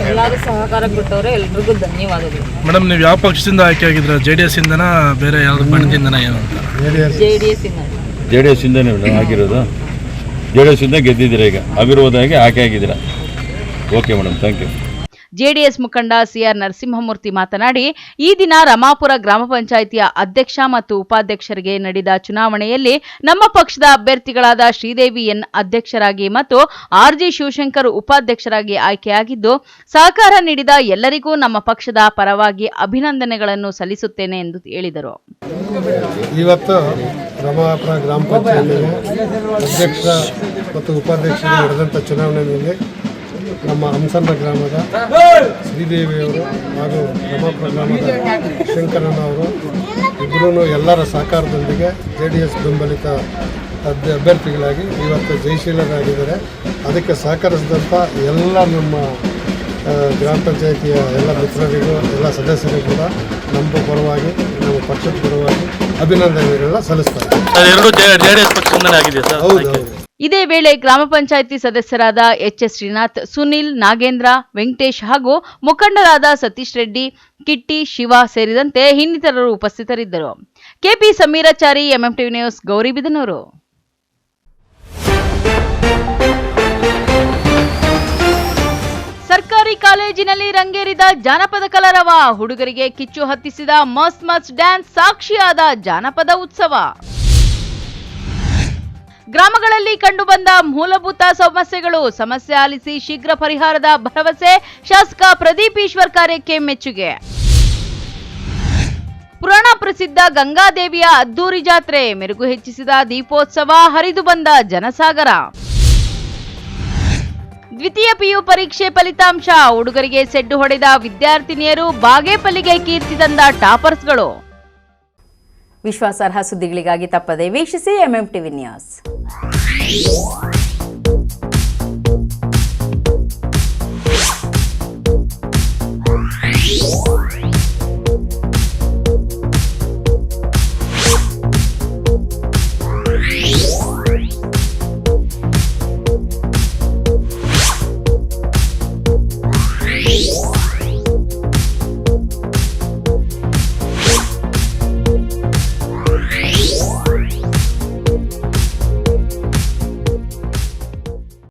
ಎಲ್ಲರೂ ಸಹಕಾರ ಕೊಟ್ಟವ್ರೆ, ಎಲ್ರಿಗೂ ಧನ್ಯವಾದಗಳು. ಮೇಡಮ್, ನೀವು ಯಾವ ಪಕ್ಷದಿಂದ ಆಯ್ಕೆ ಆಗಿದ್ರ? ಜೆಡಿಎಸ್ ಇಂದನಾ ಬೇರೆ ಯಾವ್ದು ಬಣ್ಣದಿಂದನಾ? ಏನು ಅಂತ? ಜೆಡಿಎಸ್ ಇಂದನೇ ಆಗಿರೋದು. ಜೆಡಿಎಸ್ ಇಂದ ಗೆದ್ದಿದ್ದೀರಾ, ಈಗ ಅವಿರೋಧವಾಗಿ ಆಯ್ಕೆ ಆಗಿದ್ದೀರಾ. Okay madam, thank you. JDS ಮುಖಂಡ ಸಿಆರ್ ನರಸಿಂಹಮೂರ್ತಿ ಮಾತನಾಡಿ, ಈ ದಿನ ರಮಾಪುರ ಗ್ರಾಮ ಪಂಚಾಯಿತಿಯ ಅಧ್ಯಕ್ಷ ಮತ್ತು ಉಪಾಧ್ಯಕ್ಷರಿಗೆ ನಡೆದ ಚುನಾವಣೆಯಲ್ಲಿ ನಮ್ಮ ಪಕ್ಷದ ಅಭ್ಯರ್ಥಿಗಳಾದ ಶ್ರೀದೇವಿ ಎನ್ ಅಧ್ಯಕ್ಷರಾಗಿ ಮತ್ತು ಆರ್ಜಿ ಶಿವಶಂಕರ್ ಉಪಾಧ್ಯಕ್ಷರಾಗಿ ಆಯ್ಕೆಯಾಗಿದ್ದು, ಸಹಕಾರ ನೀಡಿದ ಎಲ್ಲರಿಗೂ ನಮ್ಮ ಪಕ್ಷದ ಪರವಾಗಿ ಅಭಿನಂದನೆಗಳನ್ನು ಸಲ್ಲಿಸುತ್ತೇನೆ ಎಂದು ಹೇಳಿದರು. ಇವತ್ತು ರಮಾಪುರ ಗ್ರಾಮ ಪಂಚಾಯಿತಿಯ ಅಧ್ಯಕ್ಷ ಮತ್ತು ಉಪಾಧ್ಯಕ್ಷರು ನಡೆದಂಥ ಚುನಾವಣೆಯಲ್ಲಿ ನಮ್ಮ ಹಂಸನ್ನ ಗ್ರಾಮದ ಶ್ರೀದೇವಿಯವರು ಹಾಗೂ ರಮಾಪುರ ಗ್ರಾಮದ ಶಂಕರನವರು ಇಬ್ಬರೂ ಎಲ್ಲರ ಸಹಕಾರದೊಂದಿಗೆ JDS ಬೆಂಬಲಿತ ಅಭ್ಯರ್ಥಿಗಳಾಗಿ ಇವತ್ತು ಜಯಶೀಲರಾಗಿದ್ದಾರೆ. ಅದಕ್ಕೆ ಸಹಕರಿಸಿದಂಥ ಎಲ್ಲ ನಮ್ಮ ಗ್ರಾಮ ಪಂಚಾಯಿತಿಯ ಎಲ್ಲ ಮಿತ್ರರಿಗೂ ಎಲ್ಲ ಸದಸ್ಯರಿಗೂ ಕೂಡ ನಮ್ಮ ಪರವಾಗಿ ನಮ್ಮ ಪಕ್ಷದ ಪರವಾಗಿ ಅಭಿನಂದನೆಗಳನ್ನ ಸಲ್ಲಿಸ್ತಾರೆ. ಹೌದು. ಇದೇ ವೇಳೆ ಗ್ರಾಮ ಪಂಚಾಯಿತಿ ಸದಸ್ಯರಾದ ಎಚ್ಎಸ್ ಶ್ರೀನಾಥ್, ಸುನಿಲ್, ನಾಗೇಂದ್ರ, ವೆಂಕಟೇಶ್ ಹಾಗೂ ಮುಖಂಡರಾದ ಸತೀಶ್ ರೆಡ್ಡಿ, ಕಿಟ್ಟಿ, ಶಿವ ಸೇರಿದಂತೆ ಇನ್ನಿತರರು ಉಪಸ್ಥಿತರಿದ್ದರು. KP Sameerachari, MMTV news, Gauribidanur. ಸರ್ಕಾರಿ ಕಾಲೇಜಿನಲ್ಲಿ ರಂಗೇರಿದ ಜಾನಪದ ಕಲರವ, ಹುಡುಗರಿಗೆ ಕಿಚ್ಚು ಹತ್ತಿಸಿದ ಮಸ್ತ್ ಮಸ್ತ್ ಡ್ಯಾನ್ಸ್ ಸಾಕ್ಷಿಯಾದ ಜಾನಪದ ಉತ್ಸವ. ಗ್ರಾಮಗಳಲ್ಲಿ ಕಂಡುಬಂದ ಮೂಲಭೂತ ಸಮಸ್ಯೆ ಆಲಿಸಿ ಶೀಘ್ರ ಪರಿಹಾರದ ಭರವಸೆ, ಶಾಸಕ ಪ್ರದೀಪ್ ಈಶ್ವರ್ ಕಾರ್ಯಕ್ಕೆ ಮೆಚ್ಚುಗೆ. ಪುರಾಣ ಪ್ರಸಿದ್ಧ ಗಂಗಾದೇವಿಯ ಅದ್ದೂರಿ ಜಾತ್ರೆ, ಮೆರುಗು ಹೆಚ್ಚಿಸಿದ ದೀಪೋತ್ಸವ, ಹರಿದು ಬಂದ ಜನಸಾಗರ. ದ್ವಿತೀಯ PU ಪರೀಕ್ಷೆ ಫಲಿತಾಂಶ, ಹುಡುಗರಿಗೆ ಸೆಡ್ಡು ಹೊಡೆದ ವಿದ್ಯಾರ್ಥಿನಿಯರು, ಬಾಗೇಪಲ್ಲಿಗೆ ಕೀರ್ತಿ ತಂದ ಟಾಪರ್ಸ್ಗಳು. ವಿಶ್ವಾಸಾರ್ಹ ಸುದ್ದಿಗಳಿಗಾಗಿ ತಪ್ಪದೆ ವೀಕ್ಷಿಸಿ MMTV ನ್ಯೂಸ್.